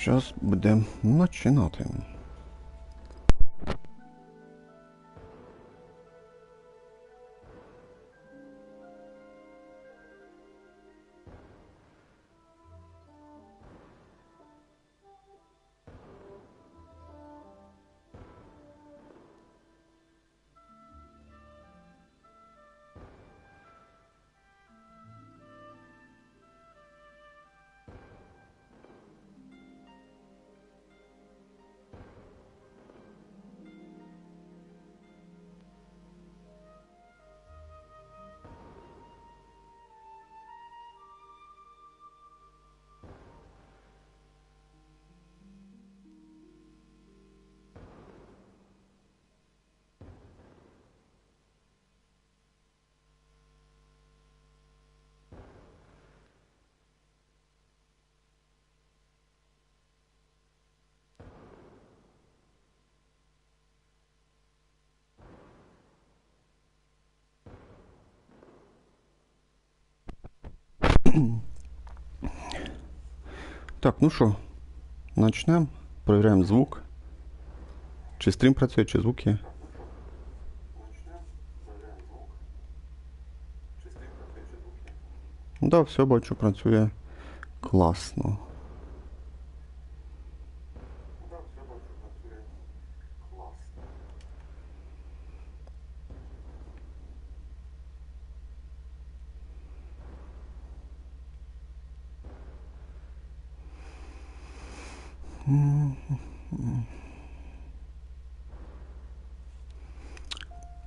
Зараз будемо починати. Так, ну що, почнемо. Перевіряємо звук. Чи стрім працює, чи звук є. Ну так, все, бачу, працює класно.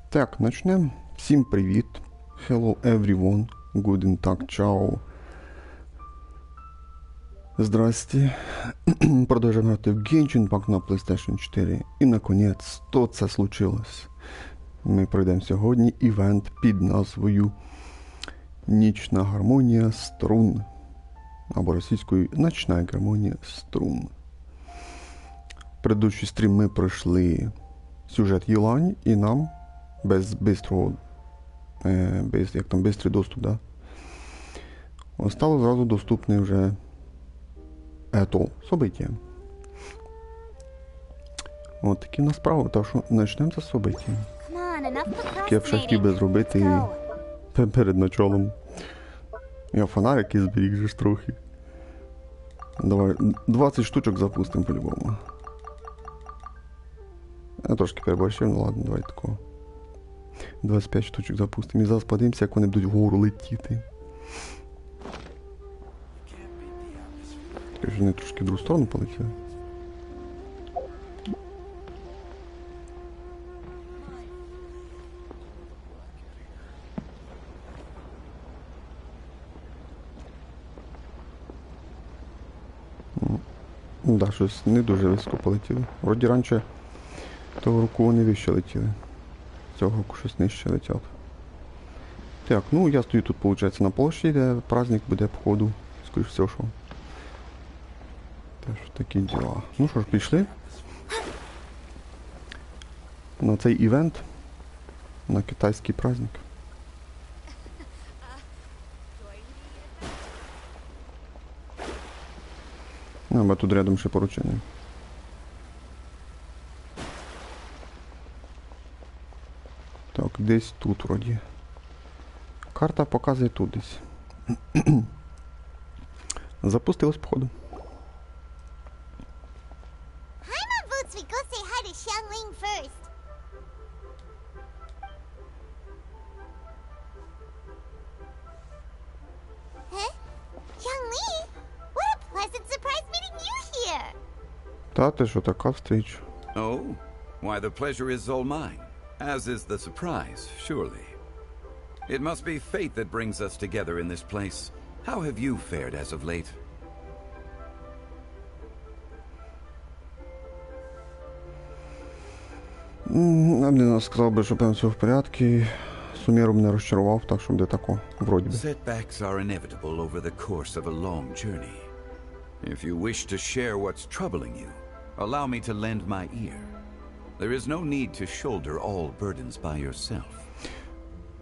Так, почнемо. Всім привіт. Hello everyone. Guten Tag, ciao. Здрасте. Продовжуємо грати в Genshin Impact на PlayStation 4. І наконець, то це случилось. Ми пройдемо сьогодні івент під назвою Ночная гармония струн. Або російською Ночная гармония струн. Предыдущий стрім ми пройшли сюжет Єлань, і нам без бистрого, бистрий доступ, да? Стало зразу доступне вже ето событие. От такі в нас справи, так що почнемо це событие. Я б ще хотів би зробити перед началом. Я фонарики зберіг же ж трохи. Давай, 20 штучок запустимо по-любому. Я трошки переборщив, ну ладно, давай такого. 25 штучок запустимо і зараз подивимося, як вони будуть вгору летіти. Скажи, вони трошки в другу сторону полетіли. Ну да, щось не дуже високо полетіли. Вроді раніше того року вони вище летіли. Цього року щось нижче летять. Так, ну я стою тут, виходить, на площі, де праздник буде походу. Скоріше всього, що. Теж такі діла. Ну що ж, пішли. На цей івент. На китайський праздник. Ну, а тут рядом ще поручення. Так, десь тут вроді. Карта показує тут десь. Запустилось, походу. Та ти що, така встреча? Oh, why the pleasure is all mine. As is the surprise, surely. It must be fate that brings us together in this place. How have you fared as of late? Я б не сказав би, що певно все в порядку. Суміру мене розчарував, так що буде тако, вроді би. Setbacks are inevitable over the course of a long journey. If you wish to share what's troubling you, allow me to lend my ear. There is no need to shoulder all burdens by yourself.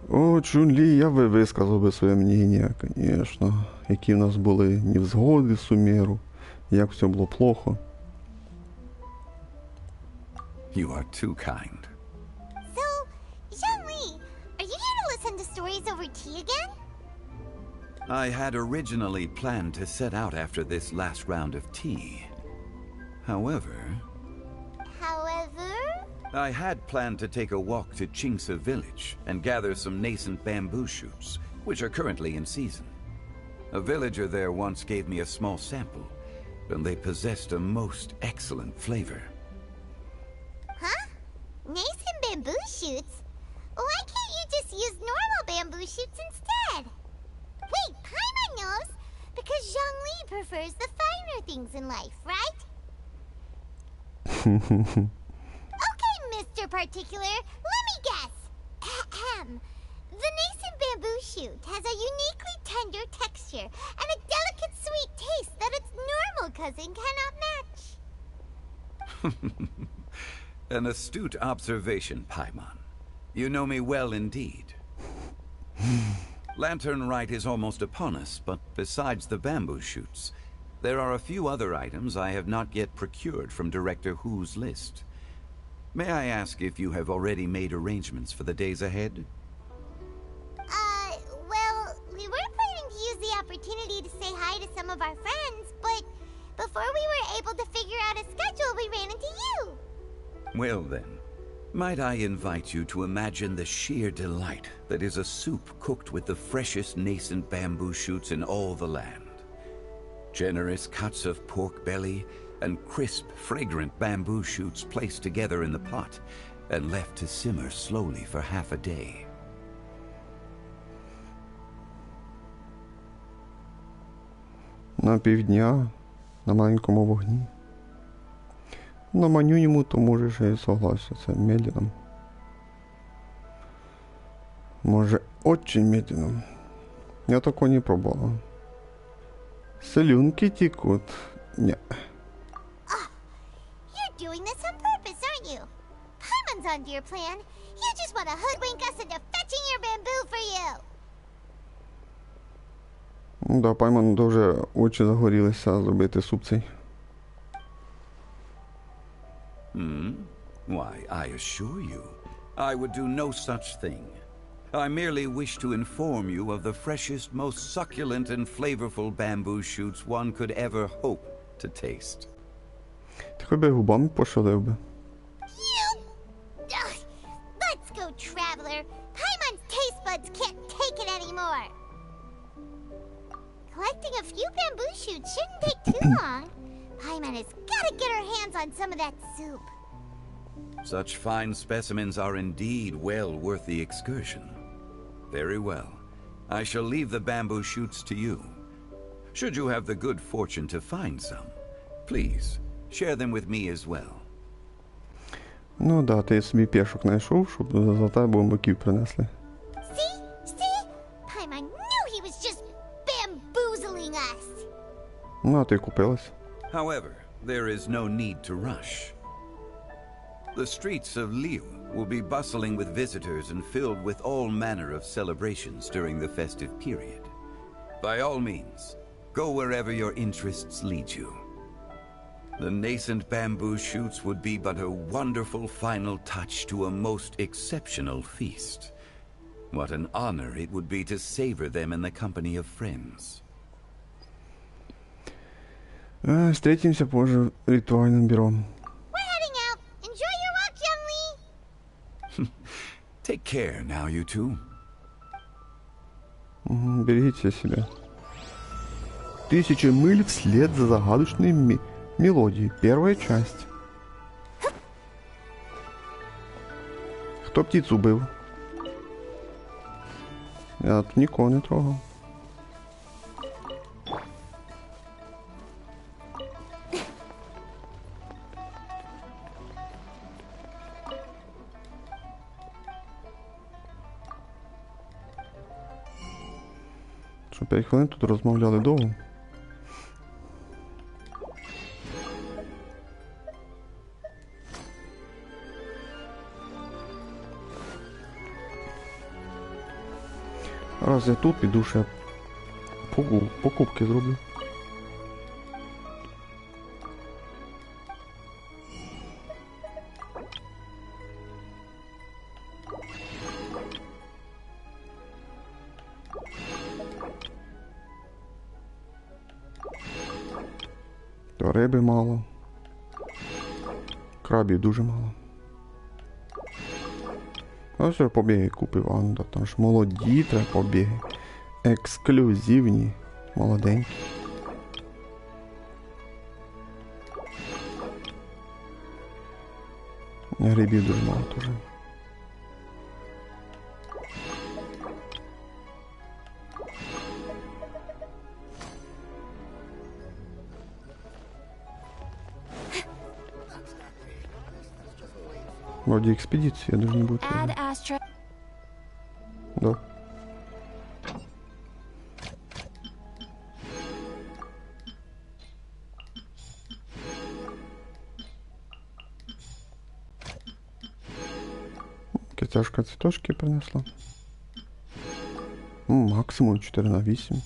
О, Чунлі, я би висказав би своє мнення, звісно. Які в нас були невзгоди з Суміру. як все було плохо. You are too kind. So, Zhongli, are you here to listen to stories over tea again? I had originally planned to set out after this last round of tea. However, I had planned to take a walk to Chingsa village and gather some nascent bamboo shoots, which are currently in season. A villager there once gave me a small sample, and they possessed a most excellent flavor. Huh? Nascent bamboo shoots? Why can't you just use normal bamboo shoots instead? Wait, Paimon knows, because Zhongli prefers the finer things in life, right? Okay, Mr. Particular, let me guess. Ahem. The nascent bamboo shoot has a uniquely tender texture and a delicate sweet taste that its normal cousin cannot match. An astute observation, Paimon. You know me well indeed. Lantern Rite is almost upon us, but besides the bamboo shoots, there are a few other items I have not yet procured from Director Hu's list. May I ask if you have already made arrangements for the days ahead? Well, we were planning to use the opportunity to say hi to some of our friends, but before we were able to figure out a schedule, we ran into you. Well then, might I invite you to imagine the sheer delight that is a soup cooked with the freshest nascent bamboo shoots in all the land. Generous cuts of pork belly and crisp, fragrant bamboo shoots placed together in the pot and left to simmer slowly for half a day. На півдня, на маленькому вогні. На манюньому, то може ще й согласен, це медленно. Може, очень медленно. Я такого не пробувала. Слюнки текут. Не. You're doing this on purpose, aren't you? Paimon's onto your plan. You just want to hoodwink us into fetching your bamboo for you. Да, Паймон дуже очі загорілися зробити суп цей. Why, I assure you, I would do no such thing. I merely wish to inform you of the freshest, most succulent and flavorful bamboo shoots one could ever hope to taste. Ти хоч би губами пошалив би. You! Ugh. Let's go, traveler. Paimon's taste buds can't take it anymore. Collecting a few bamboo shoots shouldn't take too long. Paimon has got to get her hands on some of that soup. Such fine specimens are indeed well worth the excursion. Very well. I shall leave the bamboo shoots to you. Should you have the good fortune to find some, please share them with me as well. Ну да, ти собі пішок знайшов, щоб за тебе бомбаків принесли. See? See? Paimon knew he was just bamboozling us. Ну, а ти купилась. However, there is no need to rush. The streets of Liu will be bustling with visitors and filled with all manner of celebrations during the festive period. By all means, go wherever your interests lead you. The nascent bamboo shoots would be but a wonderful final touch to a most exceptional feast. What an honor it would be to savor them in the company of friends. Встретимся позже в ритуальном бюро. We're heading out. Enjoy your walk, Zhongli. Take care now, you two. Берегите себя. 1000 миль вслед за загадочной мелодией. Первая часть. Хто птицю бив? Я тут нікого не трогав. Що 5 хвилин тут розмовляли довго. Раз я тут піду, ще покупки зроблю. Риби мало. Крабів дуже мало. Ось я побіги купив, анда, там ж молоді треба побіги. Ексклюзивні. Молоденькі. Грибів дуже мало теж. Вроде экспедиция должны быть. Да. Китяшка цветочки принесла. Максимум 4/8.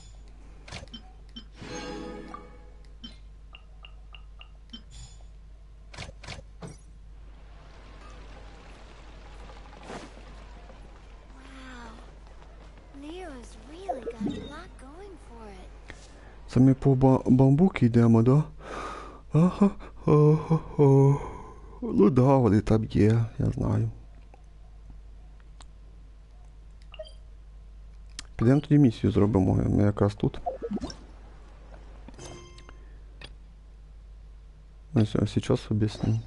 Це ми по бамбуки йдемо, да? Ага. Ну да, вони там є, я знаю. Підемо тоді місію зробимо, ми якраз тут. А сейчас об'ясню.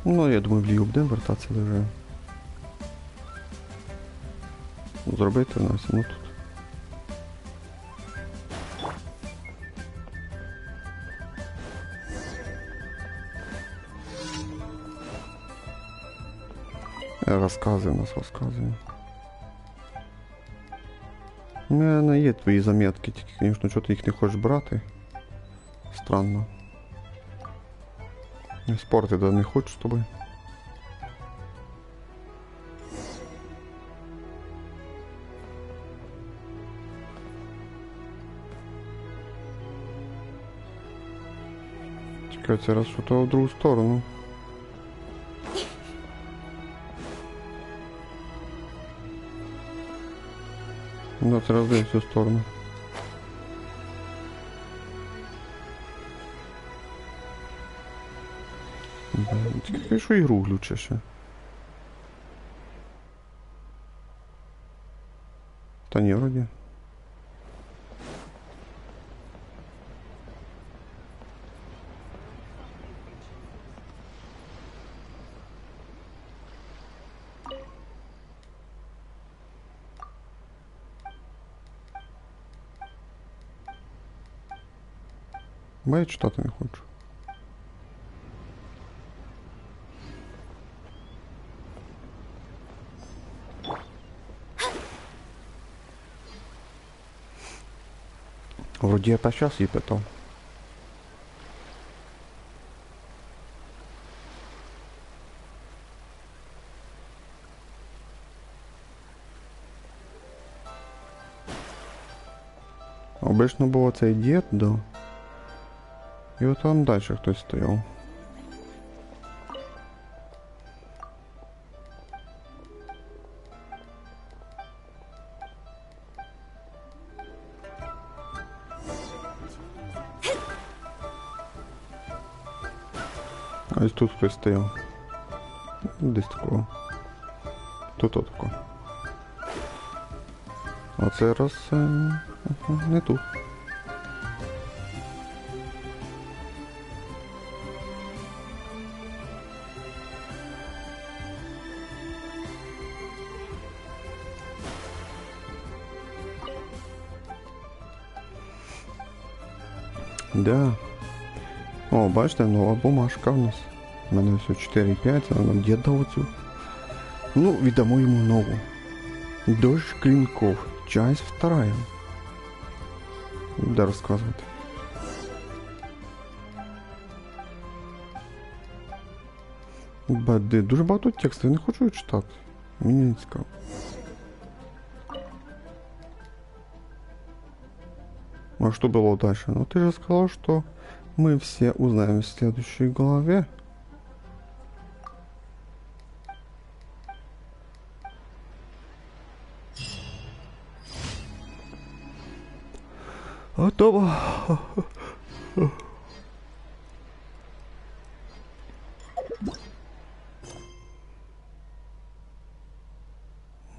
Ну, я думаю, в лігу будемо вертатися вже. Зробити в нас, ну тут. Розказує нас, розказує. У мене є твої заметки, тільки, звісно, чого ти їх не хочеш брати. Странно. Спорти да не хочу з тобою. Чекай, це раз що-то в другу сторону. Ну, це раз в цю сторону. Тільки що ігру глюче ще. Та ні, вроді. Бо я читати не хочу. Вроді я перший час її питав. Обично було цей дід, да. І от там далі хтось стояв. Ось тут хтось стояв. Десь такого. Тут отако. А це раз не тут. Да. О, бачите, нова бумажка у нас. У мене все 4,5, а нам дід дав оцю. Ну, віддамо йому нову. Дождь клинков. Часть 2. Де розказувати. Бади, дуже багато тексту, я не хочу читати. Мені не цікаво. А что было дальше? Ну ты же сказал, что мы все узнаем в следующей главе. Готово.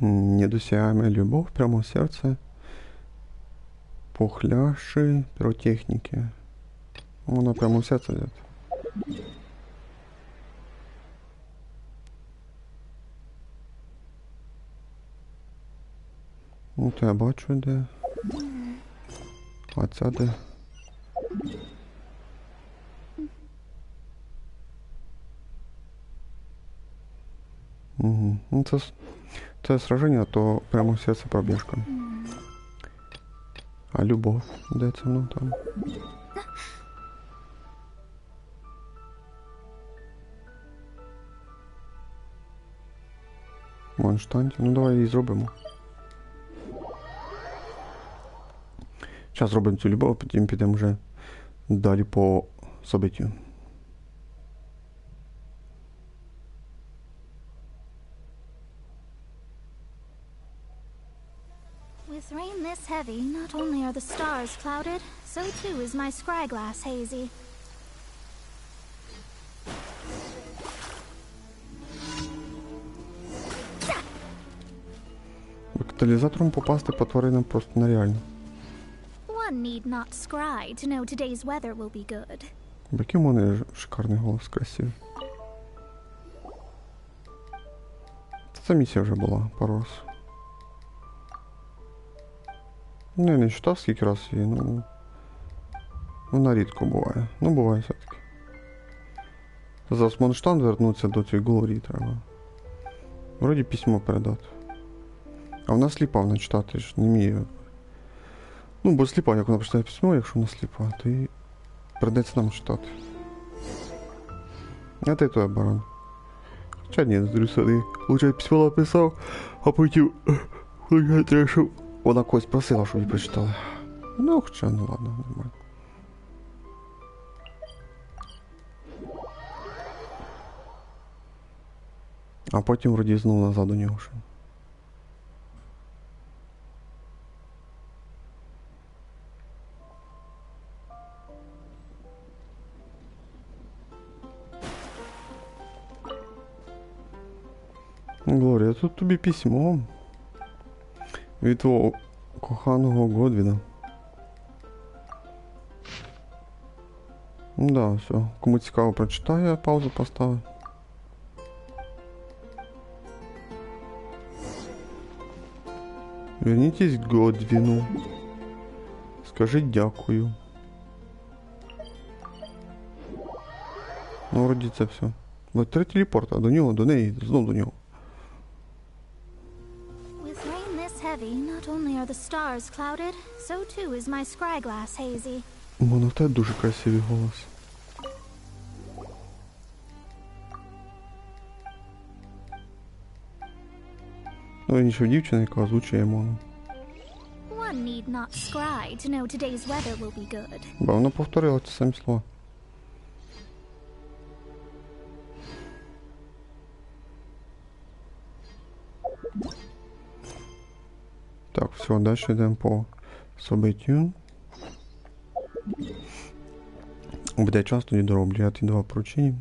Недосягаемая любовь прямо в сердце. Пухляши пиротехники. Вона прямо в серце йде. Ну, то я бачу, де. А ця де? Угу. Ну, це сраження, то прямо в серце пробіжка. А любов? Де це воно там? Монштанті. Ну давай її зробимо. Зараз зробимо цю любов, потім підемо вже далі по собиттю. With rain this heavy, not only are the stars clouded, so too is my scryglass hazy. Каталізатором попасти по тваринам просто нереально. One need not scry to know today's weather will be good. Який у мене шикарний голос, красивий. Ця місія вже була пару раз. Ну, я не читав скільки раз її, ну... Вона рідко буває. Ну, буває все-таки. За Османштан вернутися до цієї Глорії треба. Вроді письмо передати. А вона сліпа, вона читати ж не вміє. Ну, бо сліпа, як вона прочитає письмо, якщо вона сліпа, то їй придеться нам читати. А ти той баран. Хоча ні, з сюди. Лучше письмо написав, а потім... треба, щоб вона когось просила, щоб її прочитали. Ну, хоча, ну ладно, нормально. А потім вроді знову назад до нього ще. Глорія, тут тобі письмо від твого коханого Годвіна. Да, все. Кому цікаво, прочитаю, паузу поставлю. Вернитесь к Годвіну. Скажіть дякую. Ну, вроді це все. Вот 3 телепорта, до нього, до неї, знов до нього. Not only are the stars clouded, so too is my scryglass hazy. Воно в тебе дуже красивий голос. Ну, нічого, дівчина, яка озвучує моно. One need not scry to know today's weather will be good. Бо вона повторила ті самі слова. Так, все, далі йдемо по собиттю. Буде час, тоді дороблю я ті 2 поручення.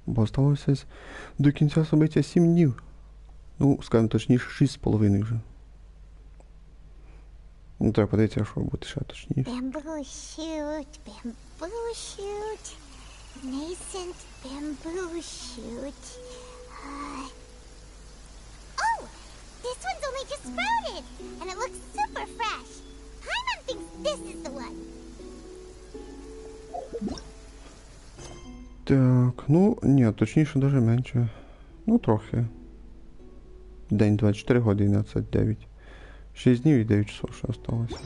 Бо осталося до кінця собиття 7 днів. Ну, скажімо точніше, 6,5 вже. Ну, треба подивитися, що буде ще точніше. Bamboo shoot. Nascent bamboo shoot. Oh! This one's only just sprouted, and it looks super fresh. Paimon thinks this is the one. Так, ну, ні, точніше, навіть менше. Ну, трохи. День 24 години, 29. 6 днів і 9 часов ще осталося.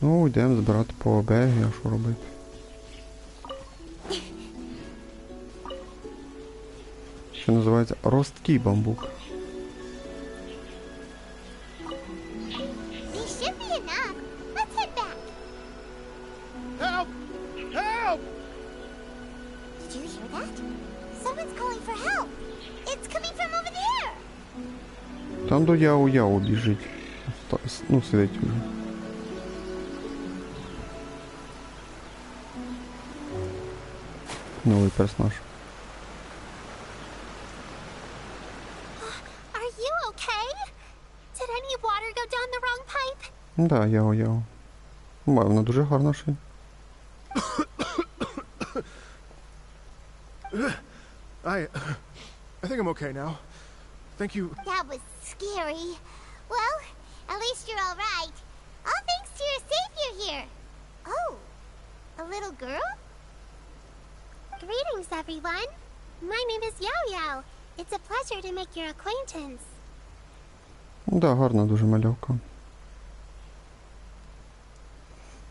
Ну, йдемо збирати по берегі, а що робити? Що називається росткий бамбук. god! Did you hear that? Someone's calling for help. It's coming from over there. Там до Яо-Яо біжить. Ну, сидить вже. Новий персонаж. Are you okay? Did any water go down the wrong pipe? Да, Яо-Яо. Має, вона дуже гарна ще. I think I'm okay now. Thank you. That was scary. Well, at least you're all right. All thanks to your savior here. Oh, a little girl? Greetings, everyone. My name is Yao Yao. It's a pleasure to make your acquaintance. Да, гарна дуже мальовка.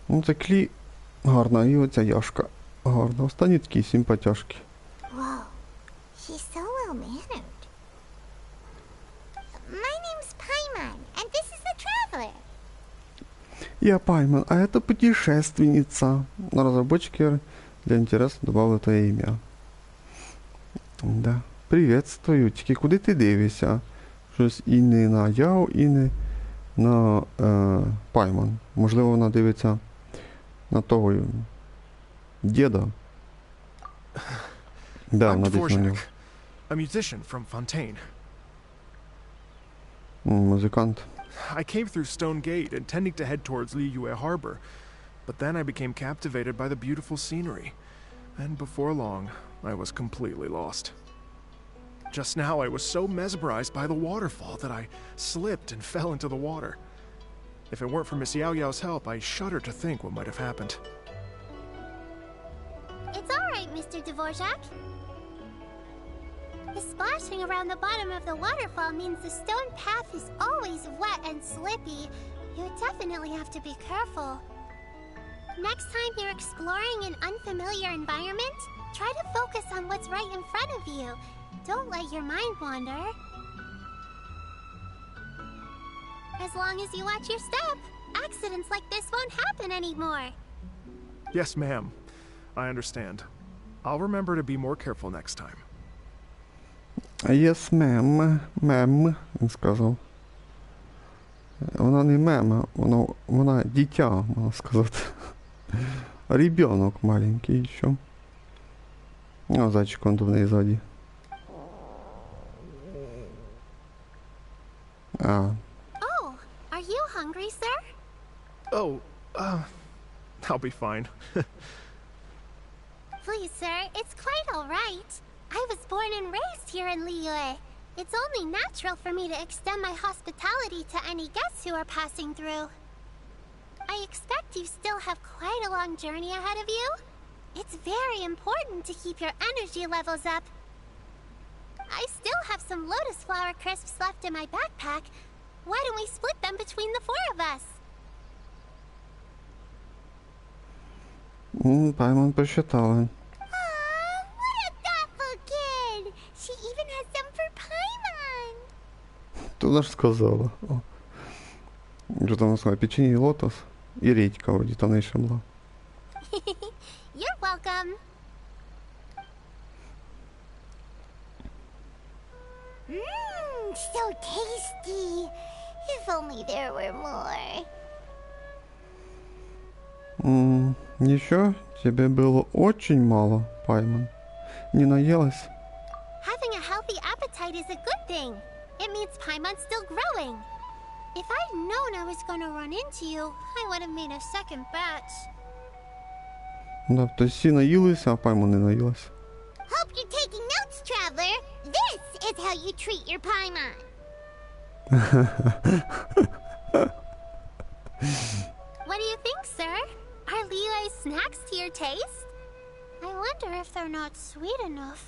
Ну, це Клі гарна, і оця Яшка гарна. Останні такі симпатяшки. Whoa, she's so well-mannered. My name's Paimon, and this is the Traveler. Я Пайман, а это путешественница. На разработчики для интереса добавили твоє ім'я. Да. Приветствую. Тільки куди ти дивишся? Щось і не на Яо, і не на Пайман. Можливо, вона дивиться на того діда. Да, вона десь на нього. A musician from Fontaine. Музикант. I came through Stone Gate, intending to head towards Liyue Harbor, but then I became captivated by the beautiful scenery, and before long, I was completely lost. Just now, I was so mesmerized by the waterfall that I slipped and fell into the water. If it weren't for Miss Yao Yao's help, I shudder to think what might have happened. It's all right, Mr. Dvorak. The splashing around the bottom of the waterfall means the stone path is always wet and slippy. You definitely have to be careful. Next time you're exploring an unfamiliar environment, try to focus on what's right in front of you. Don't let your mind wander. As long as you watch your step, accidents like this won't happen anymore. Yes, ma'am. I understand. I'll remember to be more careful next time. Yes, ma'am. Мем, він сказав. Вона не мема, вона дитя, можна сказати. Ребенок маленький ще. А зайчик он до неї ззаді. А. Oh, are you hungry, sir? Oh, I'll be fine. Please, sir, it's quite all right. I was born and raised here in Liyue. It's only natural for me to extend my hospitality to any guests who are passing through. I expect you still have quite a long journey ahead of you. It's very important to keep your energy levels up. I still have some lotus flower crisps left in my backpack. Why don't we split them between the four of us? Пайман посчитали. What a thoughtful kid! She even has some for Paimon! Ти вона ж сказала. О. Що там сказала? Печенье і лотос. І редька вроді там не ще була. You're welcome. Mmm, so tasty. If only there were more. Еще тебе было очень мало, Пайман. Не наелась? Having a healthy appetite is a good thing. It means Paimon's still growing. If I'd known I was going to run into you, I would have made a second batch. Да, то есть всі наїлися, а Пайман не наїлась. Hope you're taking notes, traveler. This is how you treat your Paimon. What do you think, sir? Are Liyue's snacks to your taste? I wonder if they're not sweet enough.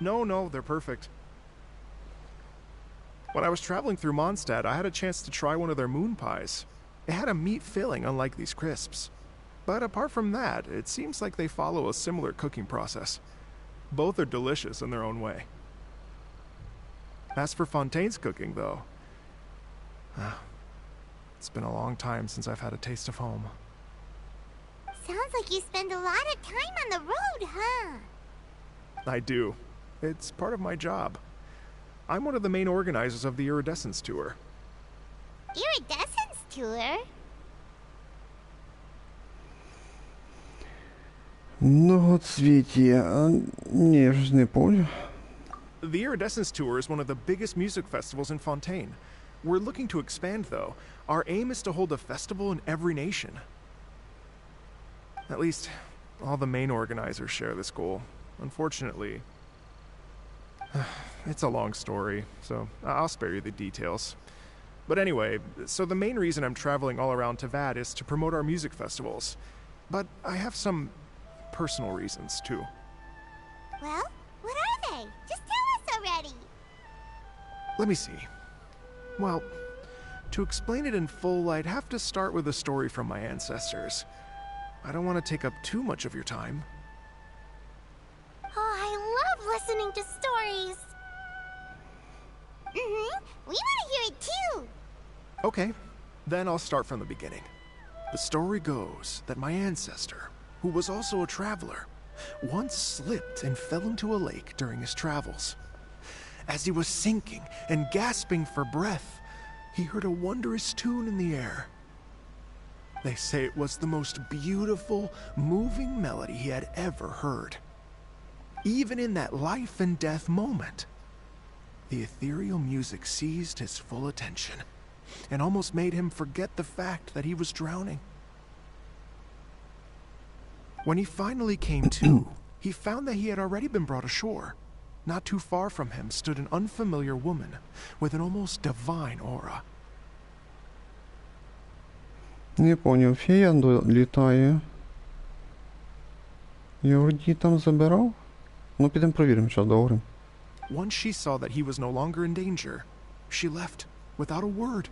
No, they're perfect. When I was traveling through Mondstadt, I had a chance to try one of their moon pies. It had a meat filling, unlike these crisps. But apart from that, it seems like they follow a similar cooking process. Both are delicious in their own way. As for Fontaine's cooking, though, it's been a long time since I've had a taste of home. Sounds like you spend a lot of time on the road, huh? I do. It's part of my job. I'm one of the main organizers of the Iridescence Tour. Iridescence tour? Многоцветие. Не, я ж не понял. The Iridescence Tour is one of the biggest music festivals in Fontaine. We're looking to expand, though. Our aim is to hold a festival in every nation. At least, all the main organizers share this goal. Unfortunately, it's a long story, so I'll spare you the details. But anyway, so the main reason I'm traveling all around Tavad is to promote our music festivals. But I have some personal reasons, too. Well, what are they? Just tell us already. Let me see. Well, to explain it in full, I'd have to start with a story from my ancestors. I don't want to take up too much of your time. Oh, I love listening to stories. We want to hear it too. Okay, then I'll start from the beginning. The story goes that my ancestor, who was also a traveler, once slipped and fell into a lake during his travels. As he was sinking and gasping for breath, he heard a wondrous tune in the air. They say it was the most beautiful, moving melody he had ever heard. Even in that life and death moment, the ethereal music seized his full attention and almost made him forget the fact that he was drowning. When he finally came to, he found that he had already been brought ashore. Not too far from him stood an unfamiliar woman with an almost divine aura. Не понял, фея літає. Його там забирав? Ну, підемо провіримо, що добре. Once she saw that he was no longer in danger, she left without a word.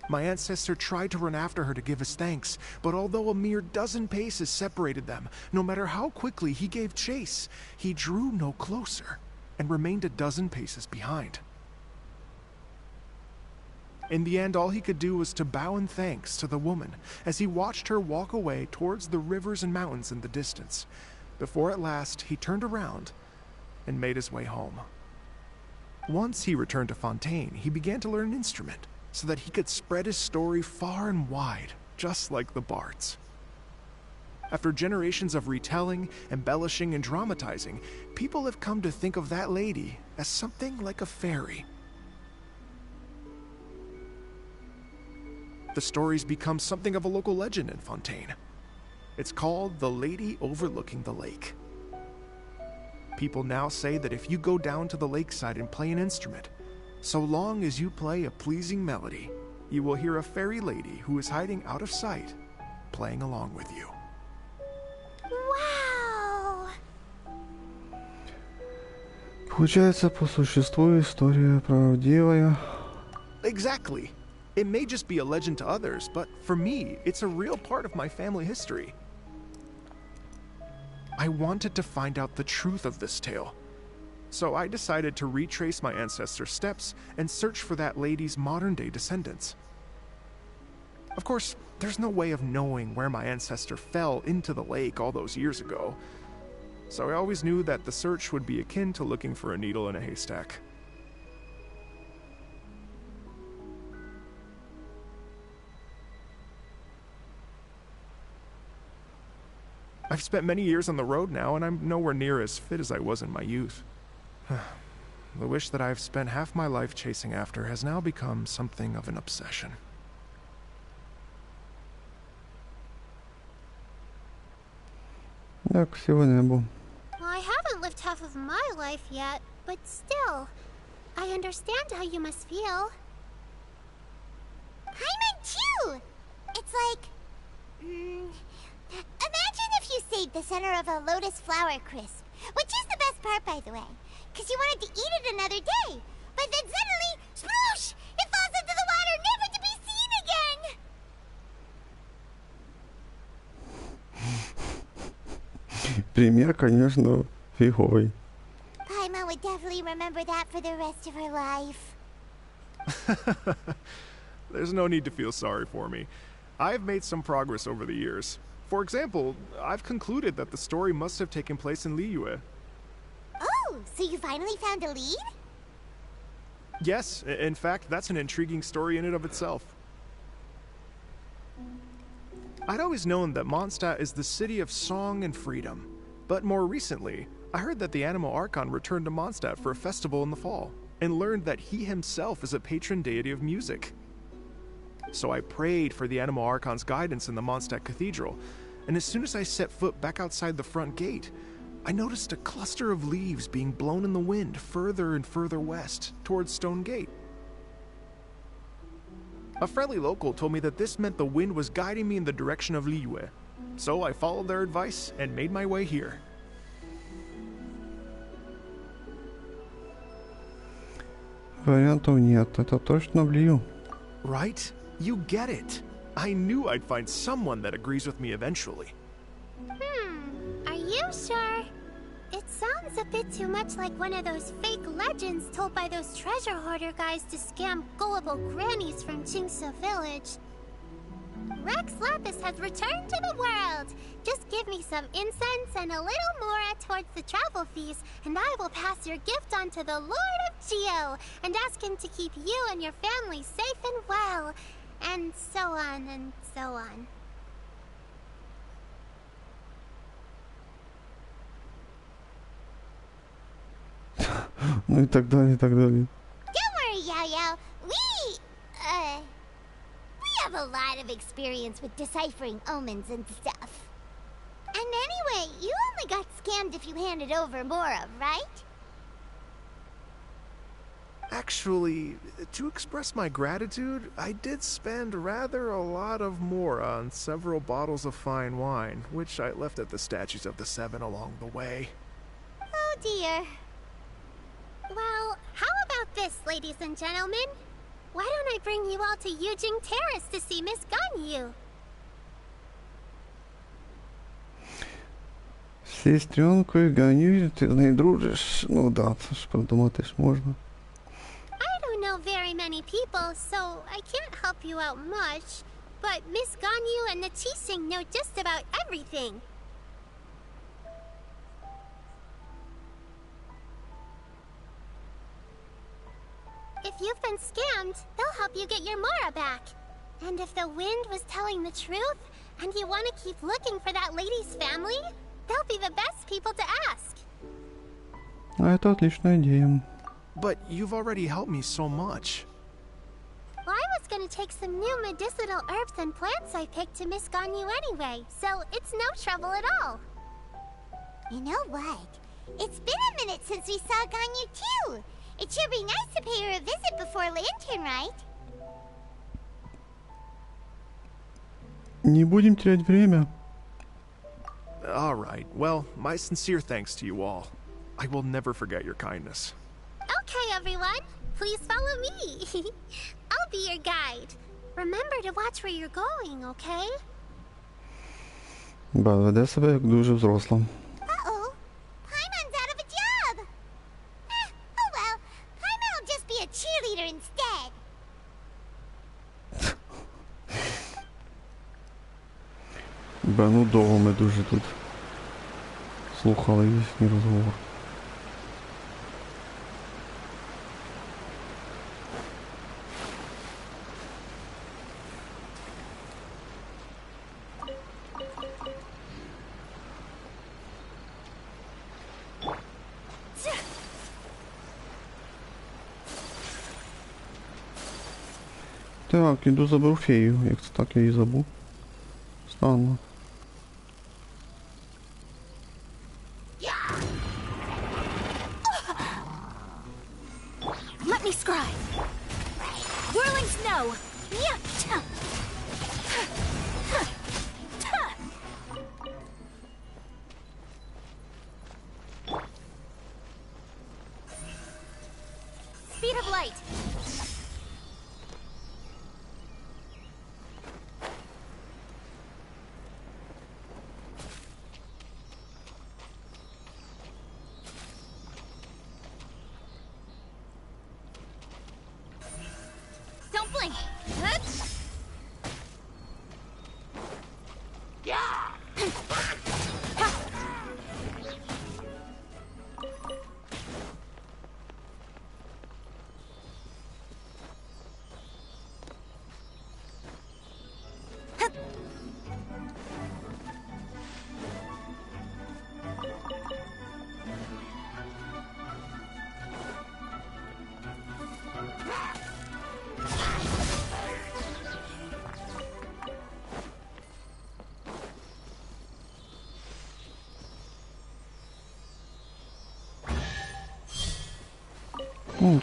My ancestor tried to run after her to give his thanks, but although a mere dozen paces separated them, no matter how quickly he gave chase, he drew no closer and remained a dozen paces behind. In the end, all he could do was to bow in thanks to the woman as he watched her walk away towards the rivers and mountains in the distance, before at last he turned around and made his way home. Once he returned to Fontaine, he began to learn an instrument so that he could spread his story far and wide, just like the bards. After generations of retelling, embellishing, and dramatizing, people have come to think of that lady as something like a fairy. The story's become something of a local legend in Fontaine. It's called the Lady Overlooking the Lake. People now say that if you go down to the lakeside and play an instrument, so long as you play a pleasing melody, you will hear a fairy lady who is hiding out of sight, playing along with you. Wow! Получается, по существу история правдивая. Exactly. It may just be a legend to others, but for me, it's a real part of my family history. I wanted to find out the truth of this tale, so I decided to retrace my ancestors' steps and search for that lady's modern-day descendants. Of course, there's no way of knowing where my ancestor fell into the lake all those years ago, so I always knew that the search would be akin to looking for a needle in a haystack. I've spent many years on the road now, and I'm nowhere near as fit as I was in my youth. The wish that I've spent half my life chasing after has now become something of an obsession. Так, всего небо. I haven't lived half of my life yet, but still, I understand how you must feel. Paimon too! It's like... imagine if you saved the center of a lotus flower crisp, which is the best part, by the way, because you wanted to eat it another day, but then suddenly, sploosh! It falls into the water, never to be seen again! Пример, конечно, фиговый. Paimon would definitely remember that for the rest of her life. There's no need to feel sorry for me. I've made some progress over the years. For example, I've concluded that the story must have taken place in Liyue. Oh, so you finally found a lead? Yes, in fact, that's an intriguing story in and of itself. I'd always known that Mondstadt is the city of song and freedom, but more recently, I heard that the Animal Archon returned to Mondstadt for a festival in the fall, and learned that he himself is a patron deity of music. So I prayed for the Animal Archon's guidance in the Mondstadt Cathedral, and as soon as I set foot back outside the front gate, I noticed a cluster of leaves being blown in the wind further and further west, towards Stone Gate. A friendly local told me that this meant the wind was guiding me in the direction of Liyue, so I followed their advice and made my way here. Вариантов нет, это точно в Лию. Right? You get it. I knew I'd find someone that agrees with me eventually. Are you sure? It sounds a bit too much like one of those fake legends told by those treasure hoarder guys to scam gullible grannies from Jingsa Village. Rex Lapis has returned to the world. Just give me some incense and a little more towards the travel fees, and I will pass your gift on to the Lord of Geo and ask him to keep you and your family safe and well. And so on and so on. Ну и так далее, и так далее. Don't worry, Yao-Yao. We have a lot of experience with deciphering omens and stuff. And anyway, you only got scammed if you handed over Mora, right? Actually, to express my gratitude, I did spend rather a lot of Mora on several bottles of fine wine, which I left at the statues of the Seven along the way. Oh dear. Well, how about this, ladies and gentlemen? Why don't I bring you all to Yujing Terrace to see Miss Ganyu? З сестренкою Ганю ти з нею дружиш? Ну да, це ж придумати ж можна. I don't know very many people, so I can't help you out much. But Miss Ganyu and the Chising know just about everything. If you've been scammed, they'll help you get your Mora back. And if the wind was telling the truth, and you want to keep looking for that lady's family, they'll be the best people to ask. А это отличная идея. But you've already helped me so much. Well, I was going to take some new medicinal herbs and plants I picked to Miss Ganyu anyway, so it's no trouble at all. You know what? It's been a minute since we saw Ganyu too. It should be nice to pay her a visit before Lantern, right? Не будем терять время. All right, well, my sincere thanks to you all. I will never forget your kindness. Okay, everyone, please follow me. I'll be your guide. Remember to watch where you're going, okay? Веде себе як дуже взросла. Uh-oh. Paimon's out of a job. Oh well. Paimon will just be a cheerleader instead. Ну довго ми дуже тут слухали їхній розговор. Так, іду заберу фею, як це так я її забув. Странно. Let me scribe. Whirling snow. Speed of light. Don't blink. Hup.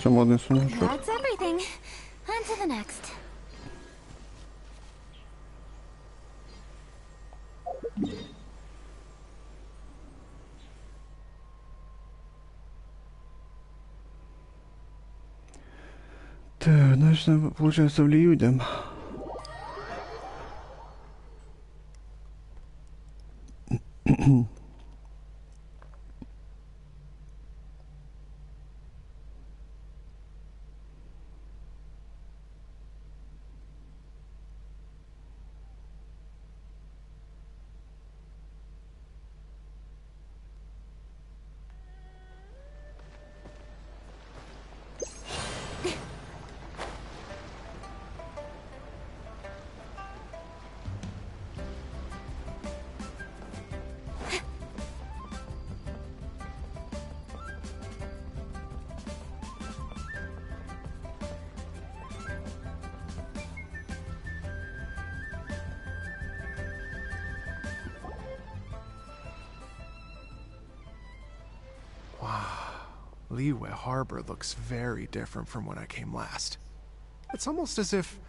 Це модний сумочок. That's everything. On to the next. Так, значит, получается в Лию идем. Liyue Harbor looks very different from when I came last. It's almost as if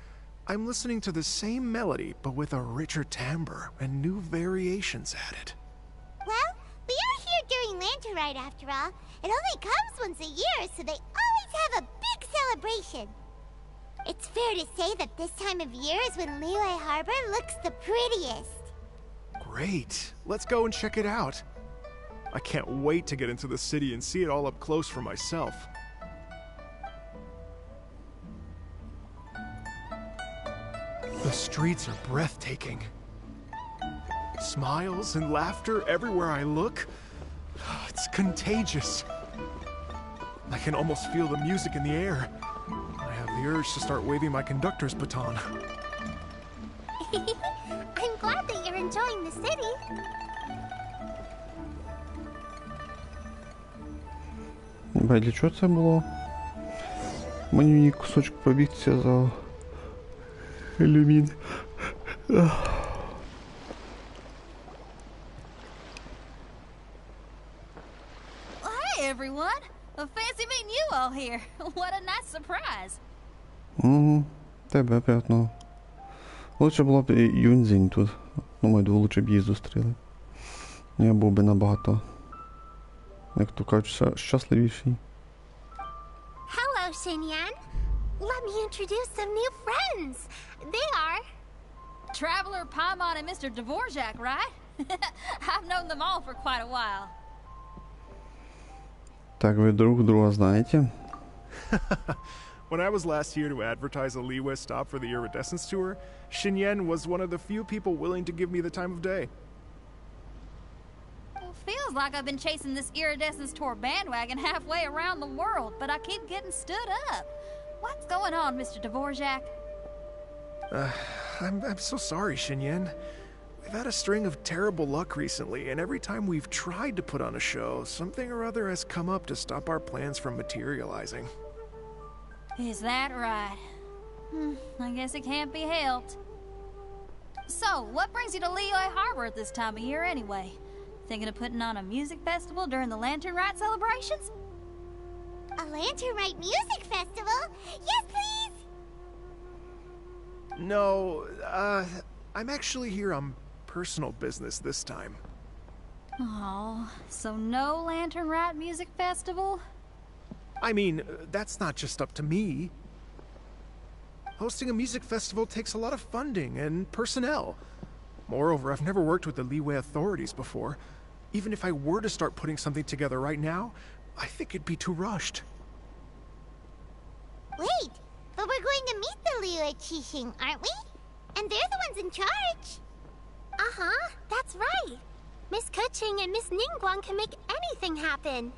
I'm listening to the same melody, but with a richer timbre and new variations added. Well, we are here during Lantern Rite after all. It only comes once a year, so they always have a big celebration. It's fair to say that this time of year is when Liyue Harbor looks the prettiest. Great. Let's go and check it out. I can't wait to get into the city and see it all up close for myself. The streets are breathtaking. Smiles and laughter everywhere I look. It's contagious. I can almost feel the music in the air. I have the urge to start waving my conductor's baton. I'm glad that you're enjoying the city. Для чого це було? Мені кусочок пробігся за ілюмін. Hey everyone! Fancy meeting you all here. What a nice surprise. Тебе приятного. Лучше було б і Юнзінь тут. Думаю, лучше б її зустріли. Я був би набагато, як то кажуть, щасливіший. Hello, Xinyan. Let me introduce some new friends. They are... Traveler, Paimon, and Mr. Dvorak, right? I've known them all for quite a while. Так, ви друг друга знаєте? When I was last here to advertise a Liyue stop for the Iridescence tour, Xinyan was one of the few people willing to give me the time of day. Well, feels like I've been chasing this Iridescence tour bandwagon halfway around the world, but I keep getting stood up. What's going on, Mr. Dvorak? I'm so sorry, Xinyan. We've had a string of terrible luck recently, and every time we've tried to put on a show, something or other has come up to stop our plans from materializing. Is that right? I guess it can't be helped. So, what brings you to Liyue Harbor at this time of year anyway? Thinking of putting on a music festival during the Lantern Rite celebrations? A Lantern Rite music festival? Yes, please! No, I'm actually here on personal business this time. Oh, so no Lantern Rite music festival? I mean, that's not just up to me. Hosting a music festival takes a lot of funding and personnel. Moreover, I've never worked with the Liyue authorities before. Even if I were to start putting something together right now, I think it'd be too rushed. Wait, but we're going to meet the Liyue Qixing, aren't we? And they're the ones in charge. Uh-huh, that's right. Miss Keqing and Miss Ningguang can make anything happen.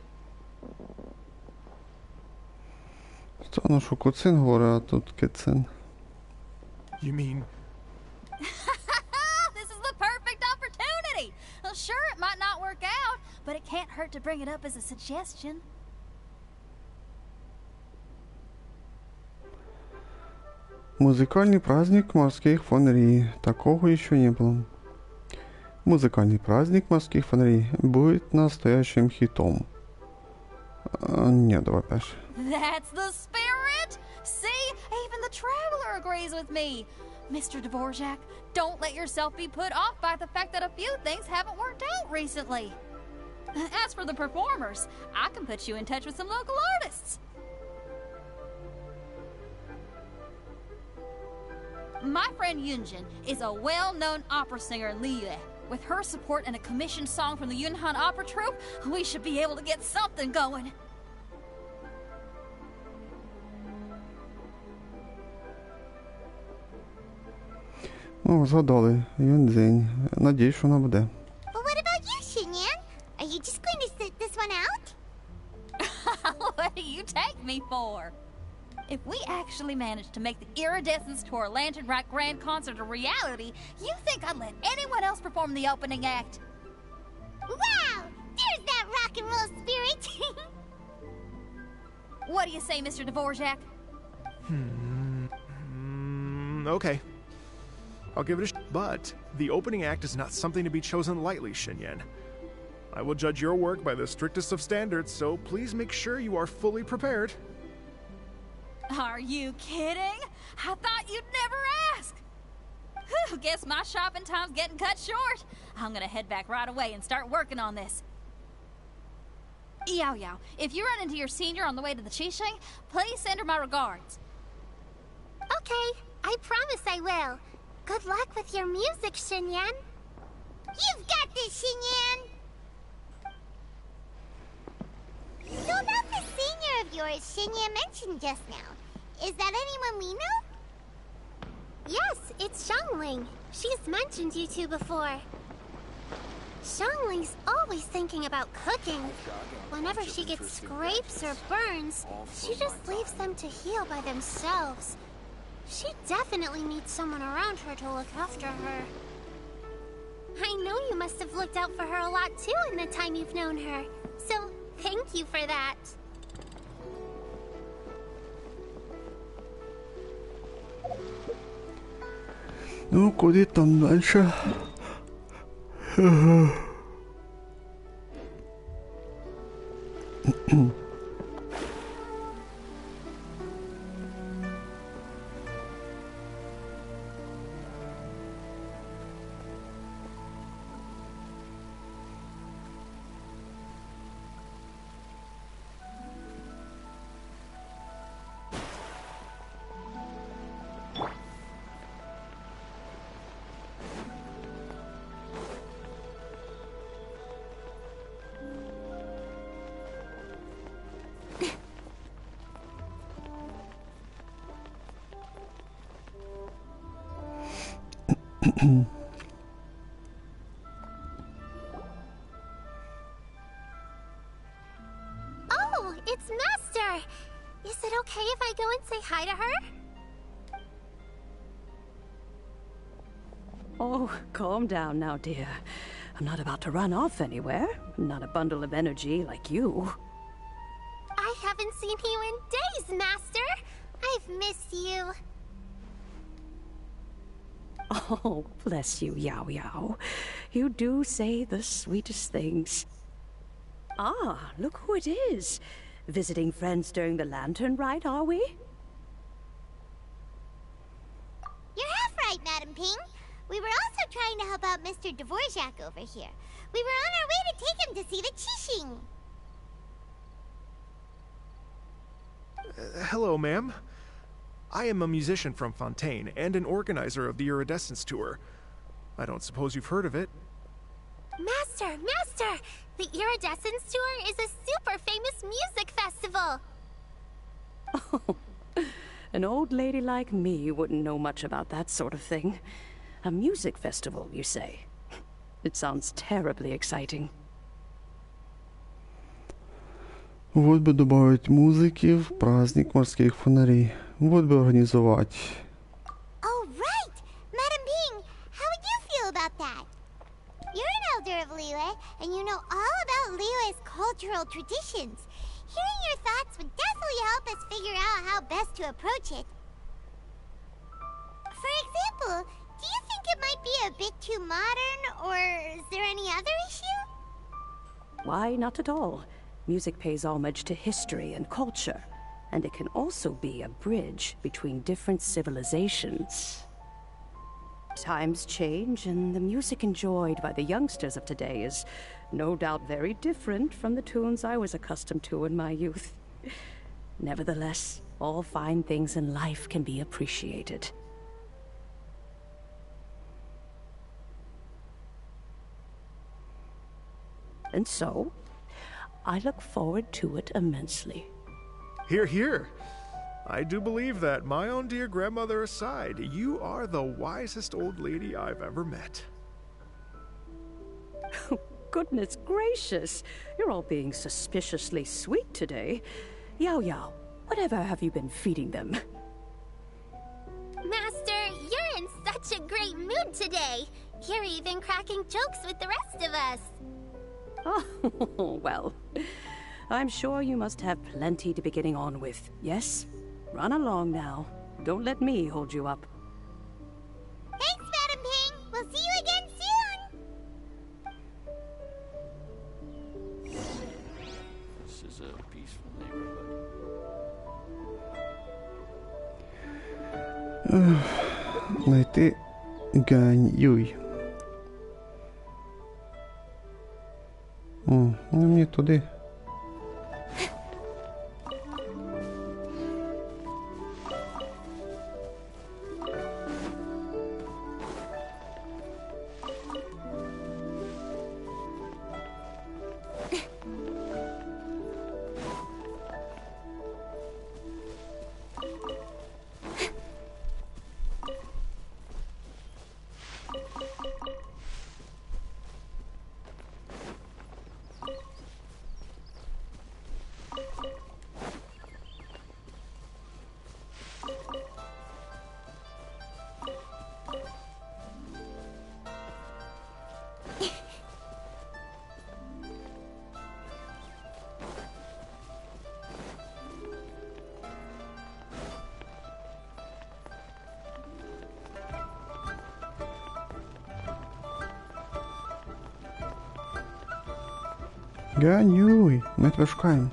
Странно, що Куцин говорить, а тут Кицин. You mean... This is the perfect opportunity! Well, sure, it might not work out, but it can't hurt to bring it up as a suggestion. Музыкальный праздник морских фонарей. Такого еще не было. Музыкальный праздник морских фонарей будет настоящим хитом. Нет, давай дальше. That's the spirit! See? Even the Traveler agrees with me. Mr. Dvorak, don't let yourself be put off by the fact that a few things haven't worked out recently. As for the performers, I can put you in touch with some local artists. My friend Yunjin is a well-known opera singer in Liyue. With her support and a commissioned song from the Yunhan Opera Troupe, we should be able to get something going. Ну, згадали. Юнзинь. Надіюсь, що вона буде. But what about you, Xinyan? Are you just going to sit this one out? What do you take me for? If we actually managed to make the Iridescence Tour Lantern Rock Grand Concert a reality, you think I'd let anyone else perform the opening act? Wow! There's that rock and roll spirit! What do you say, Mr. Dvorak? Okay. I'll give it a but the opening act is not something to be chosen lightly, Xinyan. I will judge your work by the strictest of standards, so please make sure you are fully prepared. Are you kidding? I thought you'd never ask. Whew, guess my shopping time's getting cut short. I'm gonna head back right away and start working on this. Yao Yao, if you run into your senior on the way to the Qixing, please send her my regards. Okay, I promise I will. Good luck with your music, Xinyan. You've got this, Xinyan! So about the senior of yours Xinyan mentioned just now. Is that anyone we know? Yes, it's Xiangling. She's mentioned you two before. Xiangling's always thinking about cooking. Whenever she gets scrapes or burns, she just leaves them to heal by themselves. She definitely needs someone around her to look after her. I know you must have looked out for her a lot too in the time you've known her. So, thank you for that. Ну, куди там дальше? Oh, it's Master! Is it okay if I go and say hi to her? Oh, calm down now, dear. I'm not about to run off anywhere. I'm not a bundle of energy like you. I haven't seen you in days, Master! I've missed you. Oh, bless you, Yao Yao. You do say the sweetest things. Ah, look who it is. Visiting friends during the lantern rite, are we? You're half right, Madam Ping. We were also trying to help out Mr. Dvorak over here. We were on our way to take him to see the Qixing. Hello, ma'am. I am a musician from Fontaine and an organizer of the Iridescence Tour. I don't suppose you've heard of it. Master! Master! The Iridescence Tour is a super famous music festival! Oh, an old lady like me wouldn't know much about that sort of thing. A music festival, you say? It sounds terribly exciting. Вот бы добавить музыки в праздник морских фонарей. Вот бы организовать. Oh, right! Madam Ping, how would you feel about that? You're an elder of Liyue, and you know all about Liyue's cultural traditions. Hearing your thoughts would definitely help us figure out how best to approach it. For example, do you think it might be a bit too modern, or is there any other issue? Why, not at all. Music pays homage to history and culture. and it can also be a bridge between different civilizations. Times change, and the music enjoyed by the youngsters of today is no doubt very different from the tunes I was accustomed to in my youth. Nevertheless, all fine things in life can be appreciated. And so, I look forward to it immensely. Hear, hear. I do believe that, my own dear grandmother aside, you are the wisest old lady I've ever met. Goodness gracious, you're all being suspiciously sweet today. Yao Yao, whatever have you been feeding them? Master, you're in such a great mood today. You're even cracking jokes with the rest of us. Oh, well, I'm sure you must have plenty to be getting on with, yes? Run along now. Don't let me hold you up. Thanks, Madam Ping. We'll see you again soon. This is a peaceful neighborhood. Найти Гань Юй. Ну мені туди. Гань Юй, ми тебе шукаємо.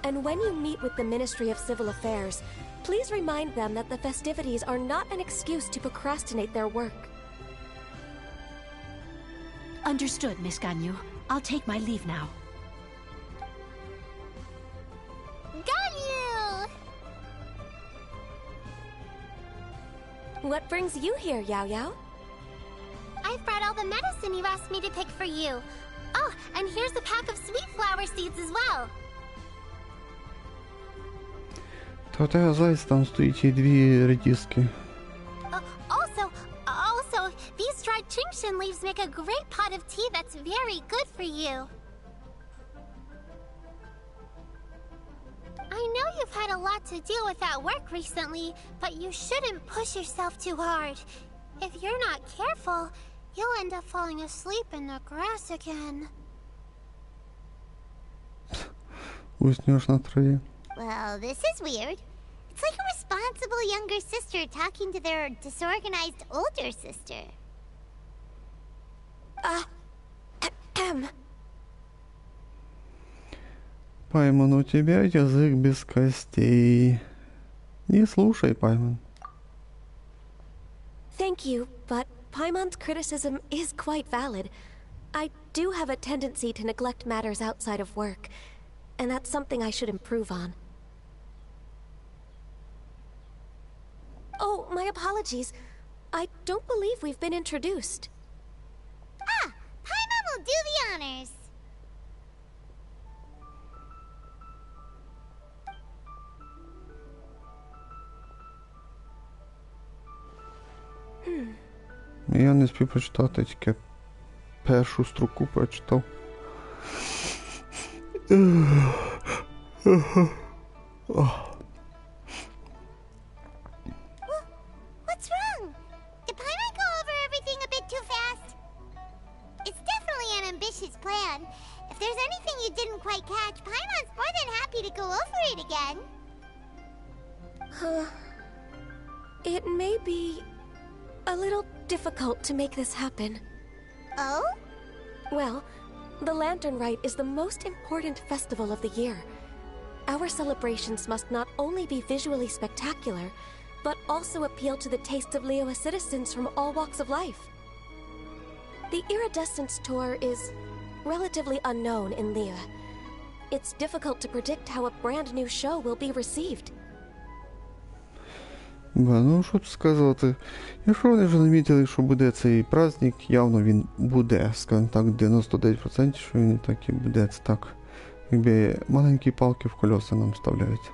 And when you meet with the Ministry of Civil Affairs, please remind them that the festivities are not an excuse to procrastinate their work. Understood, Miss Ganyu. I'll take my leave now. Ganyu! What brings you here, Yao Yao? I've brought all the medicine you asked me to pick for you. Oh, and here's a pack of sweet flower seeds as well. Та у тебе зайць там стоїть і дві редіски. Also, these dried chingshin leaves make a great pot of tea that's very good for you. I know you've had a lot to deal with at work recently, but you shouldn't push yourself too hard. If you're not careful, you'll end up falling asleep in the grass again. Уснеш на траві. Well, this is weird. It's like a responsible younger sister talking to their disorganized older sister. Пайман, у тебя язык без костей. Не слушай, Пайман. Thank you, but Paimon's criticism is quite valid. I do have a tendency to neglect matters outside of work, and that's something I should improve on. Oh, my apologies. I don't believe we've been introduced. Ah, Paimon will do the honors. Я не спів прочитати, тільки першу строку прочитав. What's wrong? Did Paimon go over everything a bit too fast? It's definitely an ambitious plan. If there's anything you didn't quite catch, Paimon's more than happy to go over it again. It may be a little difficult to make this happen. Oh? Well, The Lantern Rite is the most important festival of the year. Our celebrations must not only be visually spectacular, but also appeal to the tastes of Liyue citizens from all walks of life. The Iridescence Tour is relatively unknown in Liyue. It's difficult to predict how a brand new show will be received. Ну, що тут сказати. Якщо вони вже намітили, що буде цей праздник, явно він буде, скажімо так, 99%, що він так і буде. Це так, якби маленькі палки в колеса нам вставляють.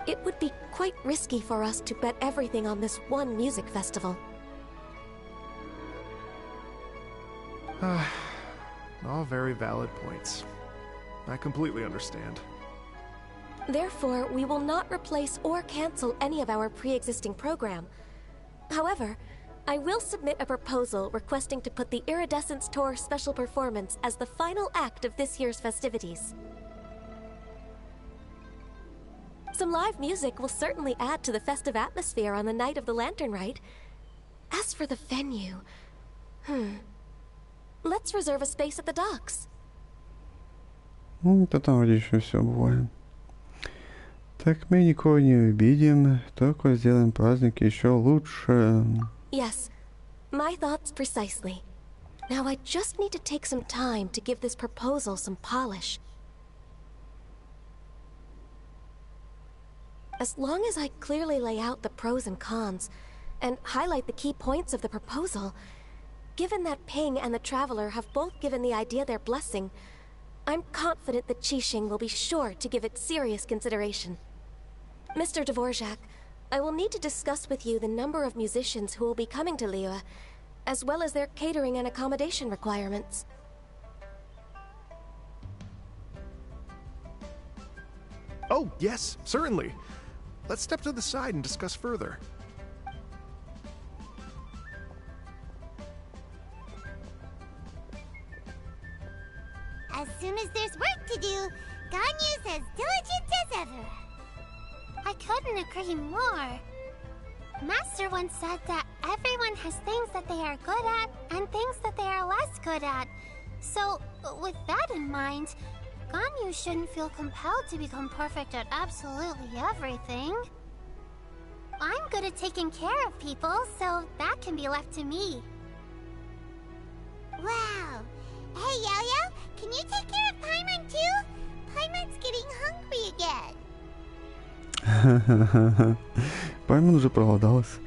It would be quite risky for us to bet everything on this one music festival. All very valid points. I completely understand. Therefore, we will not replace or cancel any of our pre-existing program. However, I will submit a proposal requesting to put the Iridescence Tour special performance as the final act of this year's festivities. Some live music will certainly add to the festive atmosphere on the night of the Lantern Rite. As for the venue... Let's reserve a space at the docks. То там еще все бывает. Так мы никого не обидим, только сделаем праздник еще лучше. Yes, my thoughts precisely. Now I just need to take some time to give this proposal some polish. As long as I clearly lay out the pros and cons, and highlight the key points of the proposal, given that Ping and the Traveler have both given the idea their blessing, I'm confident that Qixing will be sure to give it serious consideration. Mr. Dvorak, I will need to discuss with you the number of musicians who will be coming to Liyue, as well as their catering and accommodation requirements. Oh, yes, certainly. Let's step to the side and discuss further. As soon as there's work to do, Ganyu's as diligent as ever. I couldn't agree more. Master once said that everyone has things that they are good at and things that they are less good at. So, with that in mind, Ganyu shouldn't feel compelled to become perfect at absolutely everything. I'm good at taking care of people, so that can be left to me. Wow. Hey, Yo-Yo, can you take care of Paimon too? Paimon's getting hungry again. Паймон уже проголодалась.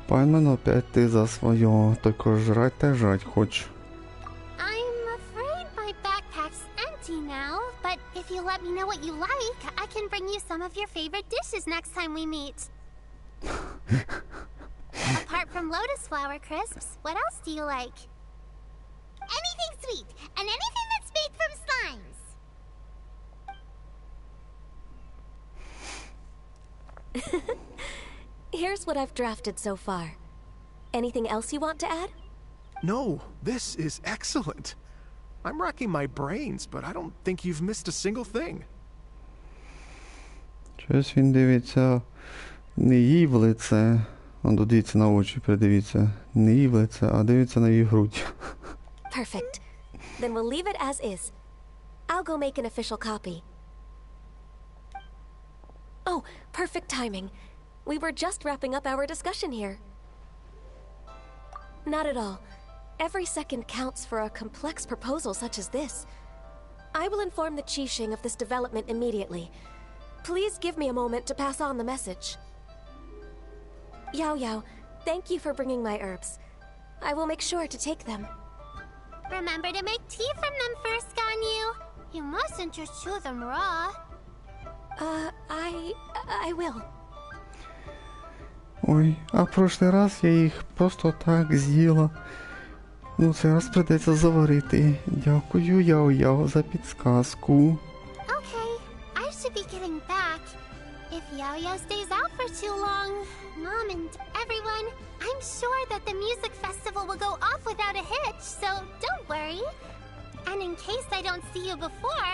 Паймон, опять ты за свое. Только жрать-то жрать хочешь. I'm afraid my backpack's empty now, but if you let me know what you like, I can bring you some of your favorite dishes next time we meet. Apart from lotus flower crisps, what else do you like? Anything sweet, and anything that's made from slimes. Here's what I've drafted so far. Anything else you want to add? No, this is excellent. I'm racking my brains, but I don't think you've missed a single thing. Щось він дивиться не їй в лице. Он дивиться на очі, придивиться. Не їй в лице, а дивиться на її грудь. Perfect. Then we'll leave it as is. I'll go make an official copy. Oh, perfect timing. We were just wrapping up our discussion here. Not at all. Every second counts for a complex proposal such as this. I will inform the Qixing of this development immediately. Please give me a moment to pass on the message. Yao Yao, thank you for bringing my herbs. I will make sure to take them. Remember to make tea from them first, Ganyu. You mustn't just chew them raw. I will. Ой, а в прошлий раз я їх просто так з'їла. Ну, цей раз придеться заварити. Дякую, Яо-Яо, за підсказку. Okay, I should be getting back. If Yao-Yao stays out for too long, Mom and everyone, I'm sure that the music festival will go off without a hitch, so don't worry. And in case I don't see you before,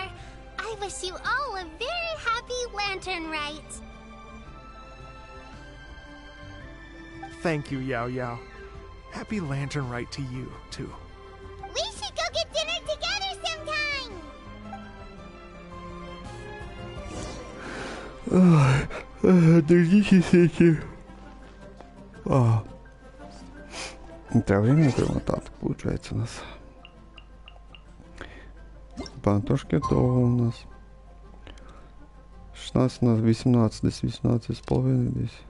I wish you all a very happy Lantern Rite. Thank you, Yao Yao. Happy Lantern Rite to you, too. We should go get dinner together! Держите. Треба время перемотати, получается у нас. Пантошки того у нас. 16 на 18, десь 18 з половиною десь.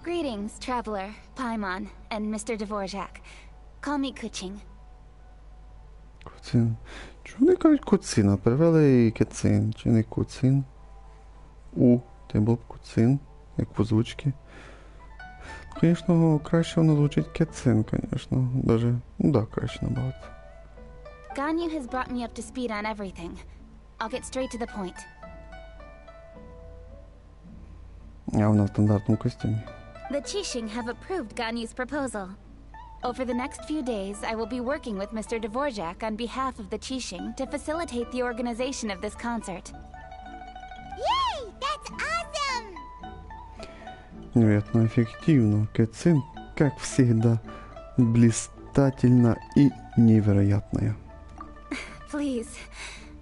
Greetings, traveler, Paimon, and Mr. Dvorak. Call me Kuching. Куцин. Чому вони кажуть куцина? Перевели кецин, чи не куцин? Це був б куцин, як в озвучці. Звісно, краще воно звучить кецин, звісно. Даже, ну да, краще набагато. Ganyu has brought me up to speed on everything. I'll get straight to the point. А вона в стандартному костюмі. The Qixing have approved Ganyu's proposal. Over the next few days, I will be working with Mr. Dvorak on behalf of the Qixing to facilitate the organization of this concert. Yay! That's awesome! Невероятно эффективно. Кэцин, как всегда, блистательна и невероятная. Please.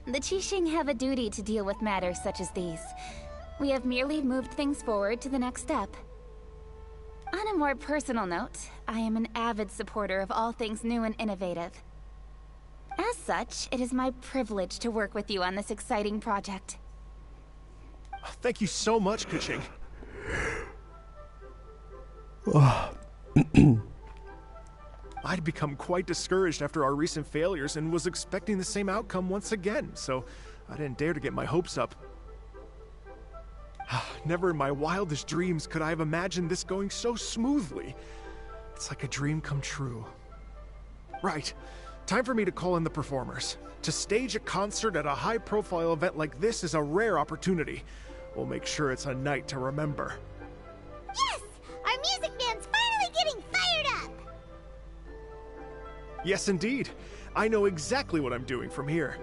The Qixing have a duty to deal with matters such as these. We have merely moved things forward to the next step. On a more personal note, I am an avid supporter of all things new and innovative. As such, it is my privilege to work with you on this exciting project. Thank you so much, Kuching. I'd become quite discouraged after our recent failures and was expecting the same outcome once again, so I didn't dare to get my hopes up. Never in my wildest dreams could I have imagined this going so smoothly. It's like a dream come true. Right. Time for me to call in the performers. To stage a concert at a high-profile event like this is a rare opportunity. We'll make sure it's a night to remember. Yes! Our music band's finally getting fired up! Yes, indeed. I know exactly what I'm doing from here.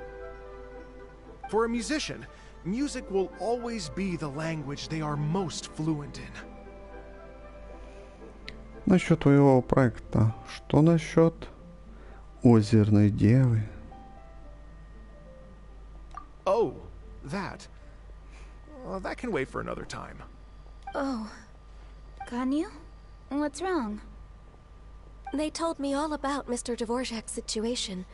For a musician, music will always be the language they are most fluent in. Насчет твоего проекта, что насчет озерной девы? Oh, that. Well, that can wait for another time. Oh. Ganyu? What's wrong? They told me all about Mr. Dvorak's situation,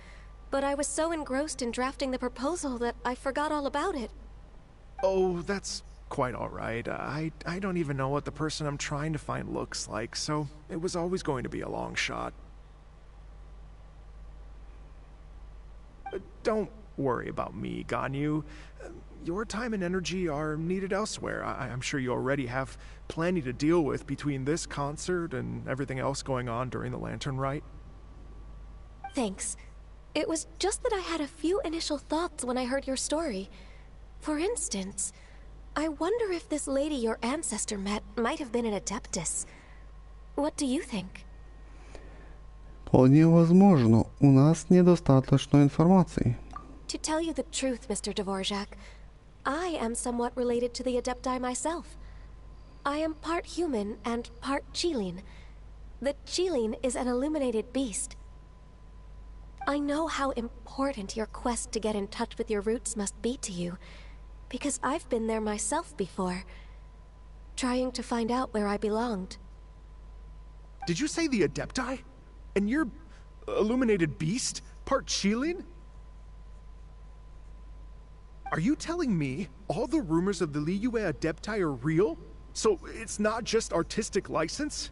but I was so engrossed in drafting the proposal that I forgot all about it. Oh, that's quite all right. I don't even know what the person I'm trying to find looks like, so it was always going to be a long shot. Don't worry about me, Ganyu. Your time and energy are needed elsewhere. I'm sure you already have plenty to deal with between this concert and everything else going on during the Lantern Rite. Thanks. It was just that I had a few initial thoughts when I heard your story. For instance, I wonder if this lady your ancestor met might have been an Adeptus. What do you think? Вполне возможно, у нас недостаточно информации. To tell you the truth, Mr. Dvorak, I am somewhat related to the Adepti myself. I am part human and part Qilin. The Qilin is an illuminated beast. I know how important your quest to get in touch with your roots must be to you, because I've been there myself before, trying to find out where I belonged. Did you say the Adepti? And you're illuminated beast? Part Qilin? Are you telling me all the rumors of the Liyue Adepti are real? So it's not just artistic license?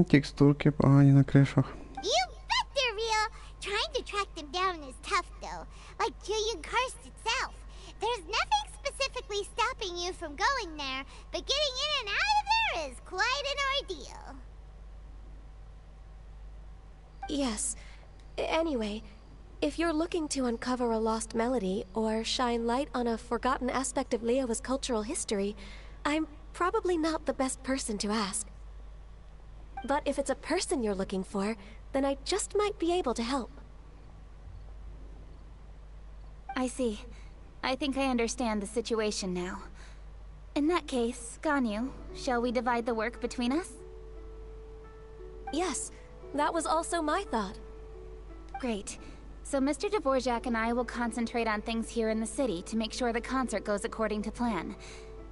Текстурки погані на кришах. You bet they're real! Trying to track them down is tough, though. Like Julian Karst itself. There's nothing specifically stopping you from going there, but getting in and out of there is quite an ordeal. Yes. Anyway, if you're looking to uncover a lost melody or shine light on a forgotten aspect of Liyue's cultural history, I'm probably not the best person to ask. But if it's a person you're looking for, then I just might be able to help. I see. I think I understand the situation now. In that case, Ganyu, shall we divide the work between us? Yes, that was also my thought. Great. So Mr. Dvorak and I will concentrate on things here in the city to make sure the concert goes according to plan.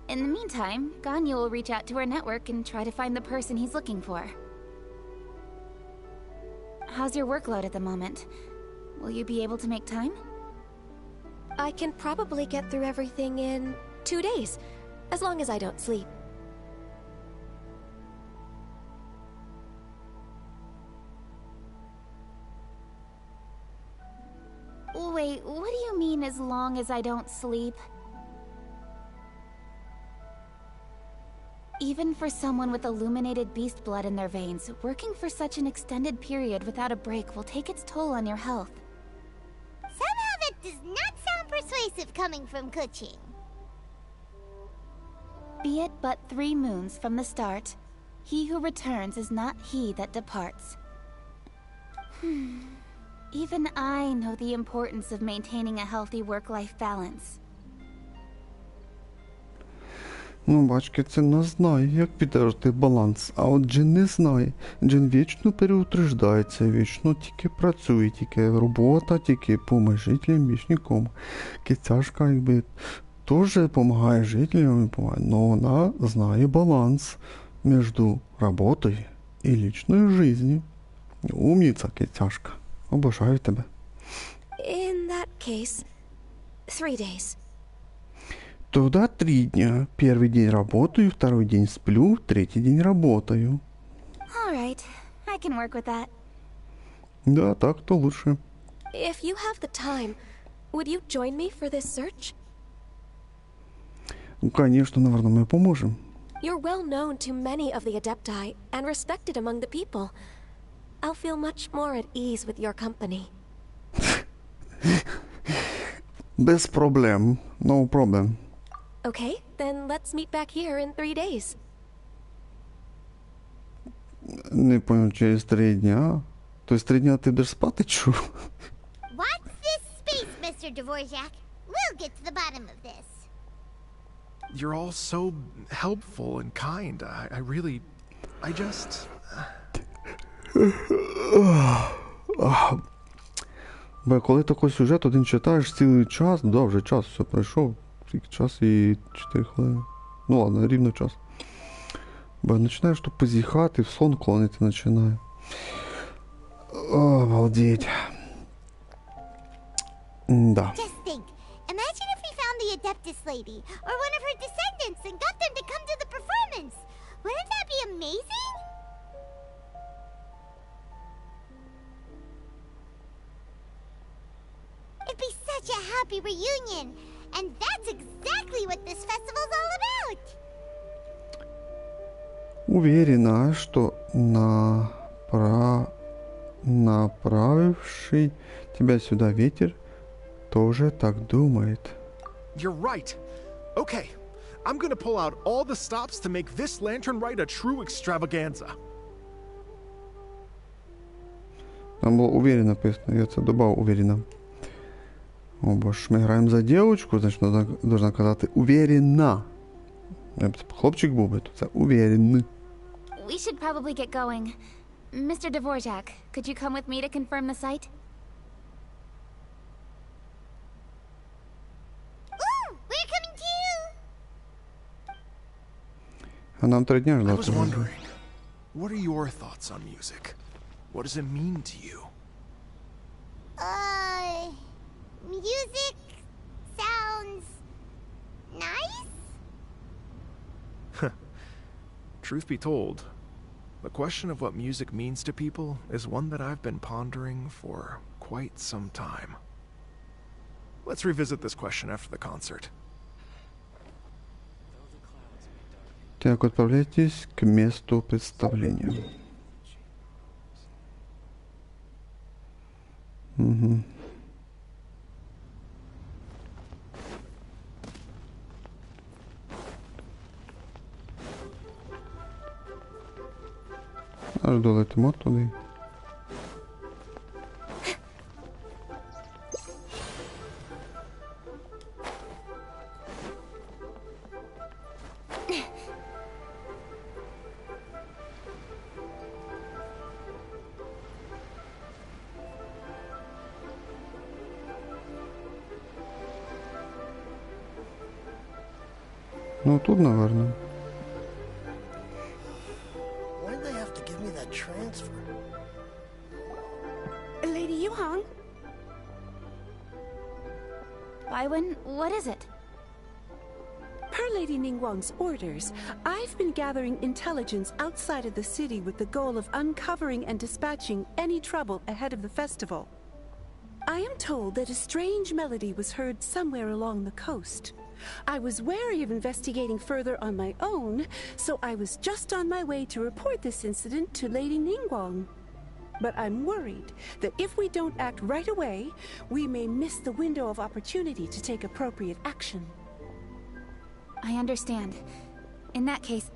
In the meantime, Ganyu will reach out to our network and try to find the person he's looking for. How's your workload at the moment? Will you be able to make time? I can probably get through everything in 2 days, as long as I don't sleep. Wait, what do you mean as long as I don't sleep? Even for someone with illuminated beast blood in their veins, working for such an extended period without a break will take its toll on your health. Somehow that does not sound persuasive coming from Kuching. Be it but 3 moons from the start, he who returns is not he that departs. Even I know the importance of maintaining a healthy work-life balance. Ну, бачки, це не знає, як підтримати баланс. А от Джин не знає. Джин вічно переутруждається, вічно тільки працює, тільки робота, тільки помощь жителям, більш нікому. Кицяшка, якби, теж допомагає жителям, допомагає, но вона знає баланс між роботою і лічною життю. Умниця, кицяшка. Обожаю тебе. In that case, 3 days. Тогда 3 дня. Первый день работаю, второй день сплю, третий день работаю. All right, I can work with that. Да, так-то лучше. If you have the time, would you join me for this search? Конечно, наверное, мы поможем. You're well known to many of the Adepti and respected among the people. I'll feel much more at ease with your company. Без проблем. No problem. Okay, then let's meet back here in 3 days. Не понял, через 3 дня? То есть 3 дня ты будешь спать, чё? Watch this space, Mr. Dvorak. We'll get to the bottom of this. You're all so helpful and kind. I just... Бо коли такий сюжет один читаєш цілий час, да, вже час, все пройшов, тільки час і 4 хвилини. Ну ладно, рівно час. Бо починаєш тут позіхати, в сон клонити починає. Обалдеть. Да. Just think, imagine if we found the Adeptus lady, or one of her descendants, and got them to come to the performance. Wouldn't that be amazing? It'd be such a happy reunion, and that's exactly what this festival's all about. Уверена, что направивший тебя сюда ветер тоже так думает. You're right. Okay, I'm gonna pull out all the stops to make this lantern ride a true extravaganza. Там было уверенно написано, я це добавив уверенно. О, бо ж ми граємо за дівчинку, значить должна казати уверена. Якби це хлопчик був би, то це уверений. We should probably get going. Mr. Dvorak, could you come with me to confirm the site? Ooh, we're coming too! А нам 3 дня I was ждати. wondering, what are your thoughts on music? What does it mean to you? Music sounds nice? Truth be told, the question of what music means to people is one that I've been pondering for quite some time. Let's revisit this question after the concert. Так, отправляйтесь к месту представления. Угу. Аж долетимо туди. Ну, тут, наверное. Why'd they have to give me that transfer? Lady Yuhang? Baiwen, what is it? Per Lady Ningguang's orders, I've been gathering intelligence outside of the city with the goal of uncovering and dispatching any trouble ahead of the festival. I am told that a strange melody was heard somewhere along the coast. I was wary of investigating further on my own, so I was just on my way to report this incident to Lady Ningguang. But I'm worried that if we don't act right away, we may miss the window of opportunity to take appropriate action. I understand. In that case,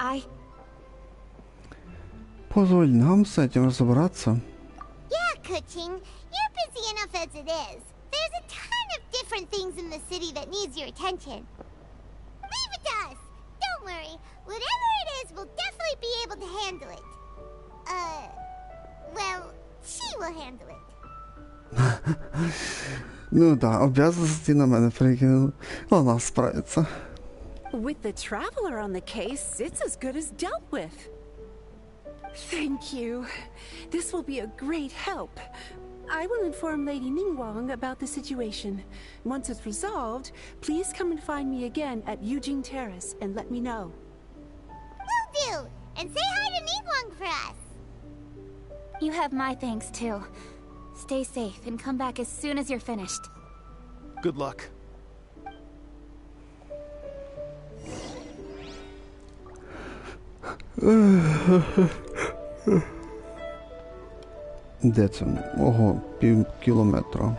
Позволь нам с этим разобраться. Yeah, Kuching. You're busy enough as it is. There's a ton of different things in the city that needs your attention. Leave it to us. Don't worry. Whatever it is, we'll definitely be able to handle it. Well, she will handle it. Ну да, обязанности на мене перекинули. Вона справиться. With the traveler on the case, it's as good as dealt with. Thank you. This will be a great help. I will inform Lady Ningguang about the situation. Once it's resolved, please come and find me again at Yujing Terrace and let me know. Will do! And say hi to Ningguang for us! you have my thanks too. Stay safe and come back as soon as you're finished. Good luck. Де це? Ого, пів кілометра.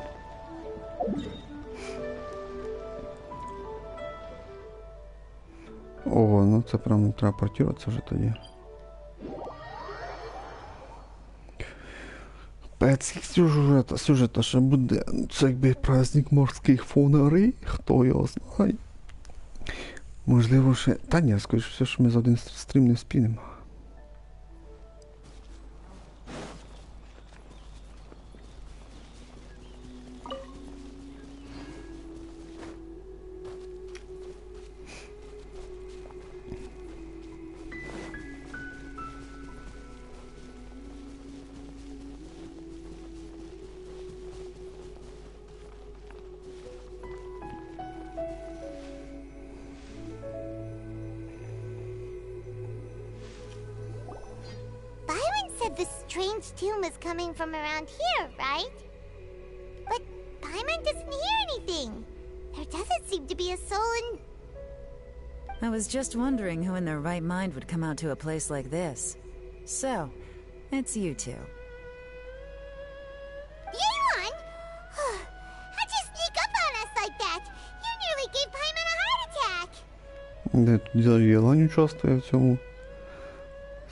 Ого, ну це прям треба портуватися вже тоді. Пецьких сюжета ще буде. Це якби праздник морських фонарей, хто його знає. Можливо ще... Та ні, скоріше все, що ми за один стрім не спінемо. The strange tomb is coming from around here, right? But Paimon doesn't hear anything. There doesn't seem to be a soul in... I was just wondering who in their right mind would come out to a place like this. So, it's you two. Yeon! How'd you sneak up on us like that? You nearly gave Paimon a heart attack! Де тут Єлань участвує в цьому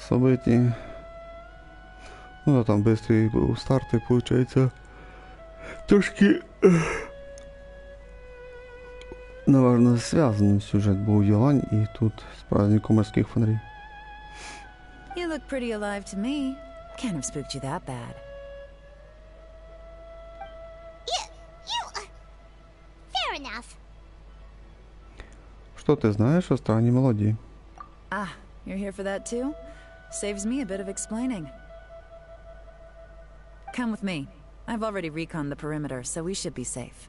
событии. Ну, там быстрый был старт, и получается трошки, наверное, связанный сюжет был Елань и тут с праздником морских фонарей. You look pretty alive to me. Can't have spooked you that bad. Fair enough. Что ты знаешь о странной мелодии? Ah, you're here for that too? Saves me a bit of explaining. Come with me. I've already reconned the perimeter, so we should be safe.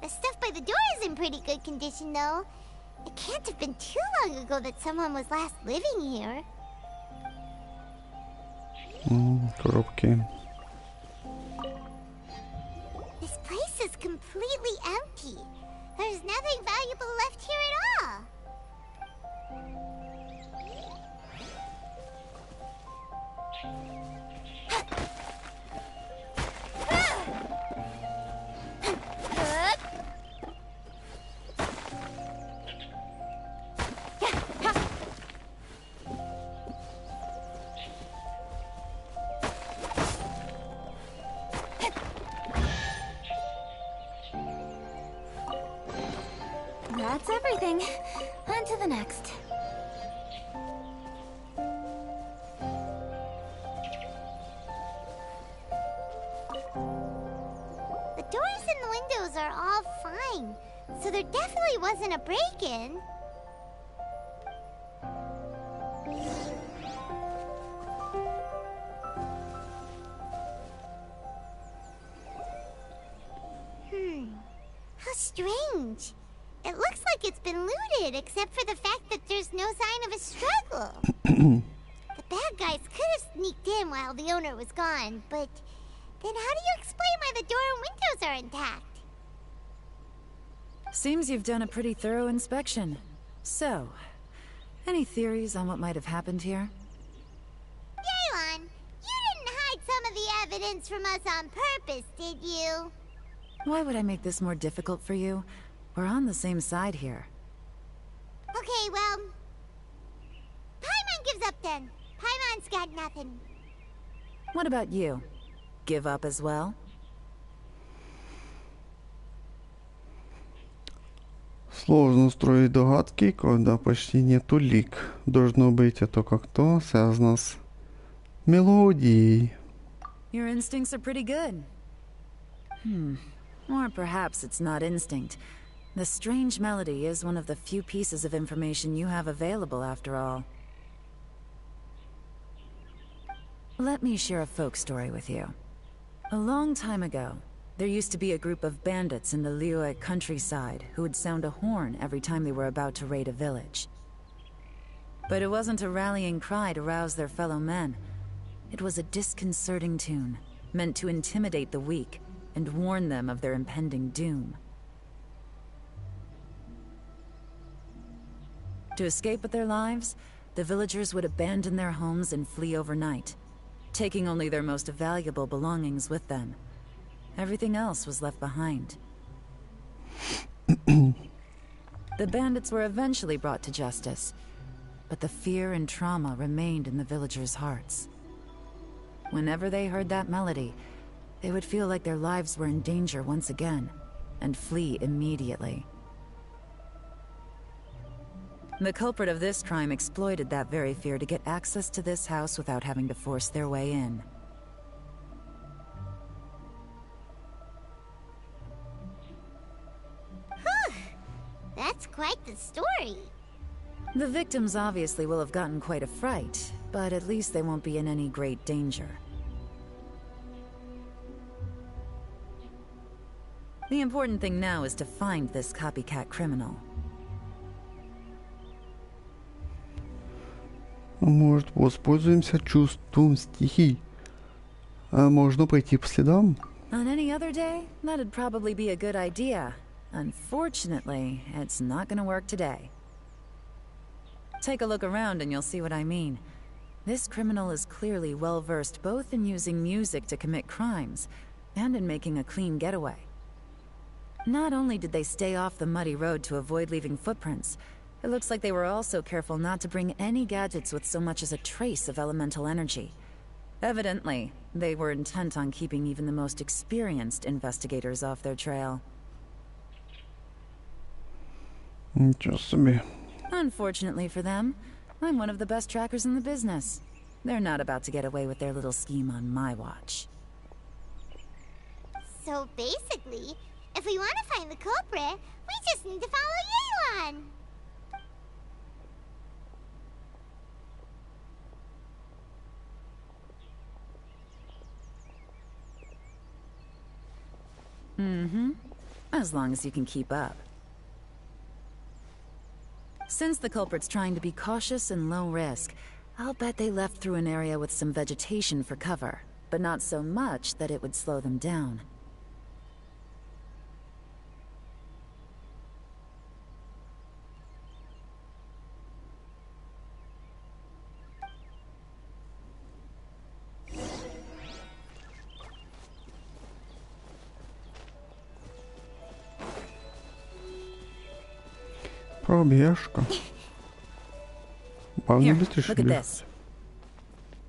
The stuff by the door is in pretty good condition, though. It can't have been too long ago that someone was last living here. Коробки. This place is completely empty. There's nothing valuable left here at all. That's everything. On to the next. The doors and the windows are all fine, so there definitely wasn't a break-in. How strange. It looks like it's been looted, except for the fact that there's no sign of a struggle. The bad guys could have sneaked in while the owner was gone, but then how do you explain why the door and windows are intact? Seems you've done a pretty thorough inspection. So, any theories on what might have happened here? Yelan, you didn't hide some of the evidence from us on purpose, did you? Why would I make this more difficult for you? We're on the same side here. Okay, well... Paimon gives up then. Paimon's got nothing. What about you? Give up as well? Сложно строить догадки, когда почти нету улик. Должно быть, это как-то связано с мелодией. Your instincts are pretty good. Or perhaps it's not instinct. The strange melody is one of the few pieces of information you have available, after all. Let me share a folk story with you. A long time ago, there used to be a group of bandits in the Liyue countryside who would sound a horn every time they were about to raid a village. But it wasn't a rallying cry to rouse their fellow men. It was a disconcerting tune, meant to intimidate the weak and warn them of their impending doom. To escape with their lives, the villagers would abandon their homes and flee overnight, taking only their most valuable belongings with them. Everything else was left behind. The bandits were eventually brought to justice, but the fear and trauma remained in the villagers' hearts. Whenever they heard that melody, they would feel like their lives were in danger once again, and flee immediately. The culprit of this crime exploited that very fear to get access to this house without having to force their way in. That's quite the story. The victims obviously will have gotten quite a fright, but at least they won't be in any great danger. The important thing now is to find this copycat criminal. Может, воспользуемся чувством стихий? А можно пойти по следам? On any other day, that'd probably be a good idea. Unfortunately, it's not gonna work today. Take a look around and you'll see what I mean. This criminal is clearly well-versed both in using music to commit crimes and in making a clean getaway. Not only did they stay off the muddy road to avoid leaving footprints, it looks like they were also careful not to bring any gadgets with so much as a trace of elemental energy. Evidently, they were intent on keeping even the most experienced investigators off their trail. Ничего себе. Unfortunately for them, I'm one of the best trackers in the business. They're not about to get away with their little scheme on my watch. So basically, if we want to find the culprit, we just need to follow Yelan. As long as you can keep up. Since the culprit's trying to be cautious and low risk, I'll bet they left through an area with some vegetation for cover, but not so much that it would slow them down. Пробежка. Here, look at this.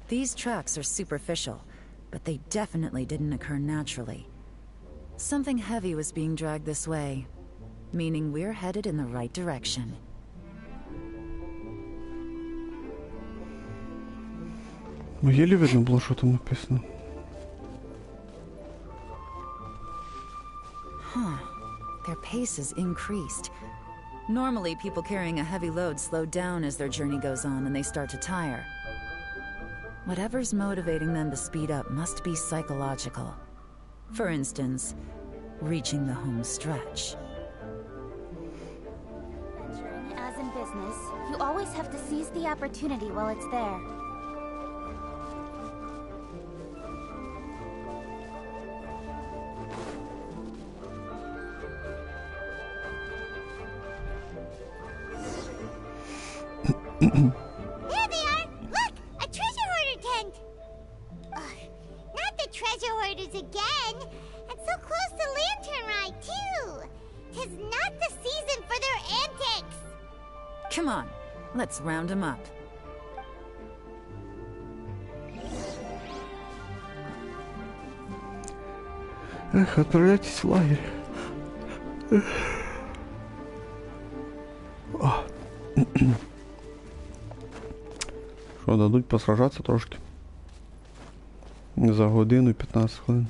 These tracks are superficial, but they definitely didn't occur naturally. Something heavy was being dragged this way. meaning we're headed in the right direction. Ну, еле видно було, що там написано. Huh. Their pace has increased. Normally, people carrying a heavy load slow down as their journey goes on and they start to tire. Whatever's motivating them to speed up must be psychological. For instance, reaching the home stretch. As in business, you always have to seize the opportunity while it's there. There they are! Look! A treasure hoarder tent! Ugh, not the treasure hoarders again! And so close to Lantern Ride, too! 'Tis not the season for their antics! Come on, let's round them up. Эх, отправляйтесь в лагерь. Що, дадуть посражатися трошки? За годину і 15 хвилин.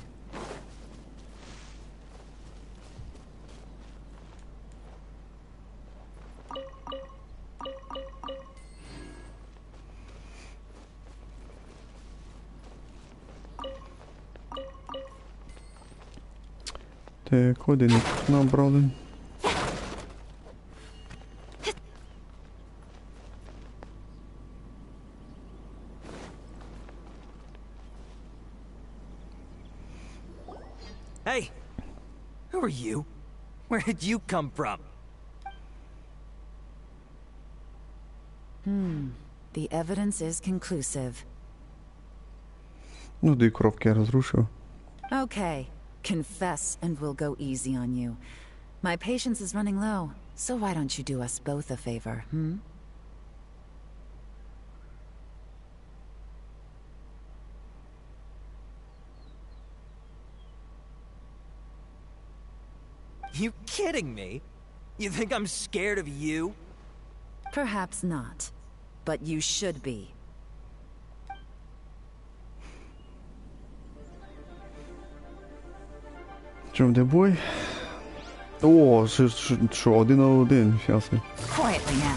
Так, годинник набрали. Hey! Who are you? Where did you come from? The evidence is conclusive. Ну, да и коробки я разрушил. Okay, confess and we'll go easy on you. My patience is running low, so why don't you do us both a favor, hmm? You kidding me? You think I'm scared of you? Perhaps not, but you should be. Що, де бой? О, що, 1 на 1, зараз. Quietly now.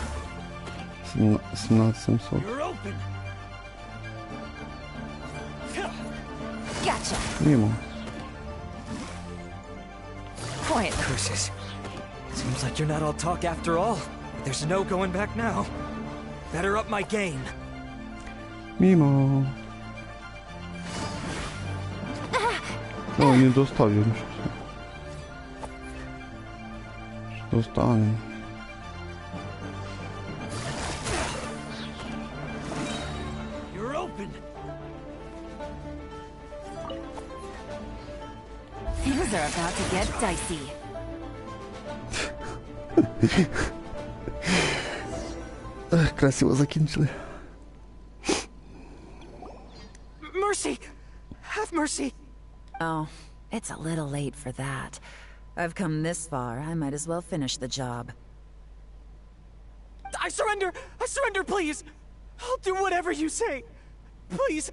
17700. You're open. Gotcha. Мимо. Quiet. Curses. Seems like you're not all talk after all. But there's no going back now. Better up my game. Мимо. О, не достав його. Достанем. You're open. Things are about to get dicey. Красиво закінчили. Mercy! Have mercy! Oh, it's a little late for that. I've come this far, I might as well finish the job. I surrender! I surrender, please! I'll do whatever you say! Please!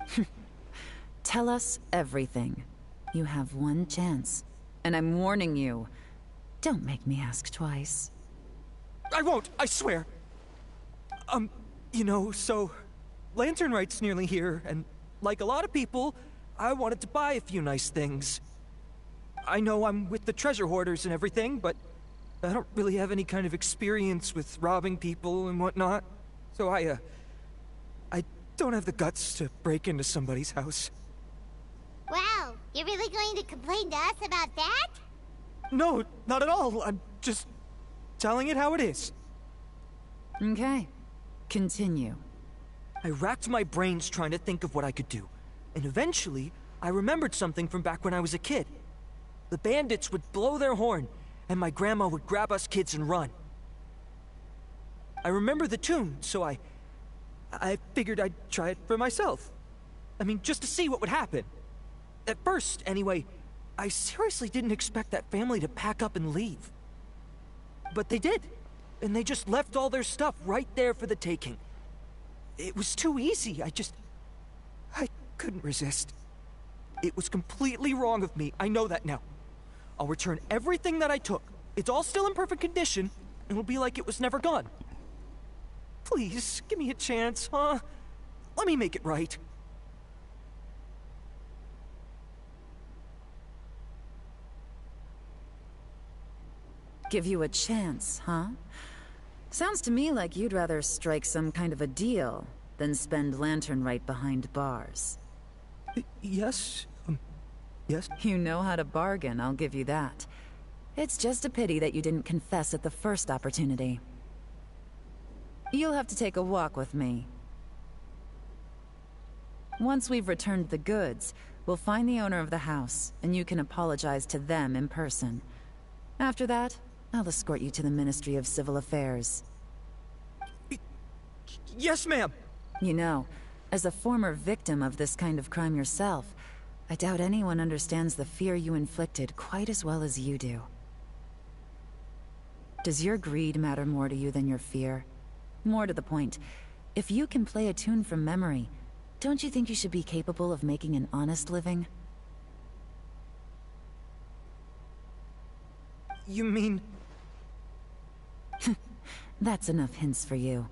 Tell us everything. You have one chance. And I'm warning you. Don't make me ask twice. I won't, I swear! You know, so... Lantern Right's nearly here, and like a lot of people, I wanted to buy a few nice things. I know I'm with the treasure hoarders and everything, but I don't really have any kind of experience with robbing people and whatnot. So I don't have the guts to break into somebody's house. Wow, you're really going to complain to us about that? No, not at all. I'm just telling it how it is. Okay. Continue. I racked my brains trying to think of what I could do. And eventually, I remembered something from back when I was a kid. The bandits would blow their horn, and my grandma would grab us kids and run. I remember the tune, so I figured I'd try it for myself. I mean, just to see what would happen. At first, anyway, I seriously didn't expect that family to pack up and leave. But they did. And they just left all their stuff right there for the taking. It was too easy. I couldn't resist. It was completely wrong of me. I know that now. I'll return everything that I took. It's all still in perfect condition. It'll be like it was never gone. Please, give me a chance, huh? Let me make it right. Give you a chance, huh? Sounds to me like you'd rather strike some kind of a deal than spend lantern right behind bars. Yes? Yes? You know how to bargain, I'll give you that. It's just a pity that you didn't confess at the first opportunity. You'll have to take a walk with me. Once we've returned the goods, we'll find the owner of the house, and you can apologize to them in person. After that, I'll escort you to the Ministry of Civil Affairs. Yes, ma'am! You know, as a former victim of this kind of crime yourself, I doubt anyone understands the fear you inflicted quite as well as you do. Does your greed matter more to you than your fear? More to the point, if you can play a tune from memory, don't you think you should be capable of making an honest living? You mean... That's enough hints for you.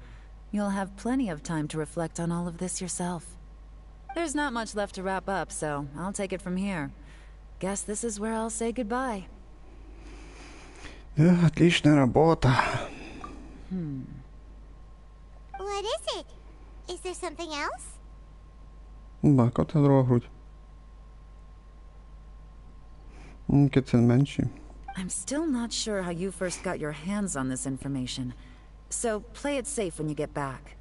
You'll have plenty of time to reflect on all of this yourself. There's not much left to wrap up, so I'll take it from here. Guess this is where I'll say goodbye. Отличная работа. What is it? Is there something else? Да, кота друга грудь. Кицин менші. I'm still not sure how you first got your hands on this information, so play it safe when you get back.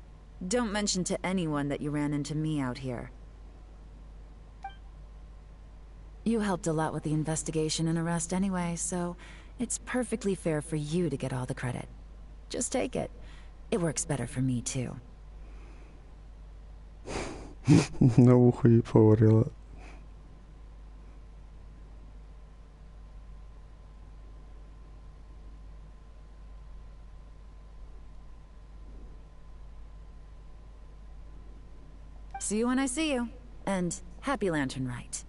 Don't mention to anyone that you ran into me out here. You helped a lot with the investigation and arrest anyway, so it's perfectly fair for you to get all the credit. Just take it. It works better for me too. На ухо їй поговорила. See you when I see you. And happy Lantern Rite.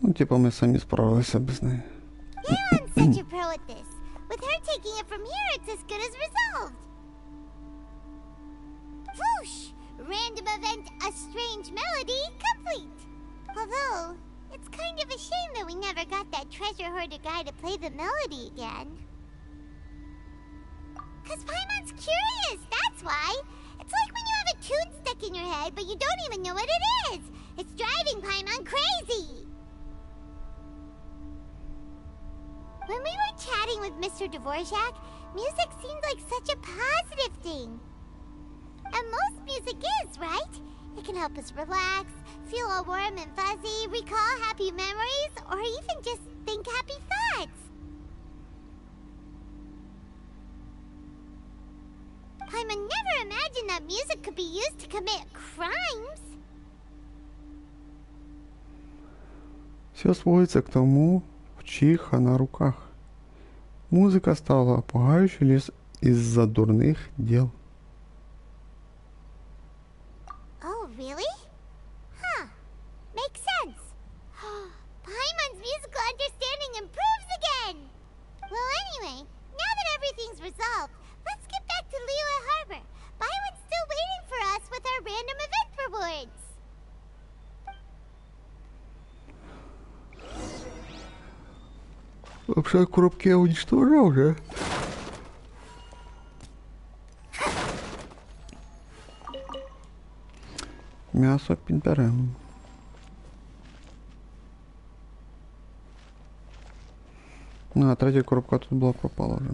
Ну, типа ми самі справилися без неї. Leon's such a pro at this. With her taking it from here, it's as good as resolved. Whoosh! Random event, a strange melody, complete. Although, it's kind of a shame that we never got that treasure hoarder guy to play the melody again. 'Cause Paimon's curious, that's why. It's like when you have a tune stuck in your head, but you don't even know what it is. It's driving Paimon crazy. When we were chatting with Mr. Dvorak, music seemed like such a positive thing. And most music is, right? It can help us relax, feel all warm and fuzzy, recall happy memories, or even just think happy thoughts. Paimon never imagined that music could be used to commit crimes. Все сводится к тому, в чьих она руках. Музыка стала пугающей лишь из-за дурных дел. Oh, really? Huh. Makes sense. Paimon's musical understanding improves again! Well, anyway, now that everything's resolved, let's get back to Liyue Harbor. Paimon's still waiting for us with our random event rewards. Вообще коробки я уничтожил уже. Мясо підберемо. Ну, а третя коробка тут була пропала вже.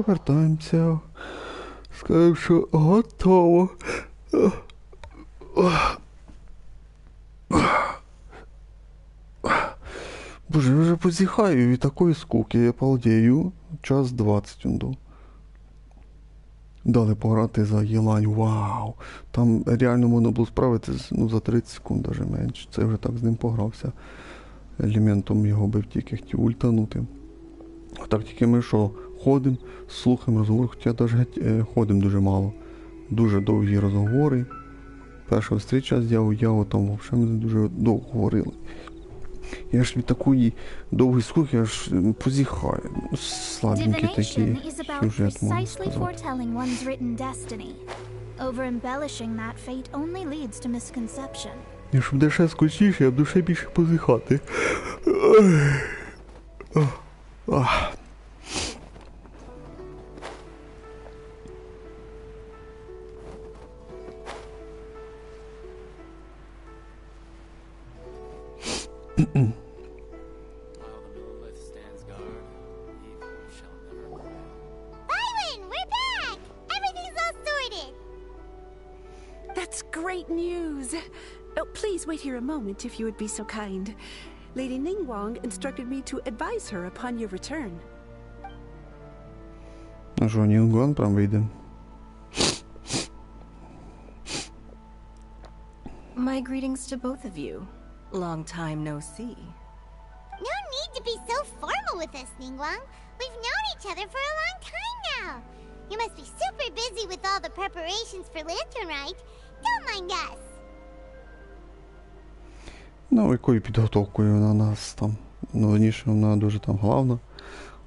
Вертаємося. Скажемо, що готово. Боже, вже позіхаю від такої скуки, я полдію, час 20 унду. Дали пограти за Єлань, вау! Там реально можна було справитися за 30 секунд, навіть менше. Це вже так з ним погрався. Елементом його бив тільки хотів ультанути. А так тільки ми що, ходимо, слухаємо розговор, хоча навіть ходимо дуже мало. Дуже довгі розговори. Перша зустріча з Яо там взагалі ми дуже довго говорили. Я ж від такої довгої скуки аж позіхаю. Слабенький такий сюжет, можна сказати. Якщо буде ще скучніше, я буду ще більше позіхати. Byron, we're back! Everything's all sorted! That's great news! Oh, please wait here a moment if you would be so kind. Lady Ningguang instructed me to advise her upon your return. Ну що, Нінгуан прям вийде. My greetings to both of you. Long time no see. No need to be so formal with us, Ningguang. We've known each other for a long time now. You must be super busy with all the preparations for Lantern Rite. Don't mind us. Ну, якою підготовкою вона нас там. Ну, раніше вона дуже там головна.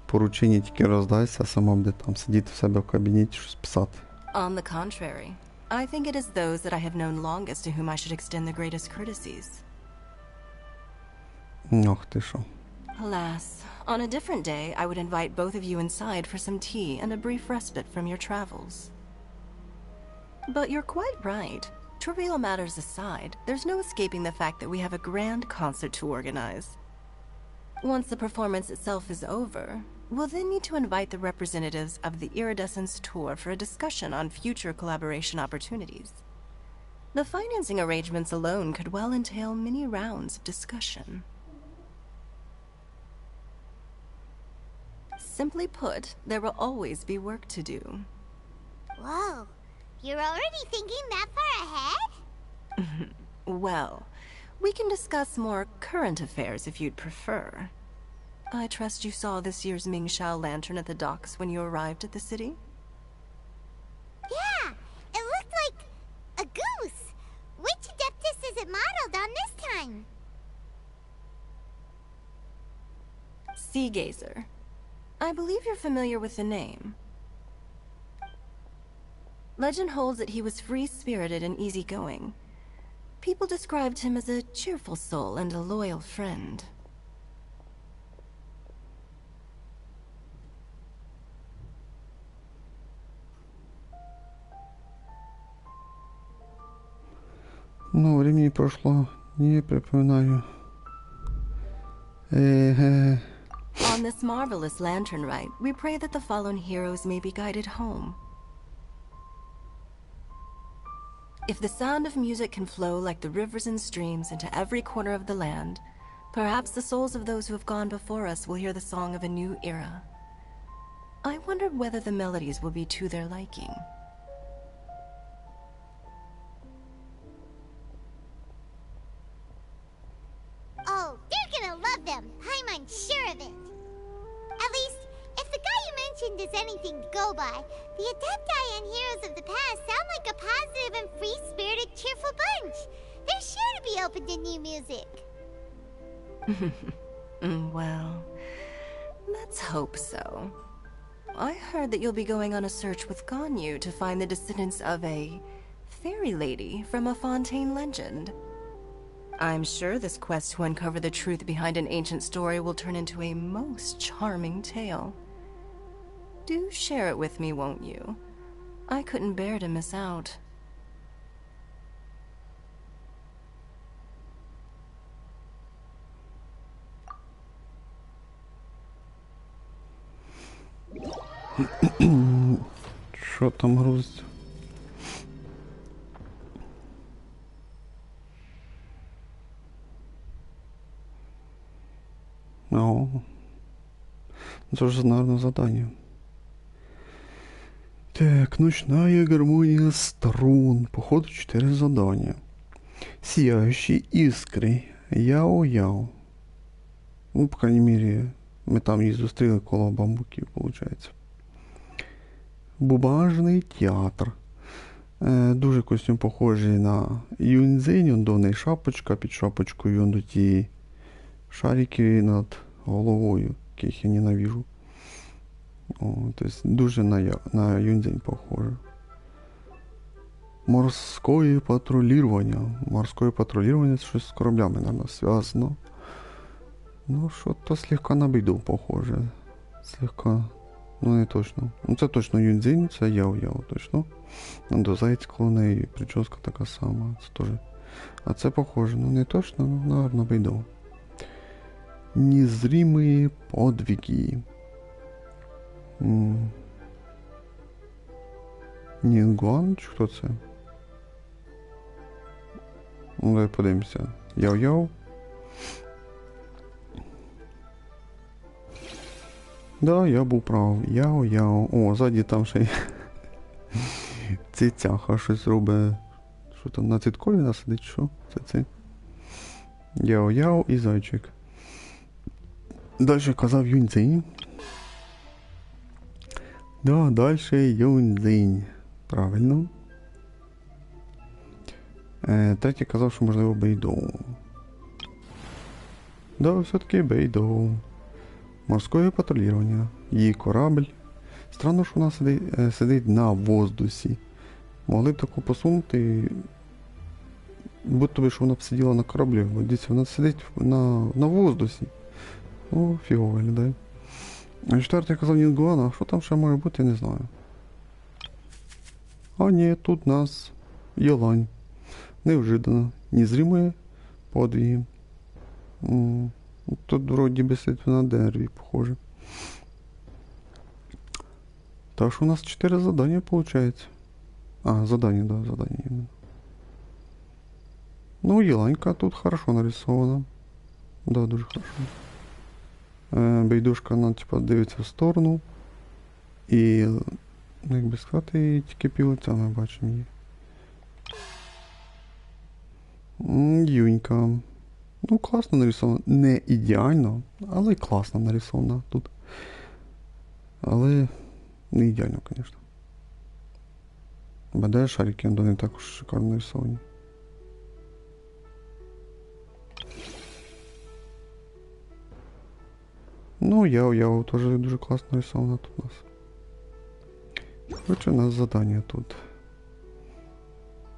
Поручення тільки роздасться, а сама буде там сидіти в себе в кабінеті, щось писати. On the contrary, I think it is those that I have known longest to whom I should extend the greatest courtesies. Ох ти що. Alas, on a different day, I would invite both of you inside for some tea and a brief respite from your travels. But you're quite right. Trivial matters aside, there's no escaping the fact that we have a grand concert to organize. Once the performance itself is over, we'll then need to invite the representatives of the Iridescence Tour for a discussion on future collaboration opportunities. The financing arrangements alone could well entail many rounds of discussion. Simply put, there will always be work to do. Whoa, you're already thinking that far ahead? Well, we can discuss more current affairs if you'd prefer. I trust you saw this year's Mingxiao lantern at the docks when you arrived at the city? Yeah, it looked like a goose. Which Adeptus is it modeled on this time? Sea Gazer. I believe you're familiar with the name. Legend holds that he was free-spirited and easygoing. People described him as a cheerful soul and a loyal friend. Ну, времени прошло, не припоминаю. On this marvelous lantern rite, we pray that the fallen heroes may be guided home. If the sound of music can flow like the rivers and streams into every corner of the land, perhaps the souls of those who have gone before us will hear the song of a new era. I wonder whether the melodies will be to their liking. Oh, they're gonna love them. I'm sure of it. At least, if the guy you mentioned is anything to go by, the Adepti and heroes of the past sound like a positive and free-spirited, cheerful bunch. They're sure to be open to new music. Well, let's hope so. I heard that you'll be going on a search with Ganyu to find the descendants of a fairy lady from a Fontaine legend. I'm sure this quest to uncover the truth behind an ancient story will turn into a most charming tale. Do share it with me, won't you? I couldn't bear to miss out. Що там грузить? О. Це вже, наверное, задание. Так, ночная гармония струн. Походу 4 задания. Сияющие искры. Яо-яо. Ну, по крайней мере, ми там її зустріли коло бамбуків, виходить. Бумажний театр. Дуже костюм похожий на юньцзинь, он до неї шапочка, під шапочкою он до ті шарики над головою, яких я ненавижу. Тобто дуже на юньцзинь похоже. Морське патрулювання. Морське патрулювання це щось з кораблями, мабуть, зв'язано. Ну, що-то слегка на біду похоже. Слегка, ну не точно. Ну це точно юньцзинь, це яо-яо точно. До зайць коло неї, прическа така сама, це теж. А це похоже, ну не точно, ну, наверное, біду. Незримые подвиги. Нінгуан, чи хто це? Ну, давай подивимося. Яо-яо. Да, я був прав. Яо-яо. О, ззаді там ще цицяха щось робить. Що там, на циткові нас сидить, що? Це. Яо-яо і зайчик. Дальше казав юньцзинь. Да, дальше юньцзинь. Правильно. Третій казав, що можливо бейдоу. Да, все-таки бейдоу. Морське патрулювання. Її корабль. Странно, що вона сидить на воздусі. Могли б таку посунути. Будь тобі, що вона б сиділа на кораблі. Дивіться, вона сидить на воздусі. О, фігово виглядає. А четвертий казав Нінгуан, а що там ще може бути, я не знаю. А ні, тут нас Єлань. Неожиданно. Незримые подвиги. Тут вроде бы сидит на дереве, похоже. Так что у нас 4 задания получается. А, задание, да, задание именно. Ну, Еланька тут хорошо нарисована. Да, дуже хорошо. Бейдушка, вона, типа, дивиться в сторону. І, як би сказати, тільки півлиця ми бачимо її. Юнька. Ну, класно нарисована. Не ідеально, але класно нарисована тут. Але не ідеально, звісно. БД шарики до не також шикарно нарисовані. Ну, Яо-Яо теж дуже класно нарисована тут у нас. Короче, у нас задання тут.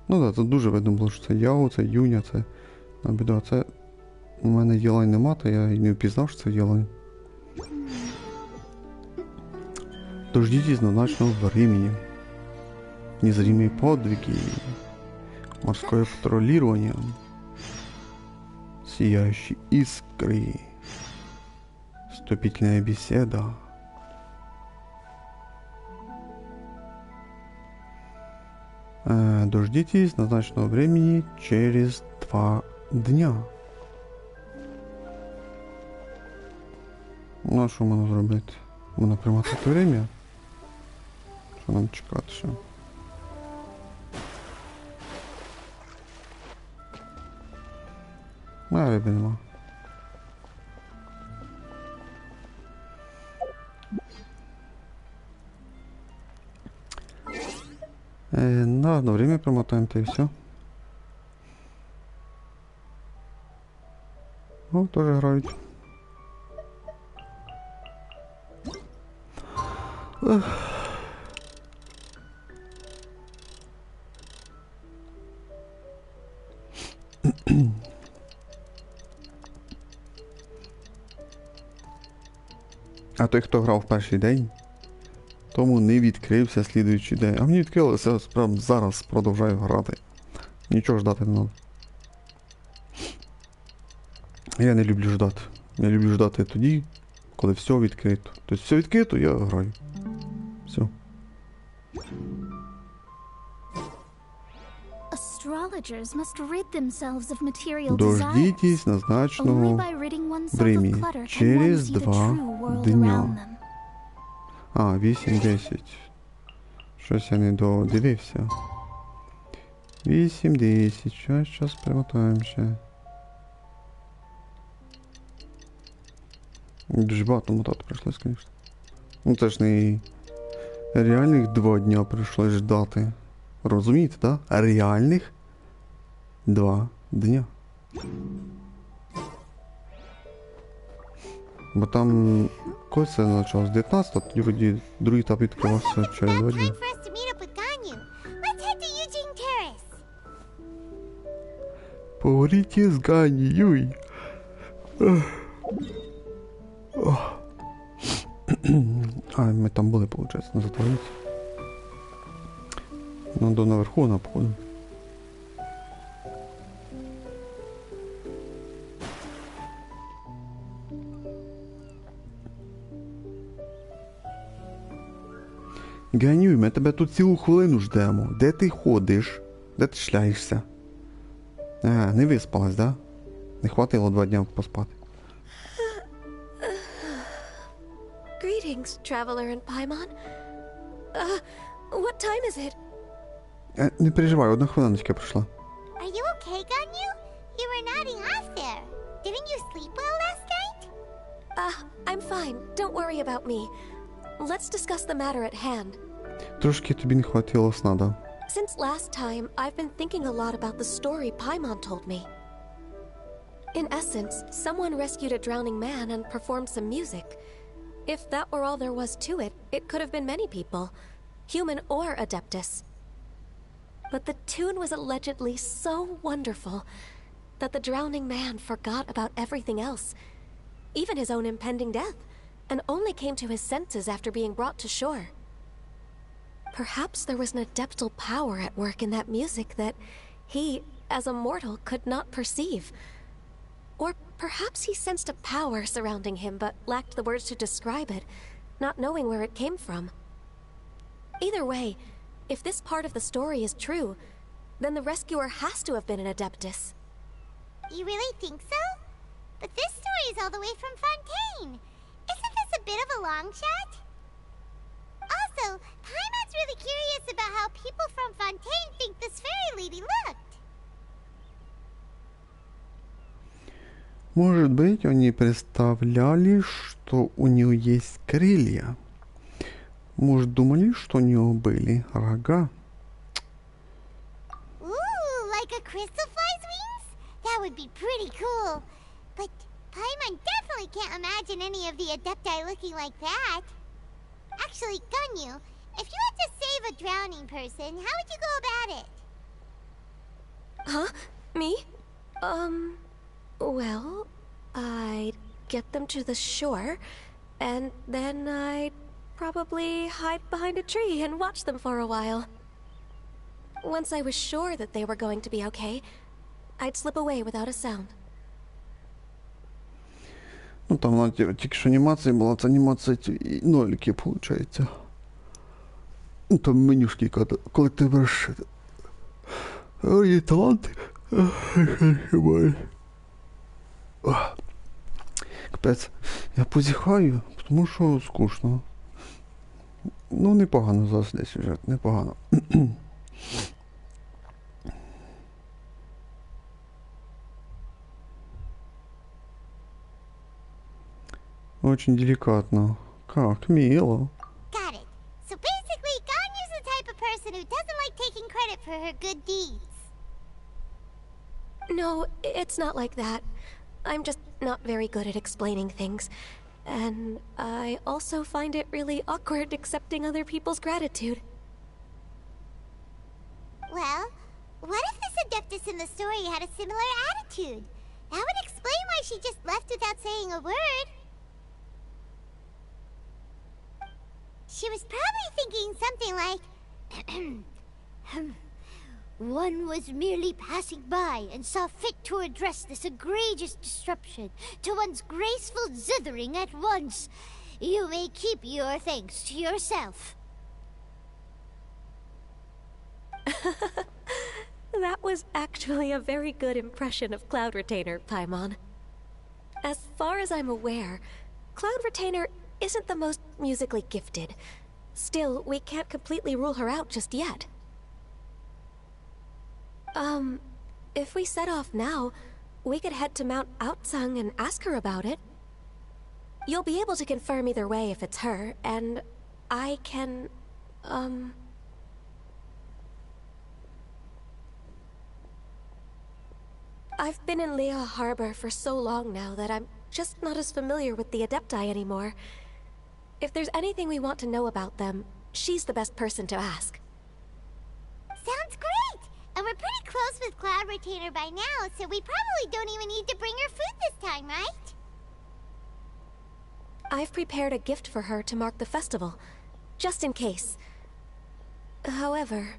Ну так, да, це дуже видно було, що це Яо, це Юня, це на біду. А це у мене Єлань нема, то я і не впізнав, що це Єлань. Дождитесь назначенного времени. Незримые подвиги. Морское патрулирование. Сияющие искры. Вступительная беседа. Дождитесь назначенного времени через 2 дня. Ну а що можна зробити? Можна примотати время. Що нам чекати ще? А, риби нема. На одно время промотаем, то и все. Ну, тоже играют. А той, хто грав в перший день, тому не відкрився слідуючий день. А мені відкрилося, прям зараз продовжую грати. Нічого ждати не треба. Я не люблю ждати. Я люблю ждати тоді, коли все відкрито. Тобто все відкрито, я граю. Все. A Astrologers must rid themselves of material desires. Дождитесь Only назначеного by ridding oneself of времени. clutter can one Через see the 2 true world around дня. them. 8-10. Щось я не додивився. 8-10. Щас примотаємо ще. Дуже багато мотати прийшлось, звісно. Ну це ж не реальних 2 дня прийшлось ждати. Розумієте, так? Да? Реальних 2 дня. Бо там коли це почалось? 19-го, тоді вроді другий етап відкривався через 2 дні. Поговорите з Ганею. Ми там були, виходить, на затворниці. Ну, до наверху вона, походу. Ганюй, ми тебе тут цілу хвилину ждемо. Де ти ходиш? Де ти шляєшся? Не виспалась, да? Не хватило 2 дня поспати. Greetings, traveler in Paimon. What time is it? Не переживай, 1 хвилиночка пройшла. Are you okay, Ganyu? You were nodding off there. Didn't you sleep well last night? I'm fine. Don't worry about me. Let's discuss the matter at hand. Трошки тобі не хватило сна, да? Since last time, I've been thinking a lot about the story Paimon told me. In essence, someone rescued a drowning man and performed some music. If that were all there was to it, it could have been many people, human or Adeptus. But the tune was allegedly so wonderful that the drowning man forgot about everything else, even his own impending death, and only came to his senses after being brought to shore. Perhaps there was an adeptal power at work in that music that he, as a mortal, could not perceive. Or perhaps he sensed a power surrounding him but lacked the words to describe it, not knowing where it came from. Either way, if this part of the story is true, then the rescuer has to have been an Adeptus. You really think so? But this story is all the way from Fontaine. Isn't this a bit of a long shot? Also, Paimon's really curious about how people from Fontaine think this fairy lady looked. Может быть, они представляли, что у нее есть крылья. Может, думали, что у нее были рога. Ooh, like a crystal fly's wings? That would be pretty cool. But Paimon definitely can't imagine any of the Adepti looking like that. Actually, Ganyu, if you had to save a drowning person, how would you go about it? Huh? Me? Well, I'd get them to the shore, and then I'd probably hide behind a tree and watch them for a while. Once I was sure that they were going to be okay, I'd slip away without a sound. Ну, там тільки що анімація була, це анімація ноліки, виходить. Ну, там менюшки, коли ти береш є таланти. Капець, я позіхаю, тому що скучно. Ну, непогано зараз десь сюжет, непогано. Очень деликатно. Как мило. Got it. So basically, Ganyu's the type of person who doesn't like taking credit for her good deeds. No, it's not like that. I'm just not very good at explaining things. And I also find it really awkward accepting other people's gratitude. Well, what if this Adeptus in the story had a similar attitude? That would explain why she just left without saying a word. She was probably thinking something like, one was merely passing by and saw fit to address this egregious disruption to one's graceful zithering at once. You may keep your thanks to yourself. That was actually a very good impression of Cloud Retainer, Paimon. As far as I'm aware, Cloud Retainer isn't the most musically gifted. Still, we can't completely rule her out just yet. If we set off now, we could head to Mount Outsung and ask her about it. You'll be able to confirm either way if it's her, and I can, I've been in Lea Harbor for so long now that I'm just not as familiar with the Adepti anymore. If there's anything we want to know about them, she's the best person to ask. Sounds great! And we're pretty close with Cloud Retainer by now, so we probably don't even need to bring her food this time, right? I've prepared a gift for her to mark the festival, just in case. However,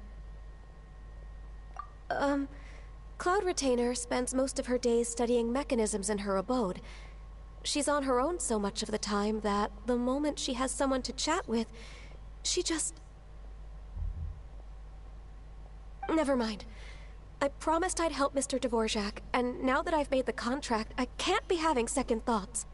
Cloud Retainer spends most of her days studying mechanisms in her abode. She's on her own so much of the time that the moment she has someone to chat with, she just... Never mind. I promised I'd help Mr. Dvorak, and now that I've made the contract, I can't be having second thoughts.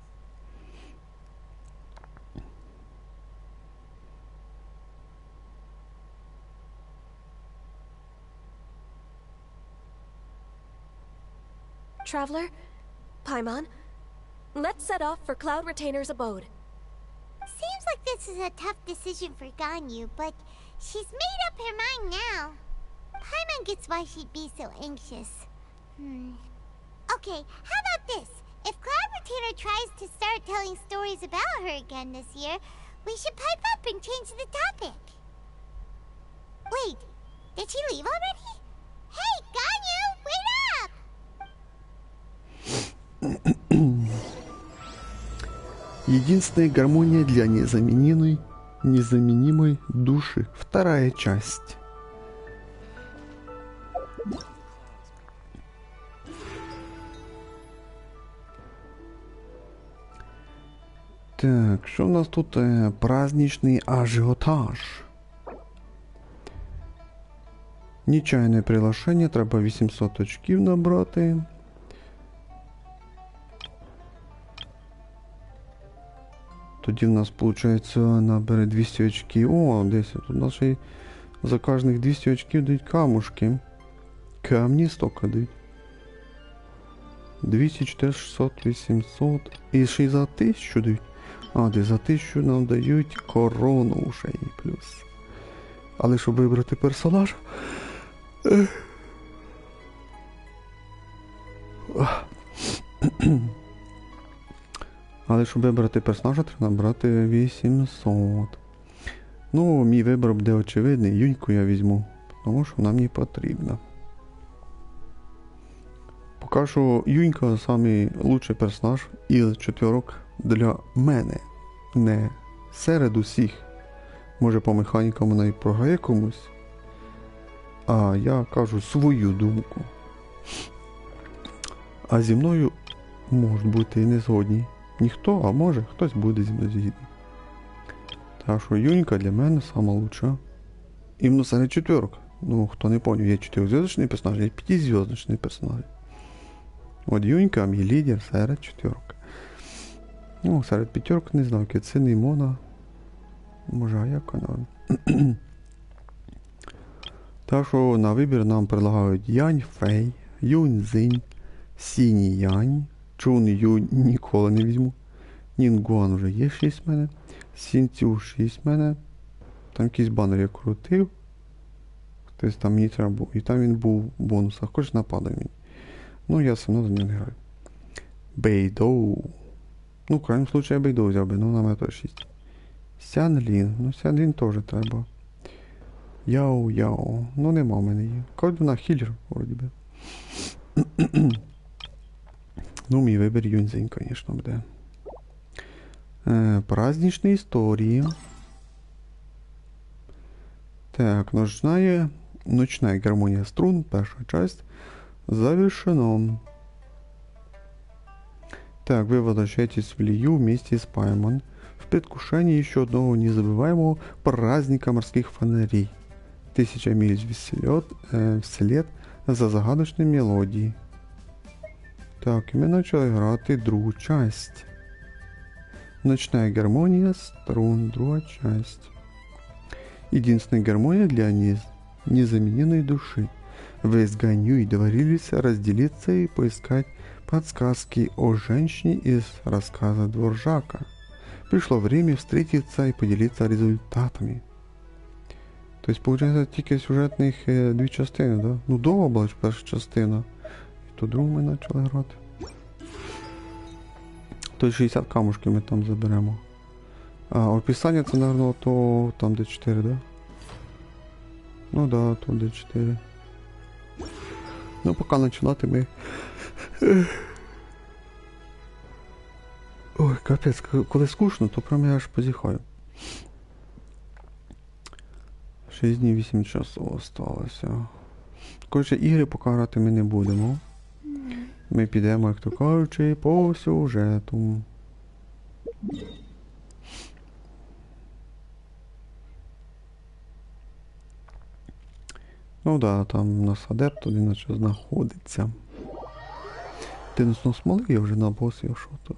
Traveler, Paimon, let's set off for Cloud Retainer's abode. Seems like this is a tough decision for Ganyu, but she's made up her mind now. Paimon gets why she'd be so anxious. Okay, how about this? If Cloud Retainer tries to start telling stories about her again this year, we should pipe up and change the topic. Wait, did she leave already? Hey, Ganyu, wait up! Единственная гармония для незаменимой души. Вторая часть. Так, що у нас тут? Праздничний ажіотаж. Нечайне приглашення, треба 800 очків набрати. Тоді в нас, виходить, набере 200 очків. О, десь тут у нас ще за кожних 200 очків дають камушки. Камні стільки дають. 200, 400, 600, 800. І ще й за 1000 дають. А, де за 1000 нам дають корону ще й плюс. Але щоб вибрати персонаж... Але щоб вибрати персонажа, треба набрати 800. Ну, мій вибір буде очевидний. Юньку я візьму, тому що вона мені потрібна. Поки що Юнька найкращий персонаж із 4 для мене. Не серед усіх. Може по механікам вона і програє комусь. А я кажу свою думку. А зі мною можуть бути і не згодні. Ніхто, а може хтось буде зі мною згідний. Так що Юнька для мене найкраща. Іменно серед 4. Ну, хто не поняв, є 4-зв'язочний персонаж, є 5-зв'язочний персонаж. От Юнька мій лідер серед 4. Ну, серед 5 не знаю, Кицин і Мона. Може, а як вона? Так що на вибір нам предлагають Янь Фей, Юнь Зинь, Сіній Янь, Чун Юнь ніколи не візьму. Нінгуан вже є 6 в мене. Сінцю 6 в мене. Там якийсь банер я крутив. Тобто там мені треба було. І там він був в бонусах. Хоч нападав мені. Ну я все одно за нього не граю. Бейдоу. Ну, в крайньому случаю я Бейдоу взяв би. Ну, на мене теж 6. Сянлін. Ну, Сянлін теж треба. Яо. Ну, нема в мене її. Кажуть, вона хілер, вроді би. Ну, мій вибір Юньзинь, звісно, буде. Праздничні історії. Так, ночная гармония струн, первая часть, завершена. Так, вы возвращаетесь в Лию вместе с Паймон в предвкушении еще одного незабываемого праздника морских фонарей. 1000 миль вслед за загадочні мелодії. Так, і ми почали грати другу часть. Ночная гармония, струн, другая часть. Единственная гармония для незамененной души. Вы с Ганью договорились разделиться и поискать подсказки о женщине из рассказа Дворжака. Пришло время встретиться и поделиться результатами. То есть, получается, тільки сюжетних дві частини, да? Ну, довго була перша частина. І то другу ми почали грати. То 60 камушків ми там заберемо. А описання це, наверное, то там де 4, да? Ну да, тут де 4. Ну, поки починати ми... Ой, капець, коли скучно, то прям я аж позіхаю. 6 днів 8 часов осталося. Коротше, ігри поки грати ми не будемо. Ми підемо, як то кажучи, по сюжету. Ну да, там у нас адепт туди наче знаходиться. Ти ну смоли, я вже на босі, а що то?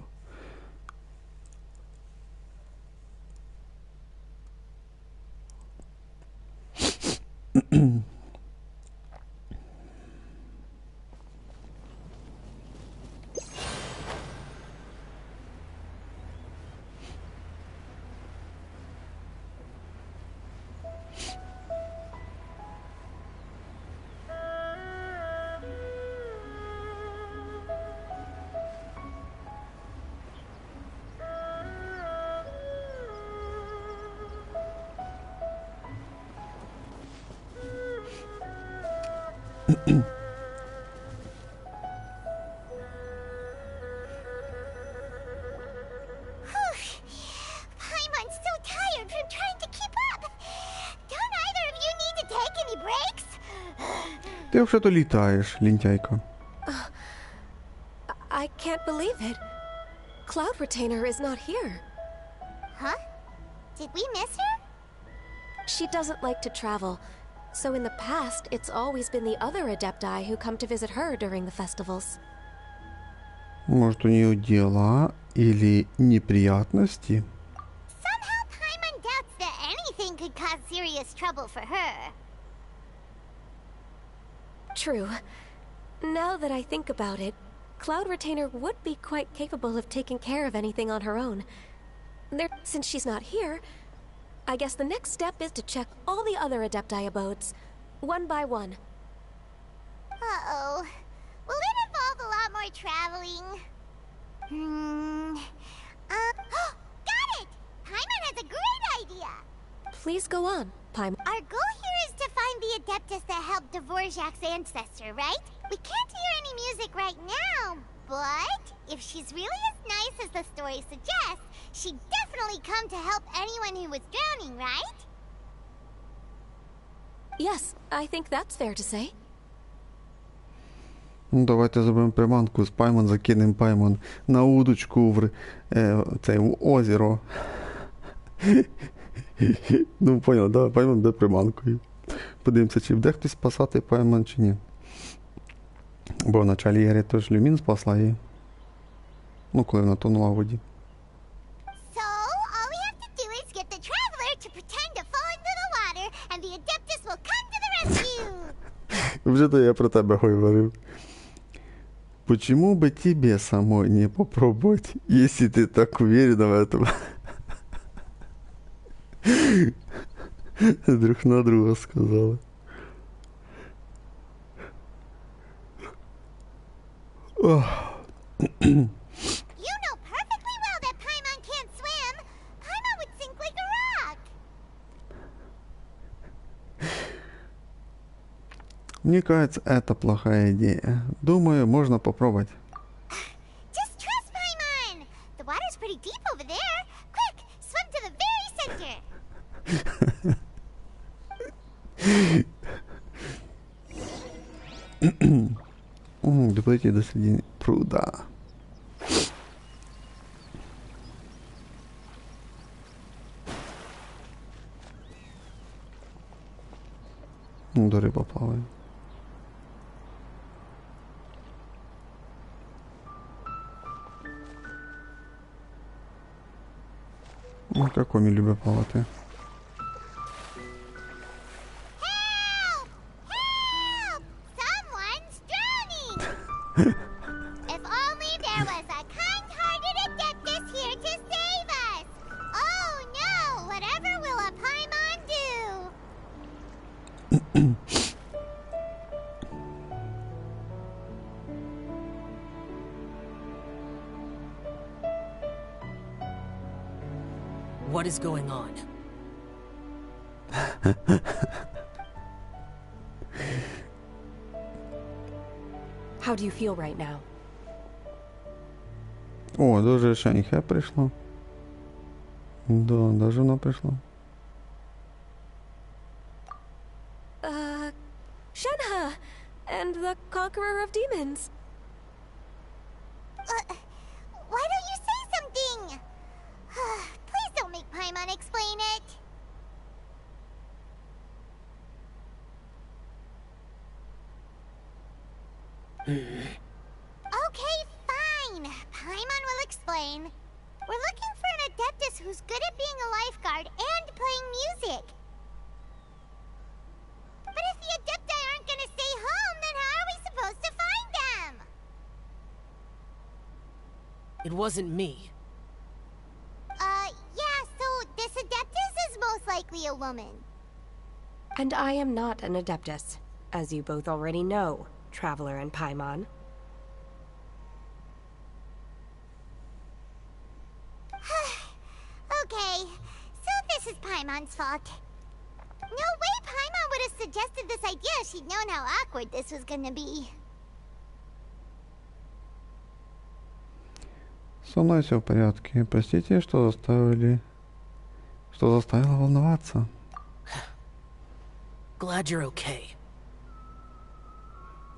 Paimon's so tired from trying to keep up. Don't either of you need to take any breaks? Ти взагалі-то літаєш, лінтяйка. I can't believe it. Cloud Retainer is not here. Huh? Did we miss her? She doesn't like to travel, so in the past, it's always been the other Adepti who come to visit her during the festivals. Может, у нее дела или неприятности? Somehow Paimon doubts that anything could cause serious trouble for her. True. Now that I think about it, Cloud Retainer would be quite capable of taking care of anything on her own. Since she's not here, I guess the next step is to check all the other Adepti abodes, one by one. Uh-oh. Will it involve a lot more traveling? Got it! Paimon has a great idea! Please go on, Paimon. Our goal here is to find the Adeptus that helped Dvorak's ancestor, right? We can't hear any music right now, but if she's really as nice as the story suggests, she'd definitely come to help anyone who was drowning, right? Yes, I think that's fair to say. Ну, давайте зробимо приманку з Паймон, закинемо Паймон на удочку в озеро. Ну, понял, да, Паймон буде приманкою. Подивимося, чи буде хтось спасати Паймон, чи ні. Бо в началі ігри теж Люмін спасла її. Ну, коли вона тонула в воді. So, all we have to do is get the traveler to pretend to fall into the water, and the Adeptus will come to the rescue! Вже то я про тебе говорив. Почему бы тебе самой не попробовать, если ты так уверена в этом? Друг на друга сказали. You know perfectly well that Paimon can't swim. Paimon would sink like a rock. Мне кажется, это плохая идея. Думаю, можно попробовать. Just trust Paimon. The water's pretty deep over there. Quick, swim to the very center. Доплыть до середины пруда. До рыба плавает. Ну, как Коми любит плавати. Someone's drowning! If only there was a kind-hearted adeptus here to save us! Oh no! Whatever will a Paimon do? What is going on? How do you feel right now? О, даже Шаньхэ пришла. Да, даже она пришла. Shenhe! And the Conqueror of Demons! Why don't you say something? Please don't make Paimon explain it. Okay, fine. Paimon will explain. We're looking for an adeptus who's good at being a lifeguard and playing music. But if the adepti aren't gonna stay home, then how are we supposed to find them? It wasn't me. Yeah, so this adeptus is most likely a woman. And I am not an adeptus, as you both already know, Traveler and Paimon. Okay, so this is Paimon's fault. No way Paimon would have suggested this idea if she'd known how awkward this was gonna be. Со мной все в порядке. Простите, что заставила волноваться. Glad you're okay.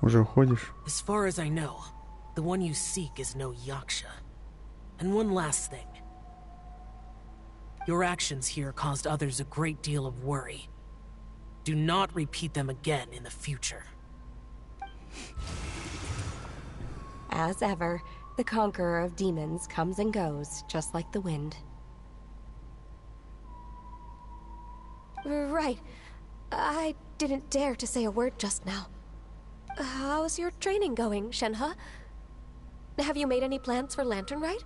Уже уходишь? As far as I know, the one you seek is no Yaksha. And one last thing. Your actions here caused others a great deal of worry. Do not repeat them again in the future. As ever, the Conqueror of Demons comes and goes, just like the wind. Right. I didn't dare to say a word just now. How's your training going, Shenhe? Have you made any plans for Lantern Rite?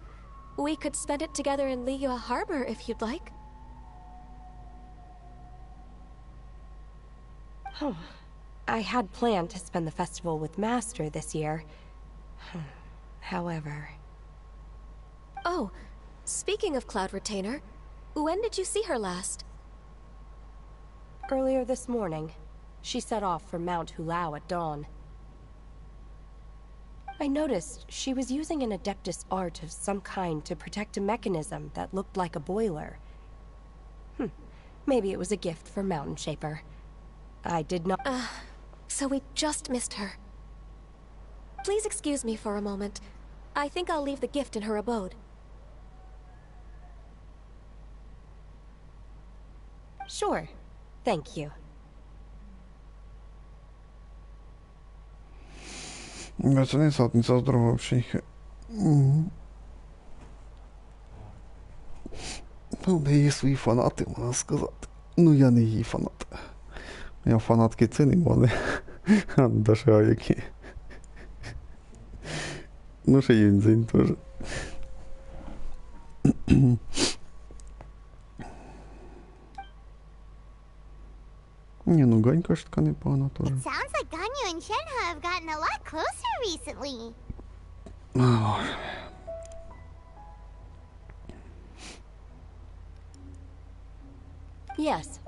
We could spend it together in Liyue Harbor if you'd like. I had planned to spend the festival with Master this year. However... Oh, speaking of Cloud Retainer, when did you see her last? Earlier this morning. She set off for Mount Hulao at dawn. I noticed she was using an Adeptus art of some kind to protect a mechanism that looked like a boiler. Maybe it was a gift for Mountain Shaper. I did not... so we just missed her. Please excuse me for a moment. I think I'll leave the gift in her abode. Sure. Thank you. Це не салтниця здорова взагалі. Ну, в неї свої фанати, можна сказати. Ну, я не її фанат. Я фанатки ціним, вони. Даша, які. Ну, ще Юнзин теж. Ні, ну Ганька ж така непогана теж. It sounds like Ganyu and Shenhe have gotten a lot closer recently. Yes.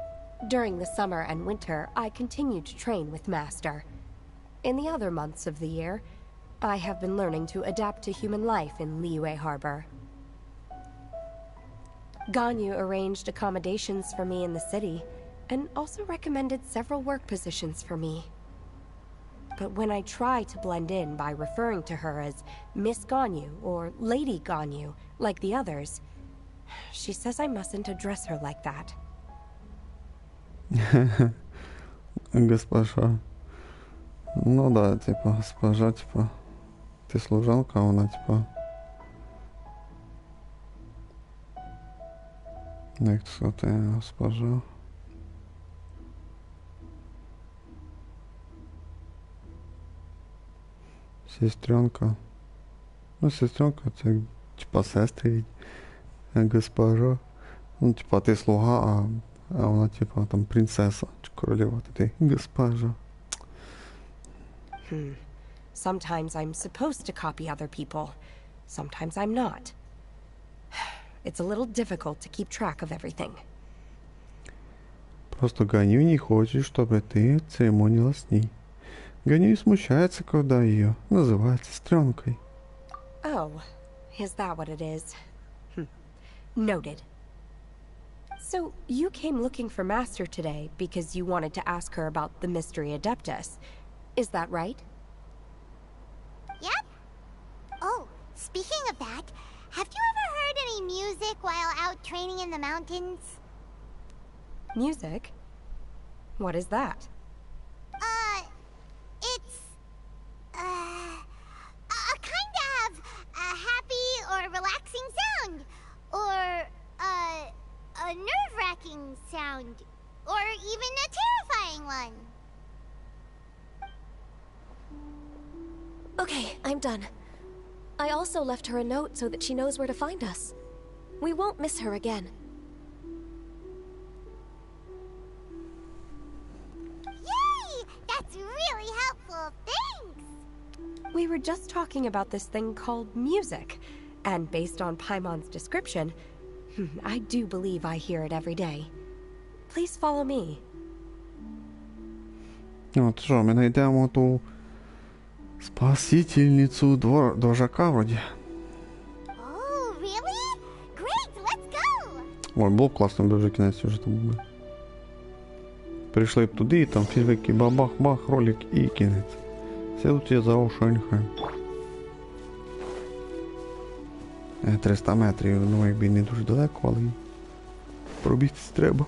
During the summer and winter, I continued to train with Master. In the other months of the year, I have been learning to adapt to human life in Liyue Harbor. Ganyu arranged accommodations for me in the city, and also recommended several work positions for me. But when I try to blend in by referring to her as Miss Ganyu or Lady Ganyu, like the others, she says I mustn't address her like that. Госпожа. Ну да, типа, госпожа, типа, ты служанка, а она, типа... Jak to ten госпожа? Сестренка. Ну, сестренка, це типа сестри, госпожа. Ну, типа ти слуга, а вона типа там принцеса чи королева, ти госпожа. Sometimes I'm supposed to copy other people. Sometimes I'm not. It's a little difficult to keep track of everything. Просто Ганью не хочет, чтобы ты церемонилась с ней. Ганью смущается, когда ее называют сестренкой. Oh, is that what it is? Noted. So, you came looking for Master today because you wanted to ask her about the Mystery Adeptus. Is that right? Yep. Oh, speaking of that, have you ever heard any music while out training in the mountains? Music? What is that? It's a kind of a happy or relaxing sound, or a nerve-wracking sound, or even a terrifying one. Okay, I'm done. I also left her a note so that she knows where to find us. We won't miss her again. Yay! That's really helpful. Thanks! We were just talking about this thing called music, and based on Paimon's description, I do believe I hear it every day. Please follow me. Вот что, мы найдем эту спасительницу двожака вроде. Oh, really? Great, let's go! Ой, було б класно, би вже кінець сюжету був. Прийшли б туди, і там фільмики бабах-бах, ролик і кінець. Все у тебе за Ошенхайм. 300 метрів, ну якби не дуже далеко, але пробігтись треба.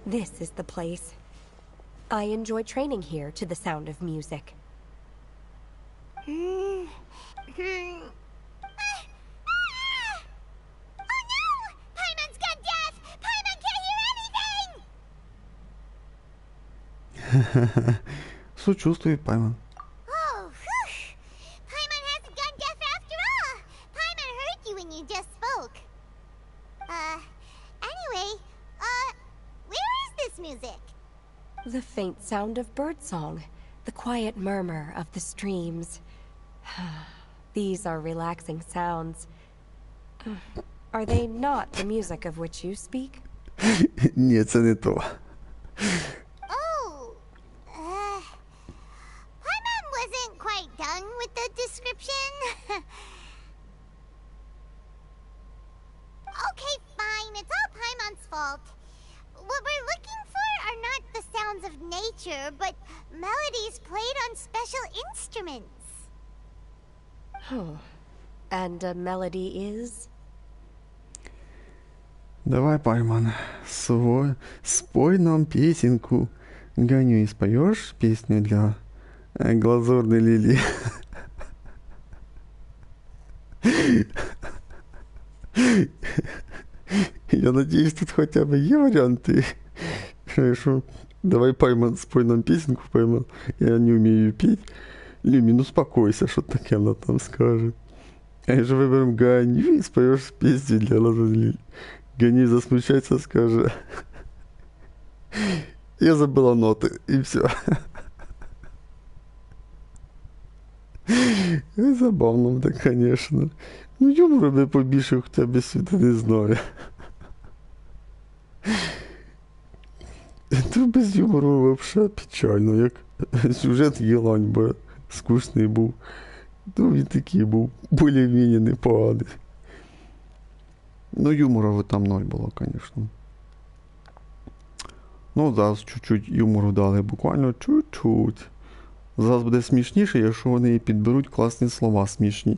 This is the place. I enjoy training here to the sound of music. Oh no! Paimon's gone deaf! Paimon can't hear anything! Сочувствую, Паймон. Oh, whew! Paimon hasn't gone deaf after all! Paimon heard you when you just spoke. Anyway, where is this music? The faint sound of birdsong, the quiet murmur of the streams. These are relaxing sounds. Are they not the music of which you speak? Ні, це не то. Oh, Paimon wasn't quite done with the description. Okay, fine, it's all Paimon's fault. What we're looking for are not the sounds of nature, but melodies played on special instruments. And a melody is? Давай, Паймон, спой нам песенку. Ганю, и споешь песню для глазурной лилии? Я надеюсь, тут хотя бы есть варианты. Хорошо. Давай, Паймон, спой нам песенку, Паймон. Я не умею петь. Люми, ну успокойся, что таке она там скажет. А же выберем Ганю и споешь песню для глазурной лилии. Ганю засмущается, скажет. Я забыла ноты, и все. Забавно буде, звісно. Ну, юмору би побільше хоча б світи не знаю. То без юмору взагалі печально, як сюжет Єлань би скучний був. То він такий був більш-менш непоганий. Ну, юмору там ноль було, звісно. Ну, зараз чуть-чуть юмору дали, буквально чуть-чуть. Зараз буде смішніше, якщо вони підберуть класні слова смішні.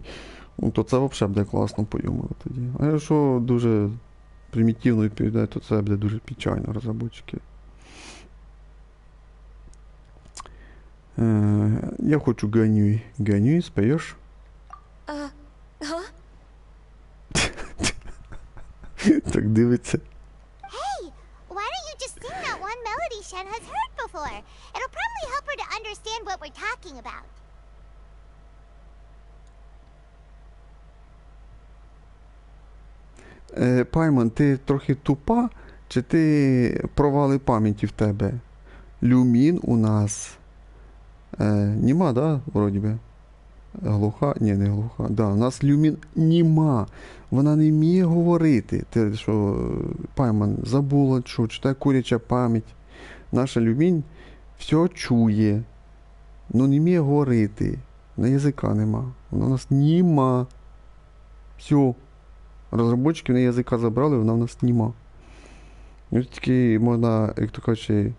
Ну, то це взагалі буде класно по юмору тоді. А якщо дуже примітивно відповідає, то це буде дуже печально, розробники. Я хочу Ганюй. Ганюй, споєш? Га? Так дивиться. Hey, why don't you just sing that one melody Shen has heard before? It'll probably help her to understand what we're talking about. Паймон, ти трохи тупа, чи ти провали пам'яті в тебе? Люмін у нас німа, да, вроді би? Глуха? Ні, не глуха. Да, у нас Люмін німа. Вона не вміє говорити. Ти що, Паймон, забула, що читає куряча пам'ять. Наша Люмін все чує, но не вміє говорити. На язика нема. Вона у нас німа. Все. Розробники на язика забрали, вона в нас німа. Ось такі можна, як то кажучи,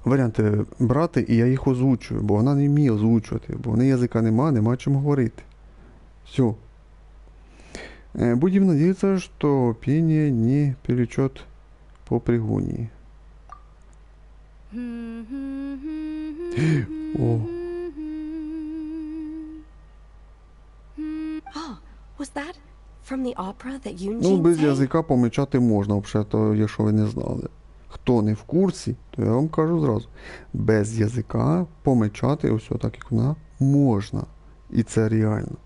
варіанти брати, і я їх озвучую, бо вона не вміє озвучувати, бо в неї язика нема чим говорити. Все. Будем надеяться, что пение не перечет по пригонии. О. Oh, was that from the opera that Yunjin Ну, без sang? язика помічати можна, взагалі, якщо ви не знали. Хто не в курсі, то я вам кажу зразу. Без язика помічати ось так, як вона, можна. І це реально.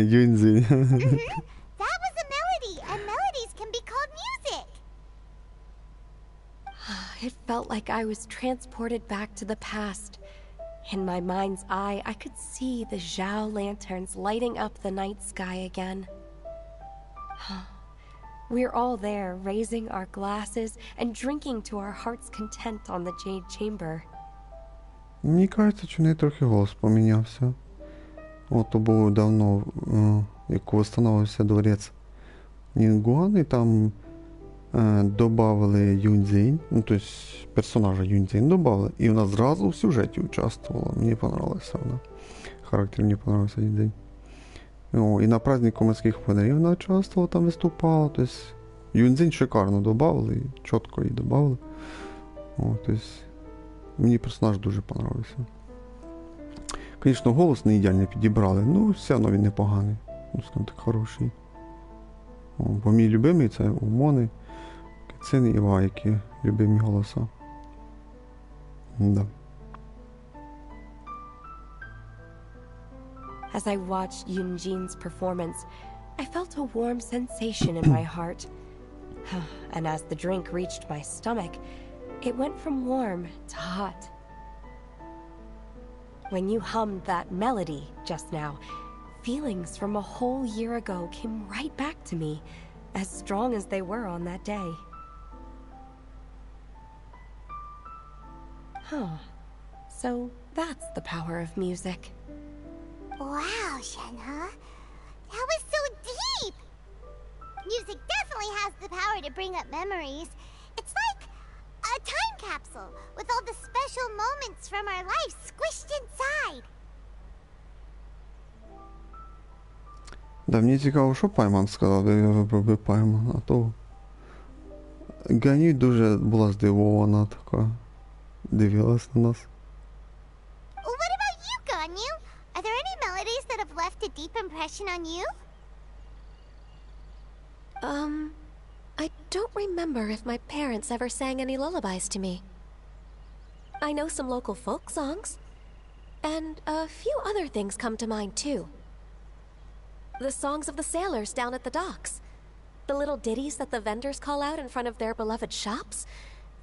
Юнзі. That was a melody, and melodies can be called music. It felt like I was transported back to the past. In my mind's eye, I could see the Zhao lanterns lighting up the night sky again. We're all there, raising our glasses and drinking to our heart's content on the Jade Chamber. Мені кажеться, що в неї трохи голос помінявся. То було давно, як встановився дворець Нінгуан, і там добавили Юньцзинь, ну, тобто персонажа Юньцзинь добавили, і вона зразу в сюжеті участвувала. Мені понравилася вона. Характер мені понравився Юньцзинь. І на празднику морських фонарів вона участвувала, там виступала. Тобто Юньцзинь шикарно добавили, і чітко її добавили. Тобто мені персонаж дуже понравився. Звісно, голос не ідеально підібрали, ну все одно він непоганий. Ну, скажімо так, хороший. Бо мій любимий це у Мони, Кицини і Вайки. Любимі голоса. Да. As I watched Yunjin's performance, I felt a warm sensation in my heart. And as the drink reached my stomach, it went from warm to hot. When you hummed that melody just now, feelings from a whole year ago came right back to me, as strong as they were on that day. So that's the power of music. Wow, Shenhe. That was so deep! Music definitely has the power to bring up memories. It's like a time capsule with all the special moments from our lives squished inside. Да, мені цікаво, що Пайман сказав, де я вибрав би Пайман, а то Ганюй дуже була здивована така, дивилась на нас. What about you, Ganyu? Are there any melodies that have left a deep impression on you? I don't remember if my parents ever sang any lullabies to me. I know some local folk songs, and a few other things come to mind too. The songs of the sailors down at the docks. The little ditties that the vendors call out in front of their beloved shops.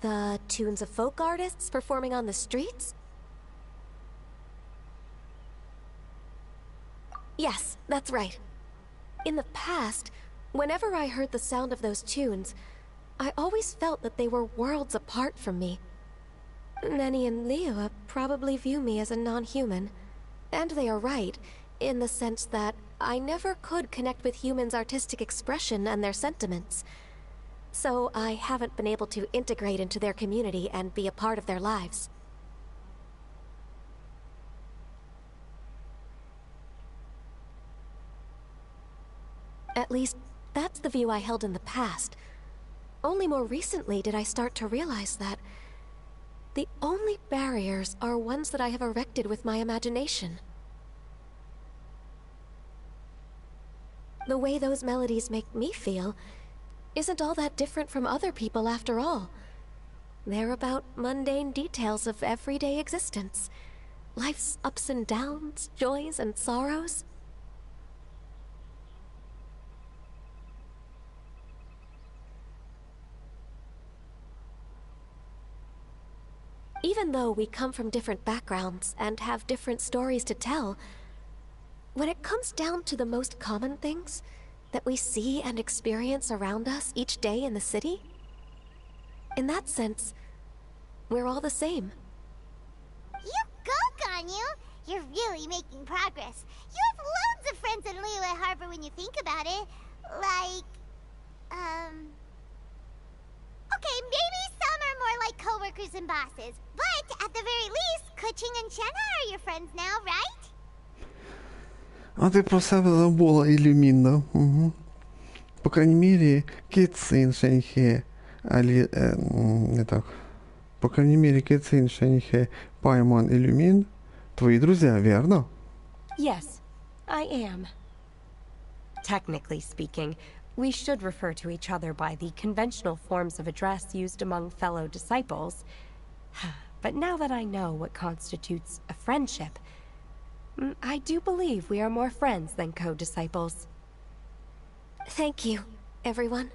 The tunes of folk artists performing on the streets? Yes, that's right. In the past, whenever I heard the sound of those tunes, I always felt that they were worlds apart from me. Nenny and Liyue probably view me as a non-human. And they are right, in the sense that I never could connect with humans' artistic expression and their sentiments. So I haven't been able to integrate into their community and be a part of their lives. At least, that's the view I held in the past. Only more recently did I start to realize that the only barriers are ones that I have erected with my imagination. The way those melodies make me feel isn't all that different from other people after all. They're about mundane details of everyday existence. Life's ups and downs, joys and sorrows. Even though we come from different backgrounds and have different stories to tell, when it comes down to the most common things that we see and experience around us each day in the city, in that sense, we're all the same. You go, Ganyu! You're really making progress. You have loads of friends in Liyue Harbor when you think about it. Like, okay, maybe some are more like co-workers and bosses. But, at the very least, Keqing and Shenhe are your friends now, right? А ти про себе забула, Ілюмін, да? Угу. По крайній мірі, Кіцин, Шеньхе, не так. По крайній мірі, Кіцин, Шеньхе, Паймон, Ілюмін твої друзі, верно? Yes, I am. Technically speaking, we should refer to each other by the conventional forms of address used among fellow disciples. But now that I know what constitutes a friendship, I do believe we are more friends than co-disciples. Thank you, everyone.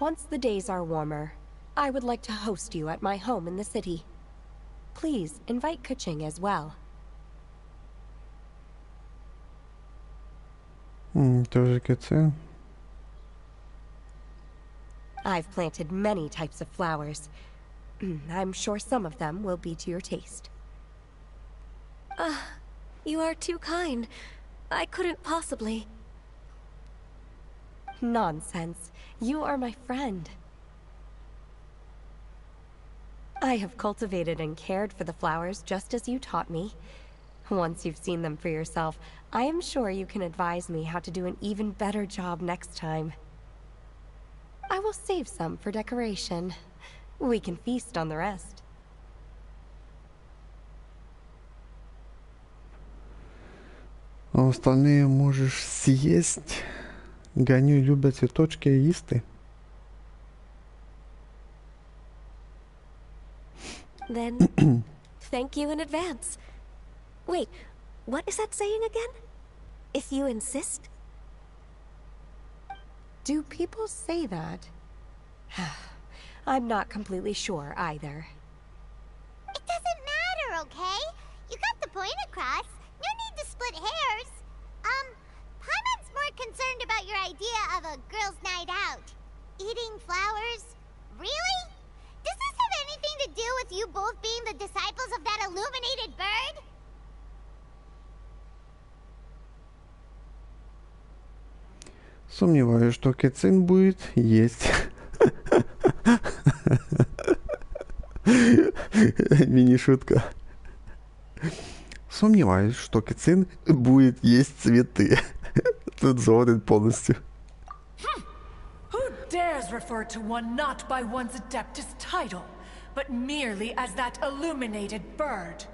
Once the days are warmer, I would like to host you at my home in the city. Please invite Keqing as well. Тоже Кіцин. I've planted many types of flowers. I'm sure some of them will be to your taste. You are too kind. I couldn't possibly. Nonsense. You are my friend. I have cultivated and cared for the flowers just as you taught me. Once you've seen them for yourself, I am sure you can advise me how to do an even better job next time. I will save some for decoration. We can feast on the rest. А остальные можешь съесть. Ганю любят цветочки їсти. Then, thank you in advance. Wait, what is that saying again? If you insist? Do people say that? I'm not completely sure either. It doesn't matter, okay? You got the point across. No need to split hairs. Paimon's more concerned about your idea of a girls' night out. Eating flowers? Really? Does this have anything to do with you both being the disciples of that illuminated bird? Сомневаюсь, что Кецин будет есть. Мини-шутка. Сомневаюсь, что Кецин будет есть цветы. Тут згоден полностью. Who dares refer to one not by one's adeptus title, but merely as that illuminated bird?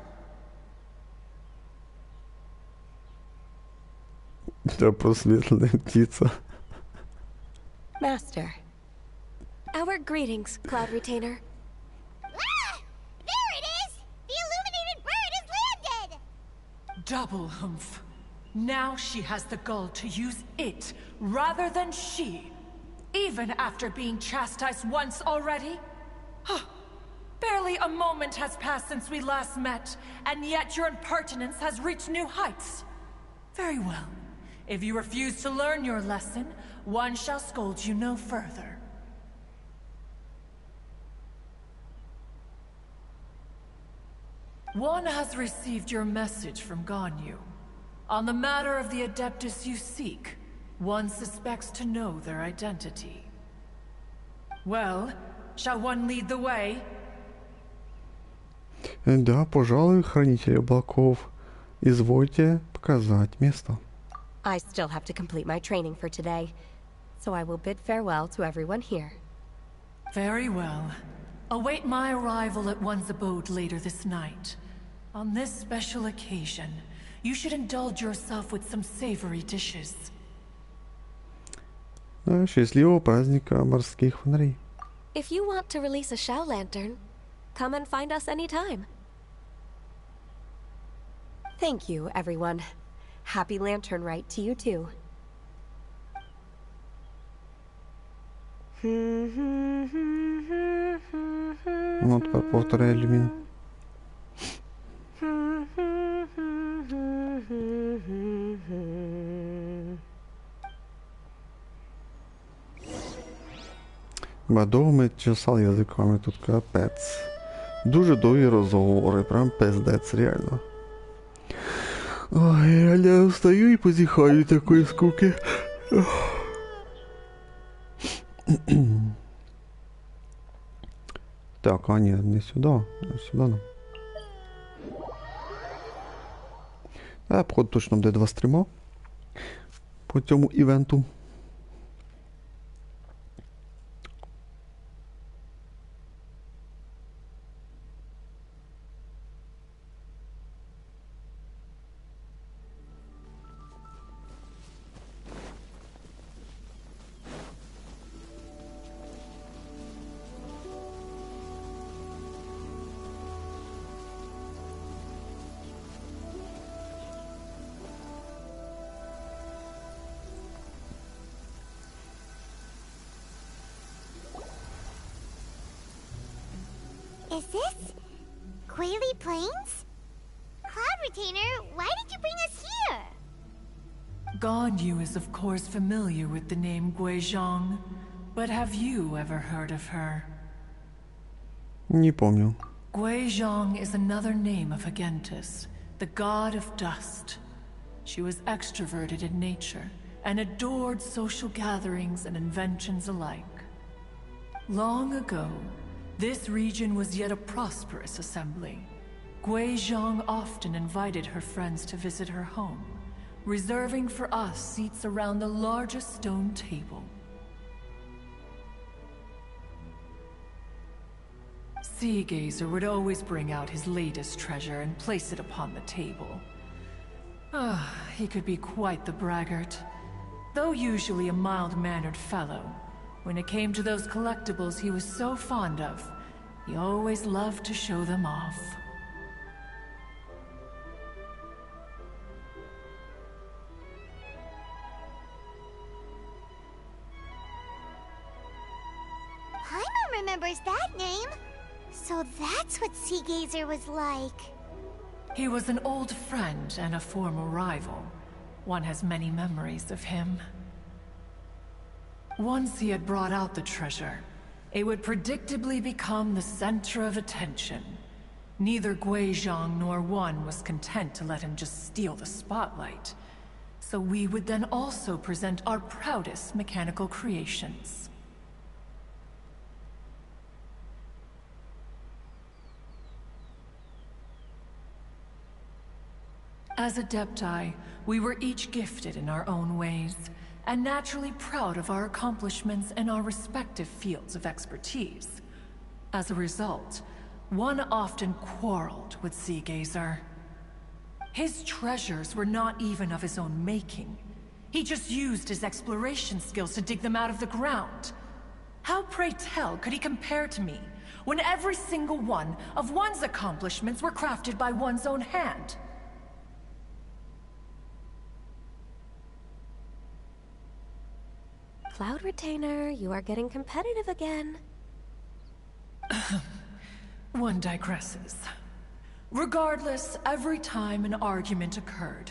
Да, просветленная птица. Master. Our greetings, Cloud Retainer. There it is! The illuminated bird has landed! Double humph. Now she has the gall to use it, rather than she. Even after being chastised once already? Barely a moment has passed since we last met, and yet your impertinence has reached new heights. Very well. If you refuse to learn your lesson, one shall scold you no further. One has received your message from Ganyu. On the matter of the Adeptus you seek, one suspects to know their identity. Well, shall one lead the way? Да, пожалуй, хранитель облаков. Извольте показать место. I still have to complete my training for today, so I will bid farewell to everyone here. Very well. Await my arrival at one's abode later this night. On this special occasion, you should indulge yourself with some savory dishes. Счастливого праздника морских фонарей. If you want to release a Shao Lantern, come and find us anytime. Thank you, everyone. Happy Lantern Rite to you too. Ну, тепер повторяй Люмін. Довго ми чесали язиками, тут капець. Дуже довгі розговори, прям пиздець, реально. Ой, я встаю і позіхаю від такої скуки. Так, а ні, не сюди, а сюди нам. Походу точно буде 2 стріма по цьому івенту. Is this Quaily Plains? Cloud Retainer, why did you bring us here? Ganyu is of course familiar with the name Guizhong, but have you ever heard of her? Не помню. Guizhong is another name of Agentis, the god of dust. She was extroverted in nature and adored social gatherings and inventions alike. Long ago, this region was yet a prosperous assembly. Guizhong often invited her friends to visit her home, reserving for us seats around the largest stone table. Seagazer would always bring out his latest treasure and place it upon the table. He could be quite the braggart. Though usually a mild-mannered fellow, when it came to those collectibles he was so fond of, he always loved to show them off. Paimon remembers that name. So that's what Seagazer was like. He was an old friend and a former rival. One has many memories of him. Once he had brought out the treasure, it would predictably become the center of attention. Neither Guizhong nor one was content to let him just steal the spotlight. So we would then also present our proudest mechanical creations. As Adepti, we were each gifted in our own ways, and naturally proud of our accomplishments in our respective fields of expertise. As a result, one often quarreled with Seagazer. His treasures were not even of his own making. He just used his exploration skills to dig them out of the ground. How, pray tell, could he compare to me, when every single one of one's accomplishments were crafted by one's own hand? Cloud Retainer, you are getting competitive again. One digresses. Regardless, every time an argument occurred,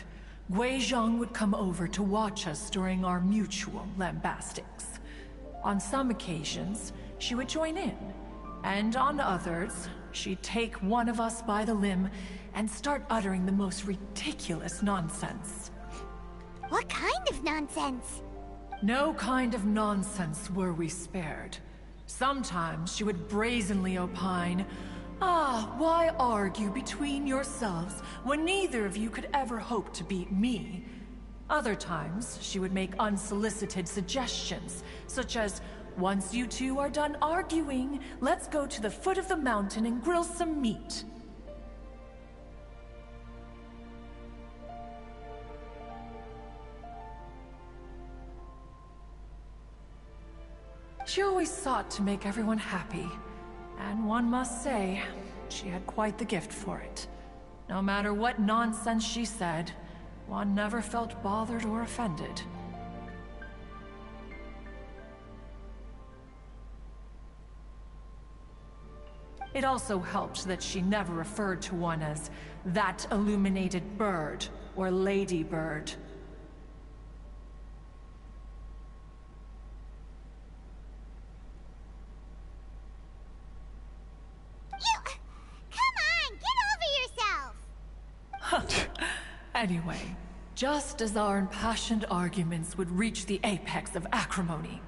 Guizhong would come over to watch us during our mutual lambastics. On some occasions, she would join in, and on others, she'd take one of us by the limb and start uttering the most ridiculous nonsense. What kind of nonsense? No kind of nonsense were we spared. Sometimes she would brazenly opine, why argue between yourselves when neither of you could ever hope to beat me? Other times, she would make unsolicited suggestions, such as, once you two are done arguing, let's go to the foot of the mountain and grill some meat. She always sought to make everyone happy, and one must say, she had quite the gift for it. No matter what nonsense she said, one never felt bothered or offended. It also helped that she never referred to one as that illuminated bird or ladybird. Anyway, just as our impassioned arguments would reach the apex of acrimony,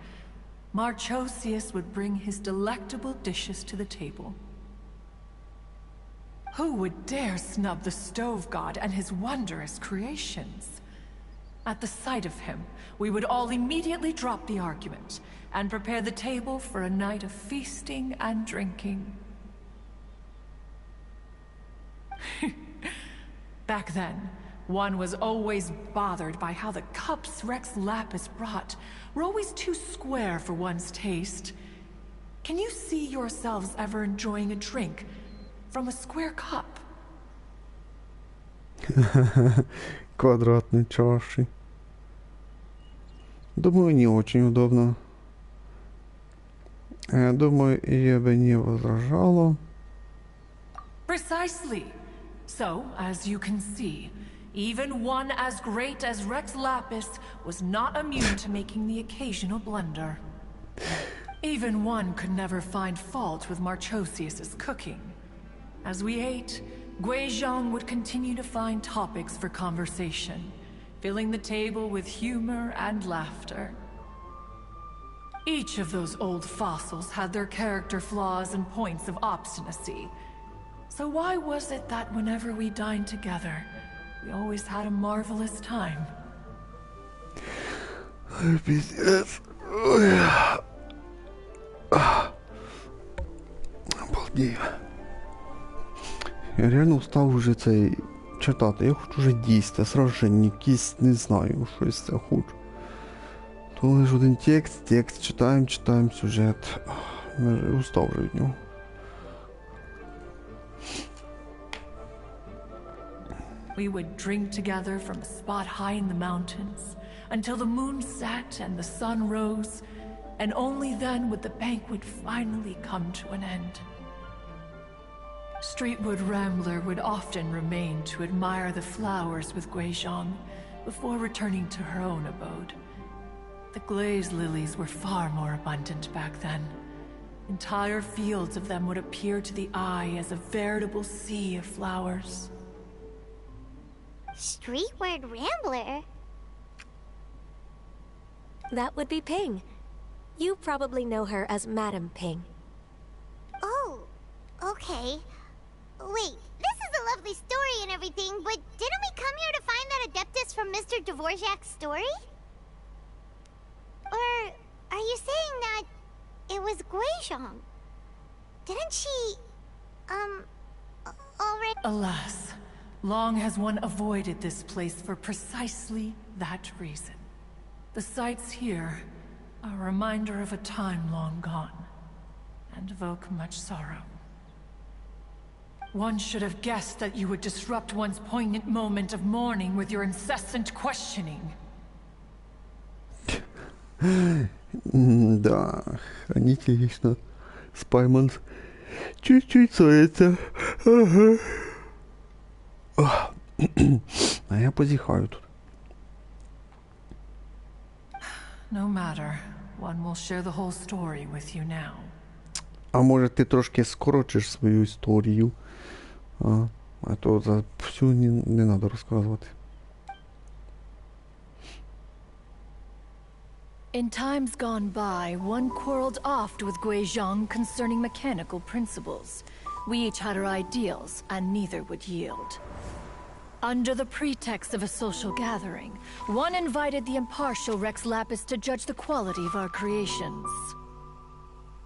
Marchosius would bring his delectable dishes to the table. Who would dare snub the stove god and his wondrous creations? At the sight of him, we would all immediately drop the argument and prepare the table for a night of feasting and drinking. Back then, one was always bothered by how the cups Rex Lapis brought were always too square for one's taste. Can you see yourselves ever enjoying a drink from a square cup? Квадратные чаши. Думаю, не очень удобно. Думаю, я бы не возражала. Precisely. So, as you can see, even one as great as Rex Lapis was not immune to making the occasional blunder. Even one could never find fault with Marchosius's cooking. As we ate, Guizhong would continue to find topics for conversation, filling the table with humor and laughter. Each of those old fossils had their character flaws and points of obstinacy. So why was it that whenever we dined together, we always had a marvelous time? Пиздец. Обалдею. Я реально устав уже цей читати. Я хочу вже дійсно, сраження, якісь, не знаю, щось я хочу. То лише один текст, читаємо сюжет. Устав вже від нього. We would drink together from a spot high in the mountains until the moon set and the sun rose, and only then would the banquet finally come to an end. Streetwood Rambler would often remain to admire the flowers with Guizhong before returning to her own abode. The glaze lilies were far more abundant back then. Entire fields of them would appear to the eye as a veritable sea of flowers. Streetward Rambler? That would be Ping. You probably know her as Madam Ping. Oh, okay. Wait, this is a lovely story and everything, but didn't we come here to find that Adeptus from Mr. Dvorak's story? Or are you saying that it was Guizhong? Didn't she, already— Alas, long has one avoided this place for precisely that reason. The sights here are a reminder of a time long gone, and evoke much sorrow. One should have guessed that you would disrupt one's poignant moment of mourning with your incessant questioning. Да, хранитель вечно спайман Чуть-чуть соється. Ага. А я позіхаю тут. No matter. One will share the whole story with you now. А може ти трошки скорочиш свою історію? А то за всю не треба розказувати. In times gone by, one quarreled oft with Guizhong concerning mechanical principles. We each had our ideals, and neither would yield. Under the pretext of a social gathering, one invited the impartial Rex Lapis to judge the quality of our creations.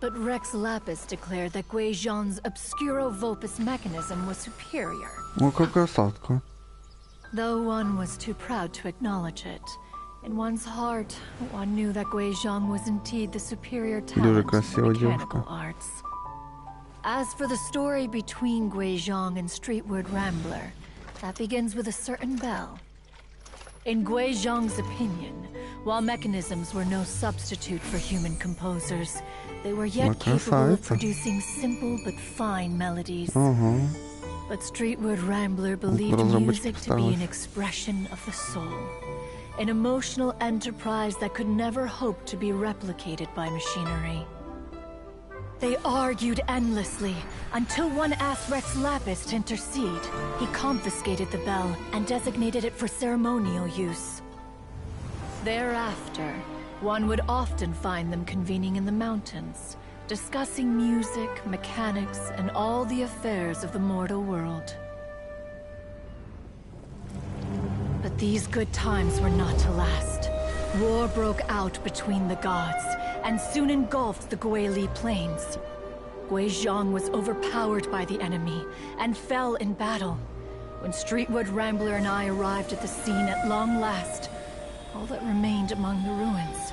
But Rex Lapis declared that Guizhong's obscuro-vopus mechanism was superior. О, какая сладкая. Though one was too proud to acknowledge it, in one's heart, one knew that Guizhong was indeed the superior talent in mechanical arts. As for the story between Guizhong and Streetward Rambler, that begins with a certain bell. In Guizhong's opinion, while mechanisms were no substitute for human composers, they were yet capable of producing simple but fine melodies. But Streetward Rambler believed music to be an expression of the soul, an emotional enterprise that could never hope to be replicated by machinery. They argued endlessly, until one asked Rex Lapis to intercede. He confiscated the bell and designated it for ceremonial use. Thereafter, one would often find them convening in the mountains, discussing music, mechanics, and all the affairs of the mortal world. But these good times were not to last. War broke out between the gods, and soon engulfed the Guili Plains. Guizhong was overpowered by the enemy, and fell in battle. When Streetward Rambler and I arrived at the scene at long last, all that remained among the ruins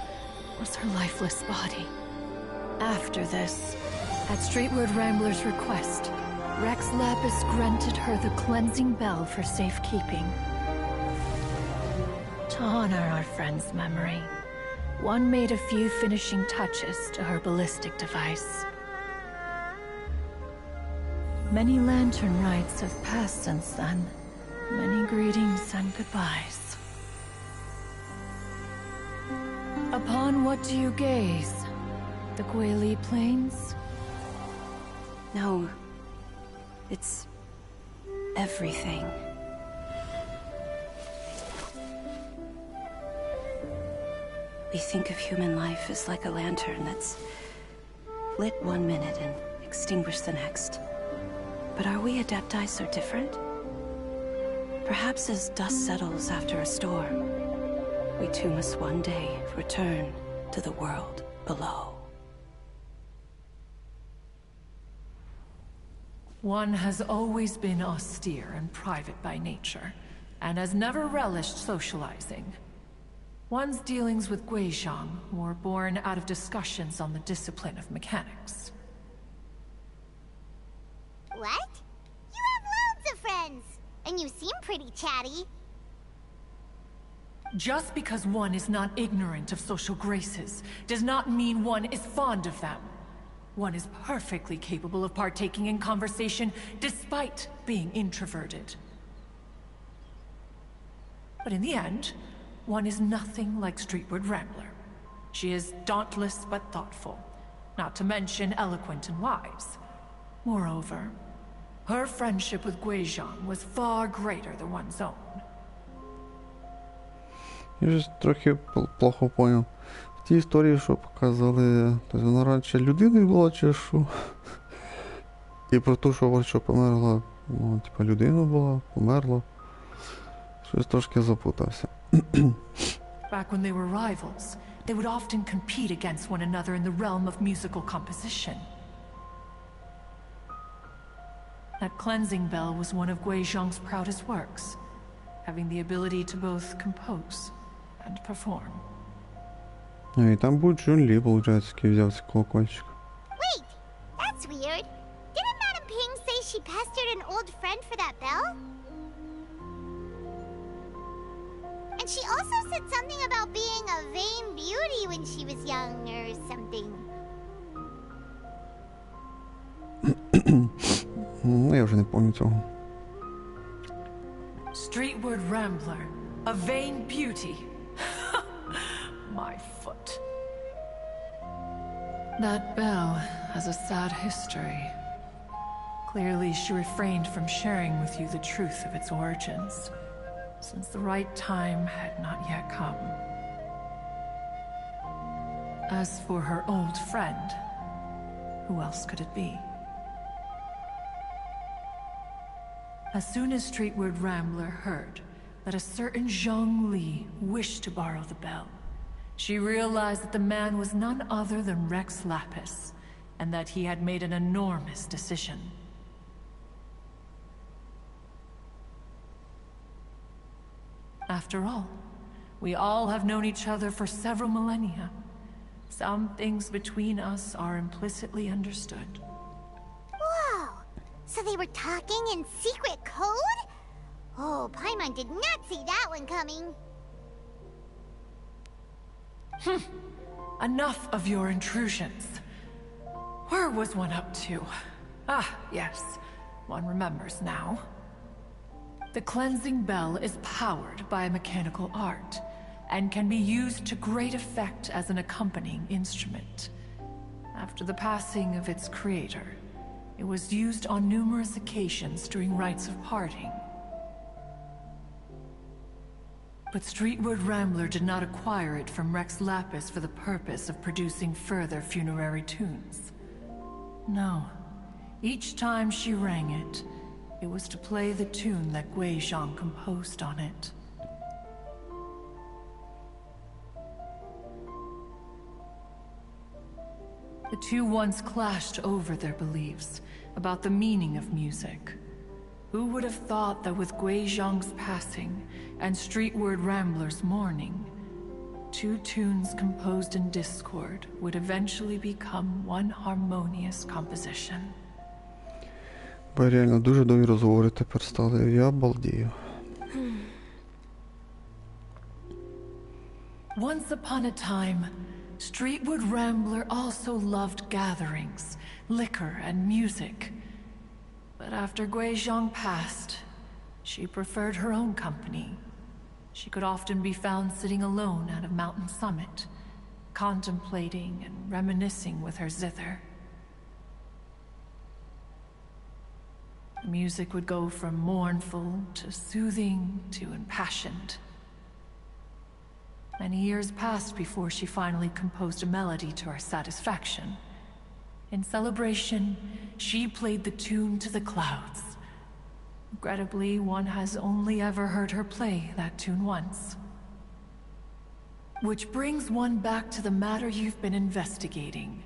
was her lifeless body. After this, at Streetward Rambler's request, Rex Lapis granted her the cleansing bell for safekeeping. To honor our friend's memory, one made a few finishing touches to her ballistic device. Many lantern rites have passed since then. Many greetings and goodbyes. Upon what do you gaze? The Guili Plains? No. It's everything. We think of human life as like a lantern that's lit one minute and extinguished the next. But are we Adepti so different? Perhaps as dust settles after a storm, we too must one day return to the world below. One has always been austere and private by nature, and has never relished socializing. One's dealings with Guizhong were born out of discussions on the discipline of mechanics. What? You have loads of friends, and you seem pretty chatty. Just because one is not ignorant of social graces does not mean one is fond of them. One is perfectly capable of partaking in conversation despite being introverted. But in the end, one is nothing like Streetward Rambler. She is dauntless but thoughtful, not to mention eloquent and wise. Moreover, her friendship with Guizhong was far greater than one's own. Я ж трохи плохо поняв. В тій історії, що показали, тобто вона раніше людиною була чи що? І про те, що померла, ну, типа людина була, померла. Щось трошки запутався. Back when they were rivals, they would often compete against one another in the realm of musical composition. That cleansing bell was one of Guizhong's proudest works, having the ability to both compose and perform. І там був Джун Лі, виходить, який взяв цей колокольчик. Wait, that's weird. Didn't Madame Ping say she pestered an old friend for that bell? And she also said something about being a vain beauty when she was young or something. Я вже не пам'ятаю цього. Streetward Rambler, a vain beauty. My foot. That bell has a sad history. Clearly, she refrained from sharing with you the truth of its origins, since the right time had not yet come. As for her old friend, who else could it be? As soon as Streetward Rambler heard that a certain Zhongli wished to borrow the bell, she realized that the man was none other than Rex Lapis, and that he had made an enormous decision. After all, we all have known each other for several millennia. Some things between us are implicitly understood. Whoa! So they were talking in secret code? Oh, Paimon did not see that one coming. Enough of your intrusions. Where was one up to? Ah, yes. One remembers now. The cleansing bell is powered by a mechanical art, and can be used to great effect as an accompanying instrument. After the passing of its creator, it was used on numerous occasions during rites of parting. But Streetward Rambler did not acquire it from Rex Lapis for the purpose of producing further funerary tunes. No. Each time she rang it, it was to play the tune that Guizhong composed on it. The two once clashed over their beliefs about the meaning of music. Who would have thought that with Guizhong's passing and Streetward Rambler's mourning, two tunes composed in discord would eventually become one harmonious composition? Бо реально дуже довгі розговори тепер стали, я балдію. Once upon a time, Streetward Rambler also loved gatherings, liquor, and music. But after Guizhong passed, she preferred her own company. She could often be found sitting alone at a mountain summit, contemplating and reminiscing with her zither. The music would go from mournful to soothing to impassioned. Many years passed before she finally composed a melody to her satisfaction. In celebration, she played the tune to the clouds. Regrettably, one has only ever heard her play that tune once. Which brings one back to the matter you've been investigating.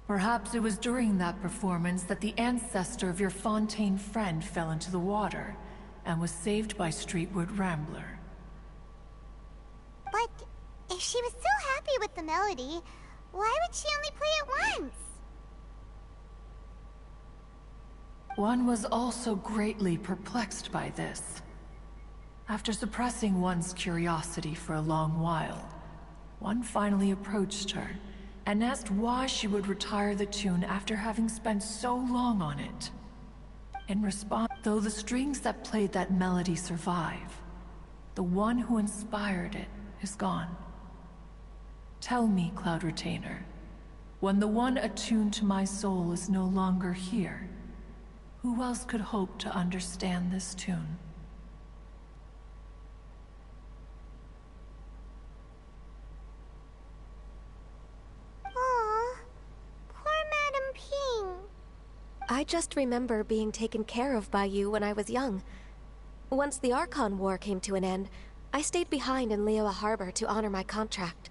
Perhaps it was during that performance that the ancestor of your Fontaine friend fell into the water and was saved by Streetward Rambler. But if she was so happy with the melody, why would she only play it once? One was also greatly perplexed by this. After suppressing one's curiosity for a long while, one finally approached her and asked why she would retire the tune after having spent so long on it. In response, though the strings that played that melody survive, the one who inspired it is gone. Tell me, Cloud Retainer, when the one attuned to my soul is no longer here, who else could hope to understand this tune? Aw, poor Madam Ping. I just remember being taken care of by you when I was young. Once the Archon War came to an end, I stayed behind in Liyue Harbor to honor my contract.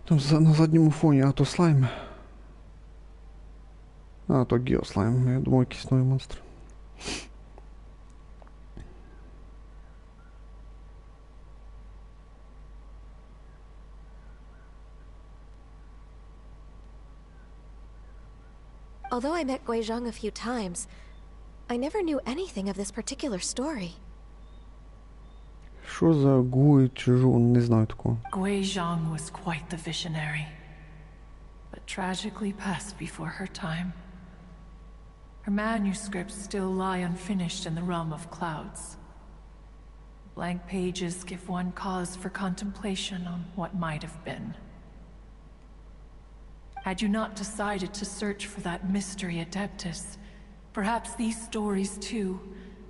Там на задньому фоні, а то слайм. А, то геослайм, я думав, якийсь новий монстр. Although I met Guizhong a few times, I never knew anything of this particular story. Що за Гуйчжун? Не знаю такого. Guizhong was quite the visionary, but tragically passed before her time. Her manuscripts still lie unfinished in the realm of clouds. Blank pages give one cause for contemplation on what might have been. Had you not decided to search for that mystery Adeptus, perhaps these stories too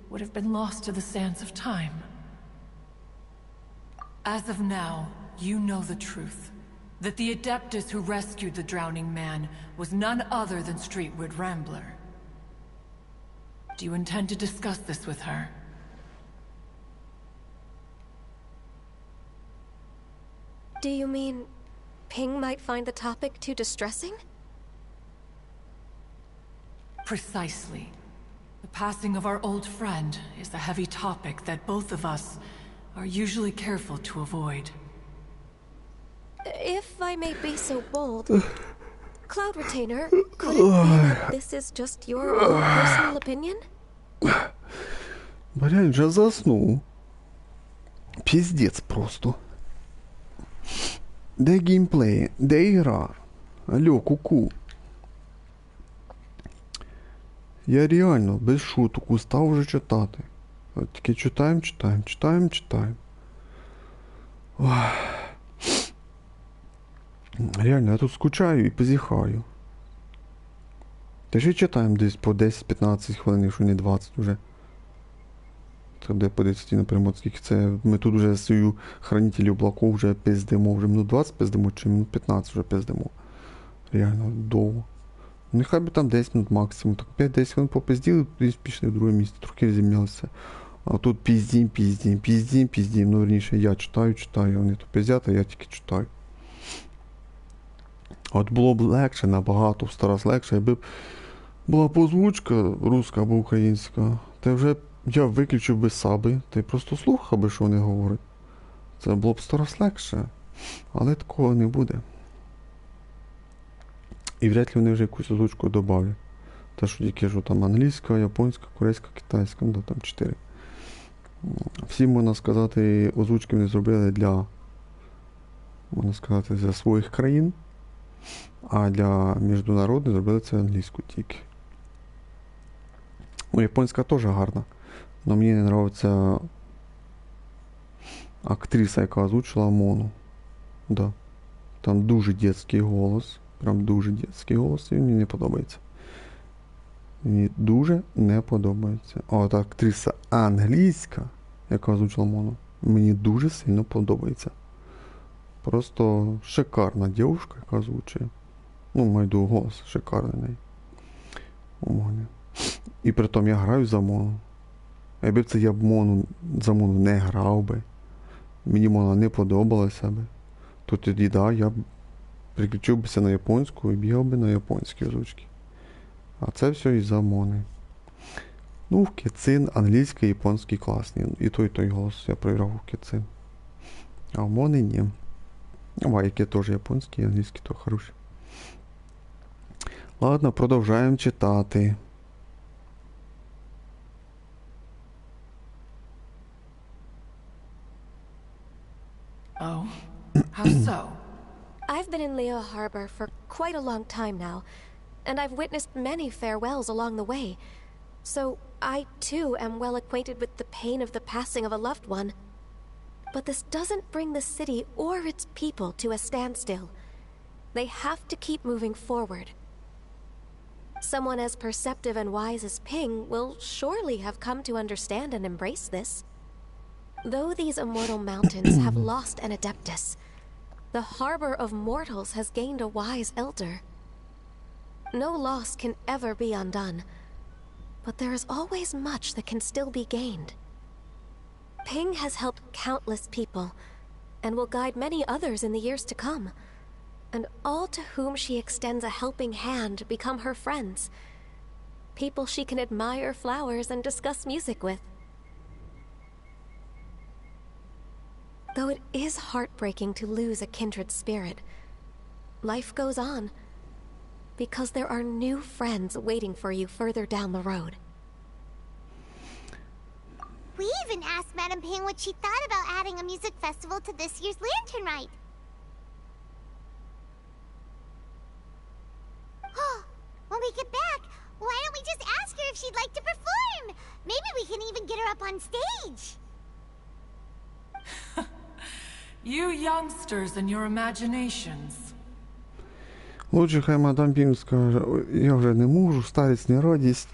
would have been lost to the sands of time. As of now, you know the truth. That the Adeptus who rescued the drowning man was none other than Streetwood Rambler. Do you intend to discuss this with her? Do you mean Ping might find the topic too distressing? Precisely. The passing of our old friend is a heavy topic that both of us are usually careful to avoid. If I may be so bold, Cloud Retainer, could it be that this is just your own personal opinion? Блин, же заснул. Пиздец просто. Де геймплей? Де ігра? Алло, куку. Я реально без шуток устав вже читати. От тільки читаємо. Реально, я тут скучаю і позіхаю. Та ще читаємо десь по 10-15 хвилин, якщо не 20 вже. Це буде по 10 напряму, скільки це. Ми тут вже свою хранителів облаков вже пиздимо, вже минут 20 пиздимо, чи минут 15 вже пиздимо. Реально, довго. Нехай би там 10 минут максимум, так 5-10 хвилин попизділи, і пішли в друге місце, трохи зімнялися. А тут піздім. Ну, верніше, я читаю, вони тут пиздять, а я тільки читаю. От було б легше, набагато, в 100 раз легше, якби була озвучка руська або українська, та вже я виключив би саби, та й просто слухав би, що вони говорять. Це було б 100 раз легше, але такого не буде. І вряд ли вони вже якусь озвучку додавлять. Те, що тільки що там англійська, японська, корейська, китайська, ну там 4. Всі, можна сказати, озвучки вони зробили для, можна сказати, для своїх країн, а для міжнародних зробили це англійську тільки. Ну, японська теж гарна, але мені не подобається актриса, яка озвучила Мону. Да. Там дуже дитячий голос, прям дуже дитячий голос, і мені не подобається. Мені дуже не подобається. А от актриса англійська, яка озвучила Мону, мені дуже сильно подобається. Просто шикарна дівчинка, яка озвучує. Ну, майду голос шикарний неї. У мене. І при тому я граю за Мону. Якби це я б за Мону не грав би, мені Мона не подобалася би, то тоді, да, я б переключив бися на японську і бігав би на японські озвучки. А це все із-за Мони. Ну, в Кецин англійський, японський класний. І той голос я проіграв в Кецин. А в Мони ні. А які теж японські і англійські, то хороші. Ладно, продовжаємо читати. Oh, how so? I've been in Leo Harbor for quite a long time now, and I've witnessed many farewells along the way. So I, too, am well acquainted with the pain of the passing of a loved one. But this doesn't bring the city or its people to a standstill. They have to keep moving forward. Someone as perceptive and wise as Ping will surely have come to understand and embrace this. Though these immortal mountains have lost an Adeptus, the harbor of mortals has gained a wise elder. No loss can ever be undone, but there is always much that can still be gained. Ping has helped countless people, and will guide many others in the years to come. And all to whom she extends a helping hand become her friends. People she can admire flowers and discuss music with. Though it is heartbreaking to lose a kindred spirit, life goes on. because there are new friends waiting for you further down the road. We even asked Madame Ping what she thought about adding a music festival to this year's Lantern Rite. When we get back, why don't we just ask her if she'd like to perform? Maybe we can even get her up on stage. You youngsters and your imaginations. Лучше хай мадам Пінг скаже, я вже не можу, старість не радість.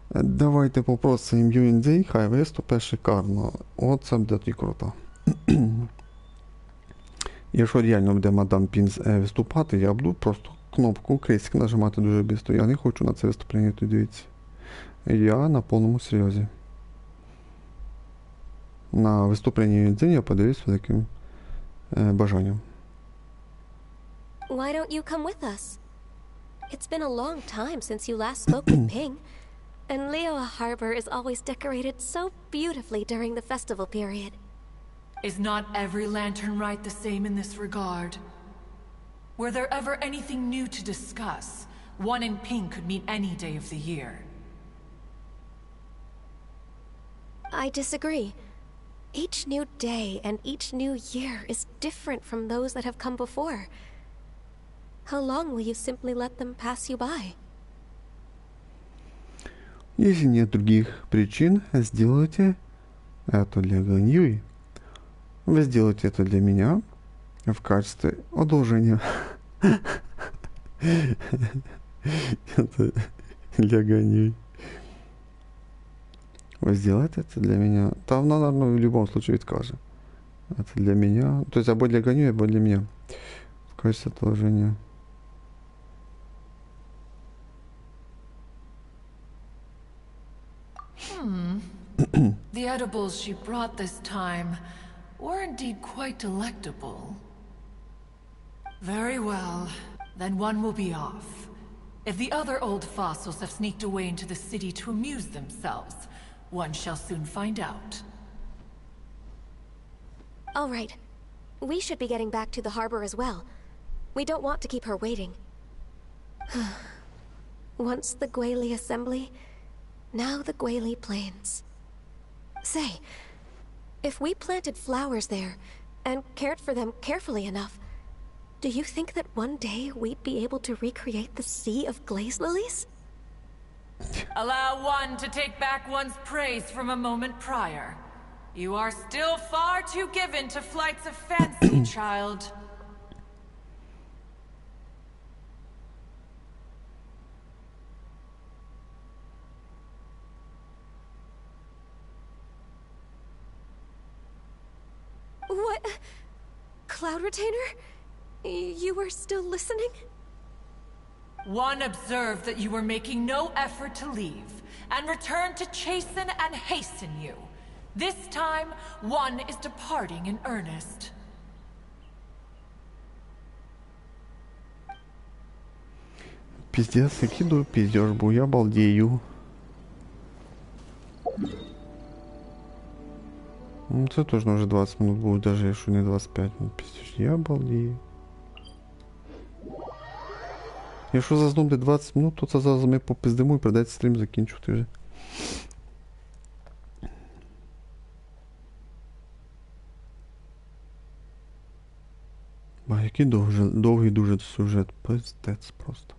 Давайте попросимо Юньцзинь, хай виступить шикарно. Оце буде і круто. Якщо реально буде мадам Пінг виступати, я буду просто кнопку крестик нажимати дуже швидко. Я не хочу на це виступлення, то дивіться. Я на повному серйозі. На виступленні Юньцзинь я подивлюсь з великим бажанням. Why don't you come with us? It's been a long time since you last spoke with Ping, and Liyue Harbor is always decorated so beautifully during the festival period. Is not every Lantern Rite the same in this regard? Were there ever anything new to discuss? One in Ping could meet any day of the year. I disagree. Each new day and each new year is different from those that have come before. How long will you simply let them pass you by? Если нет других причин, сделайте это для Ганьюи. Вы сделаете это для меня в качестве одолжения. Это для Ганьюи. Вы сделаете это для меня. Там она, наверное, в любом случае откажет. Это для меня. То есть або для Ганьюи, або для меня. В качестве одолжения. The edibles she brought this time were indeed quite delectable. Very well, then one will be off. If the other old fossils have sneaked away into the city to amuse themselves, one shall soon find out. All right. We should be getting back to the harbor as well. We don't want to keep her waiting. Once the Guili Assembly, now the Guili Plains. Say, if we planted flowers there, and cared for them carefully enough, do you think that one day we'd be able to recreate the Sea of Glaze Lilies? Allow one to take back one's praise from a moment prior. You are still far too given to flights of fancy, child. What? Cloud Retainer? You were still listening? One observed that you were making no effort to leave, and returned to chasten and hasten you. This time, one is departing in earnest. Пиздец, який пиздеж був, я балдею. Ну, це точно вже 20 минут буде, навіть якщо не 25 минут. Пиздеж, я балдею. Якщо зазнути 20 минут, то це зараз ми попиздимо і придеться стрім закінчувати вже. А який довгий дуже сюжет, пиздець просто.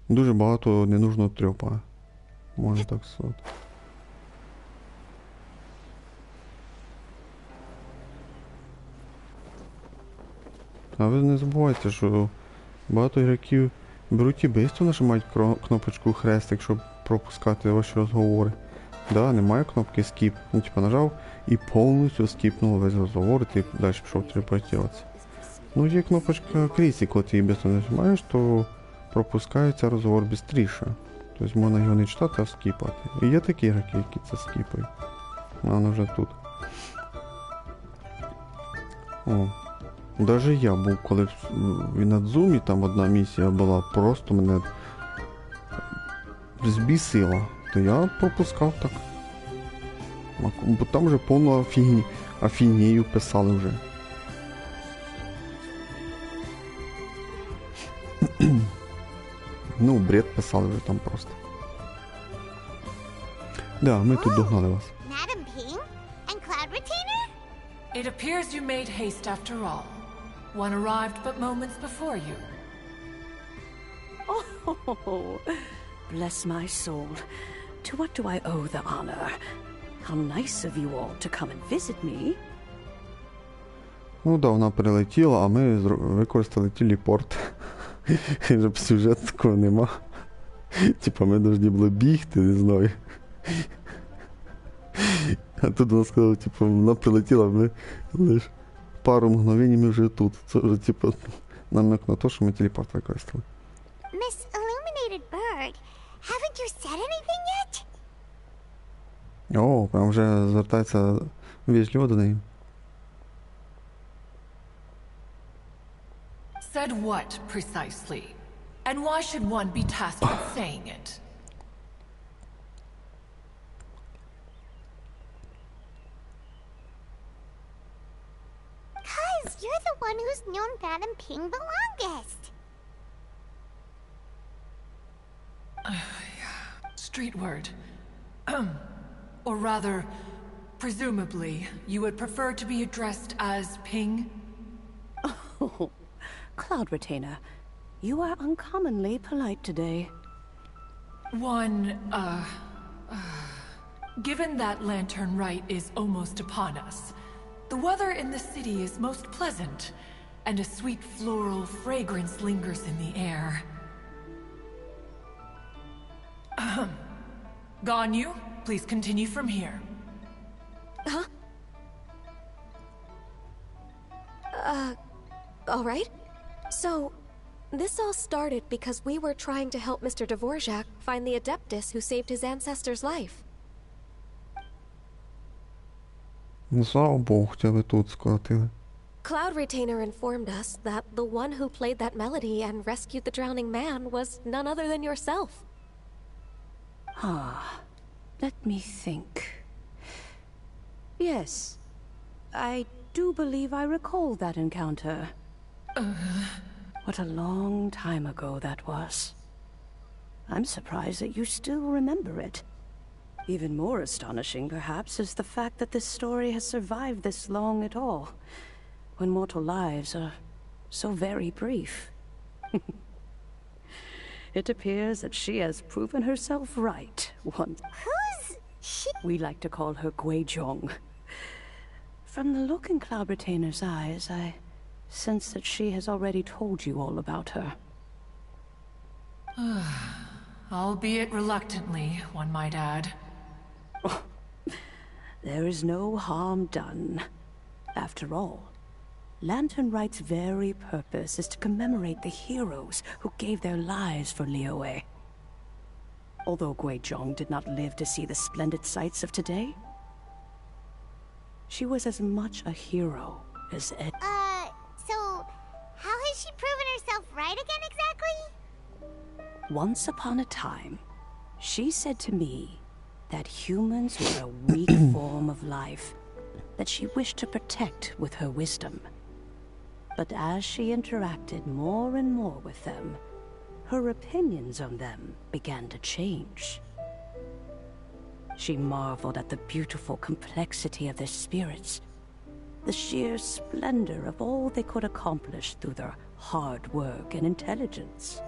Дуже багато ненужного трьопа. Можна так сказати. А ви не забувайте, що багато ігроків беруть і швидко нажимають кнопочку хрестик, щоб пропускати ваші розговори. Да, немає кнопки skip. Ну, типа нажав і повністю скіпнув весь розговор, і ти далі пішов телепортуватися. Ну, є кнопочка крісі, коли ти її швидко нажимаєш, то пропускається розговор швидше. Тобто можна його не читати, а скіпати. І є такі ігроки, які це скіпають. А воно вже тут. О. Даже я був, коли в Інадзумі там одна місія була, просто мене збісила, то я пропускав так. Бо там вже повну афінію писали вже. Ну, бред писали вже там просто. Да, ми тут догнали вас. Madam Ping and Cloud Retainer? It appears you made haste after all. One arrived but moments before you. Oh, bless my soul. To what do I owe the honor? How nice of you all to come and visit me. Ну да, вона прилетіла, а ми використали телепорт. Щоб сюжет такого нема. Типа ми повинні були бігти, не знаю. А тут вона сказала, типу, вона прилетіла, ми лише пару мгновень і ми вже тут. Це вже, типу, намек на те, що ми телепорт використали. Miss Illuminated Bird, haven't you said anything yet? О, прям вже звертається вежливо до неї. Said what, precisely? And why should one be tasked with saying it? Cuz you're the one who's known Madam Ping the longest. Street word. Or rather, presumably, you would prefer to be addressed as Ping? Oh, Cloud Retainer, you are uncommonly polite today. Given that Lantern Rite is almost upon us, the weather in the city is most pleasant, and a sweet floral fragrance lingers in the air. Ganyu, please continue from here. Huh? All right. So, this all started because we were trying to help Mr. Dvorak find the Adeptus who saved his ancestor's life. Ну, слава Богу, хоча ви тут скоротили. Cloud Retainer informed us that the one who played that melody and rescued the drowning man was none other than yourself. Ah, let me think. Yes, I do believe I recall that encounter. What a long time ago that was. I'm surprised that you still remember it. Even more astonishing, perhaps, is the fact that this story has survived this long at all, when mortal lives are so very brief. It appears that she has proven herself right once. Who's she? We like to call her Guizhong. From the look in Cloud Retainer's eyes, I sense that she has already told you all about her. Albeit reluctantly, one might add. Oh, there is no harm done. After all, Lantern Rite's very purpose is to commemorate the heroes who gave their lives for Liyue. Although Guizhong did not live to see the splendid sights of today, she was as much a hero as Ed. So, how has she proven herself right again exactly? Once upon a time, she said to me that humans were a weak form of life that she wished to protect with her wisdom. But as she interacted more and more with them, her opinions on them began to change. She marveled at the beautiful complexity of their spirits, the sheer splendor of all they could accomplish through their hard work and intelligence.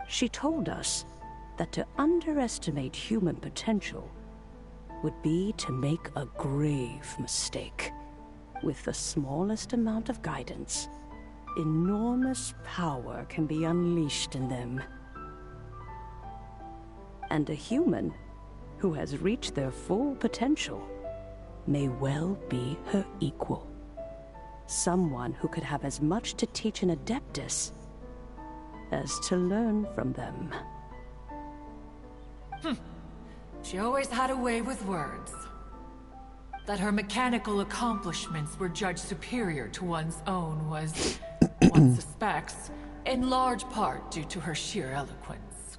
She told us that to underestimate human potential would be to make a grave mistake. With the smallest amount of guidance, enormous power can be unleashed in them. And a human who has reached their full potential may well be her equal. Someone who could have as much to teach an Adeptus as to learn from them. She always had a way with words. That her mechanical accomplishments were judged superior to one's own was, one suspects, in large part due to her sheer eloquence.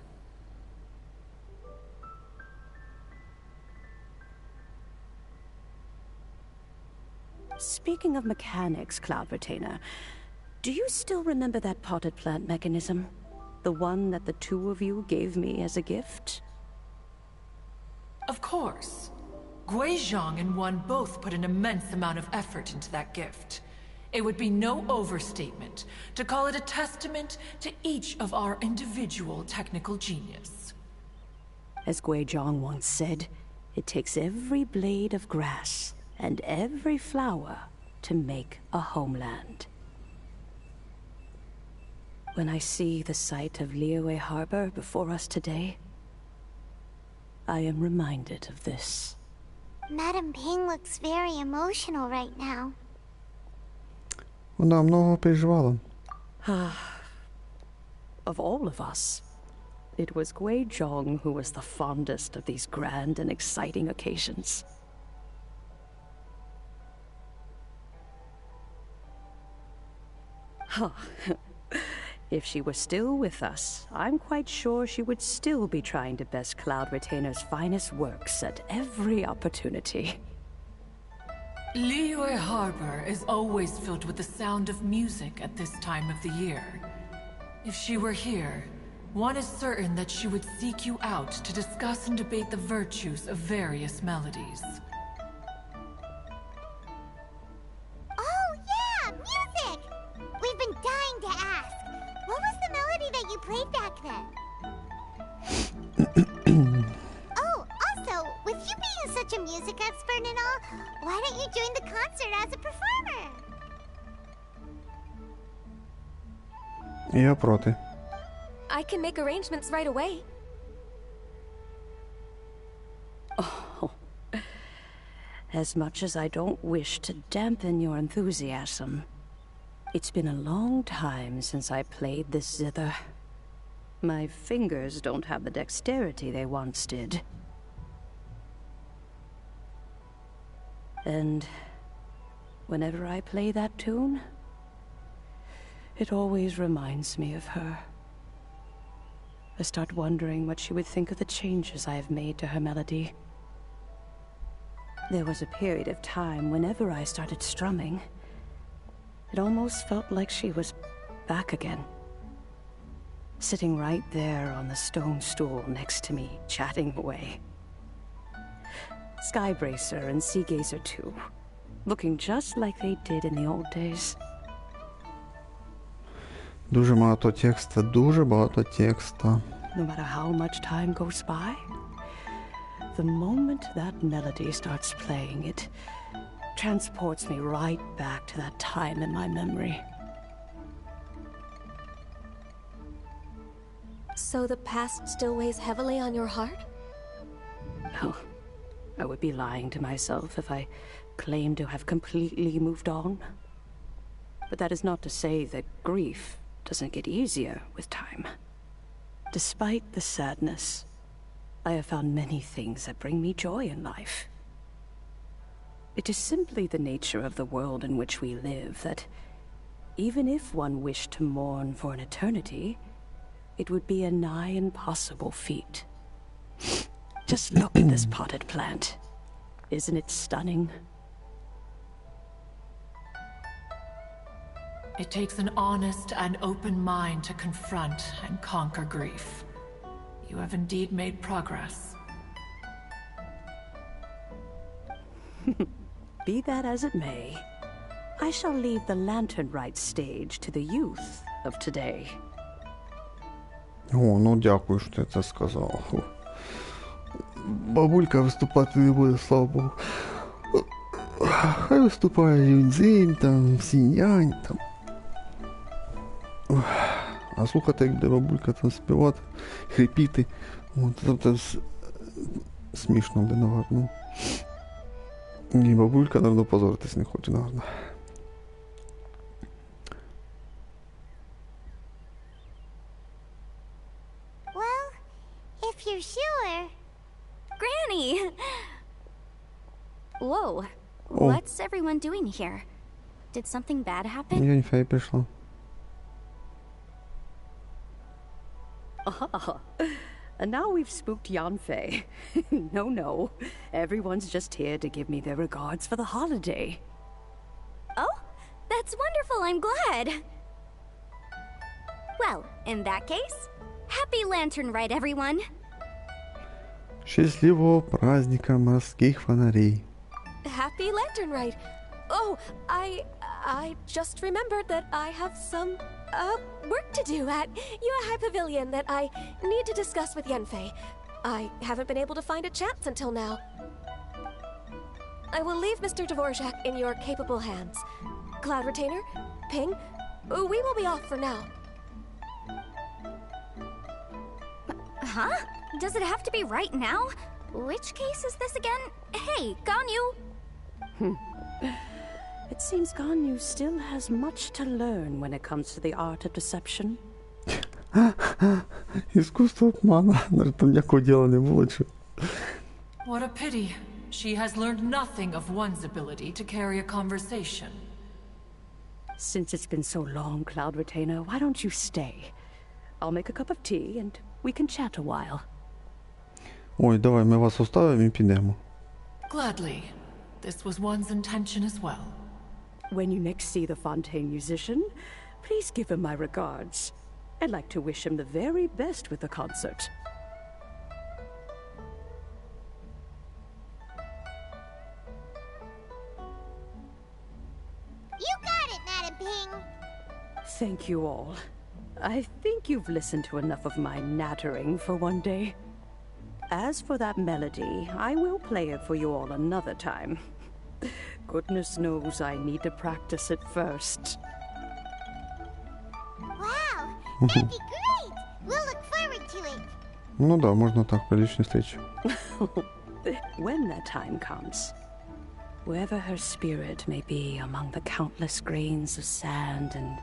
Speaking of mechanics, Cloud Retainer, Do you still remember that potted plant mechanism? The one that the two of you gave me as a gift? Of course. Gui Zhang and Wan both put an immense amount of effort into that gift. It would be no overstatement to call it a testament to each of our individual technical genius. As Gui Zhang once said, it takes every blade of grass and every flower to make a homeland. When I see the site of Liyue Harbor before us today, I am reminded of this. Madam Ping looks very emotional right now. Вона много переживала. Of all of us, it was Gui Zhang who was the fondest of these grand and exciting occasions. If she were still with us, I'm quite sure she would still be trying to best Cloud Retainer's finest works at every opportunity. Liyue Harbor is always filled with the sound of music at this time of the year. If she were here, one is certain that she would seek you out to discuss and debate the virtues of various melodies. Oh yeah, music! We've been dying to ask. What was the melody that you played back then? Oh, also, with you being such a music expert and all, why don't you join the concert as a performer? Я проти. I can make arrangements right away. Oh, as much as I don't wish to dampen your enthusiasm, it's been a long time since I played this zither. My fingers don't have the dexterity they once did. And whenever I play that tune, it always reminds me of her. I start wondering what she would think of the changes I have made to her melody. There was a period of time whenever I started strumming, it almost felt like she was back again. Sitting right there on the stone stool next to me, chatting away. Skybracer and Seagazer too, looking just like they did in the old days. Дуже багато текста, дуже багато текста. No matter how much time goes by, the moment that melody starts playing, it transports me right back to that time in my memory. So the past still weighs heavily on your heart? Oh, I would be lying to myself if I claimed to have completely moved on. But that is not to say that grief doesn't get easier with time. Despite the sadness, I have found many things that bring me joy in life. It is simply the nature of the world in which we live that, even if one wished to mourn for an eternity, it would be a nigh impossible feat. Just look at this potted plant. Isn't it stunning? It takes an honest and open mind to confront and conquer grief. You have indeed made progress. Be that as it may, I shall leave the Lantern Rite stage to the youth of today. О, ну дякую, що ти це сказав. Бабулька виступати не буде, слава Богу. Хай виступає Юньцзинь, там, Сіньянь, там. А слухати, як де бабулька там співати, хрипіти. Це смішно буде, наверно. І бабулька, наверно, позоритись не хоче, наверно. Well, if you're sure. Granny! Whoa. What's everyone doing here? Did something bad happen? Юньфей прийшла. Ah, and now we've spooked Yanfei. No. Everyone's just here to give me their regards for the holiday. Oh, that's wonderful. I'm glad. Well, in that case, happy Lantern Ride, everyone. Счастливого праздника морских фонарей. Happy Lantern Ride. Oh, I just remembered that I have some work to do at Yuehai Pavilion that I need to discuss with Yanfei. I haven't been able to find a chance until now. I will leave Mr. Dvorak in your capable hands. Cloud Retainer, Ping, we will be off for now. Huh? Does it have to be right now? Which case is this again? Hey, Ganyu! It seems Ganyu still has much to learn when it comes to the art of deception. Искусство обмана. Даже там никакого дела не было, чё. What a pity. She has learned nothing of one's ability to carry a conversation. Since it's been so long, Cloud Retainer, why don't you stay? I'll make a cup of tea and we can chat a while. Ой, давай, ми вас оставимо і підемо. Gladly. This was one's intention as well. When you next see the Fontaine musician, please give him my regards. I'd like to wish him the very best with the concert. You got it, Madam Ping. Thank you all. I think you've listened to enough of my nattering for one day. As for that melody, I will play it for you all another time. Goodness knows I need to practice it first. Wow, that'd be great. We'll look forward to it. Ну да, можно так, при личной встрече. When that time comes, wherever her spirit may be among the countless grains of sand and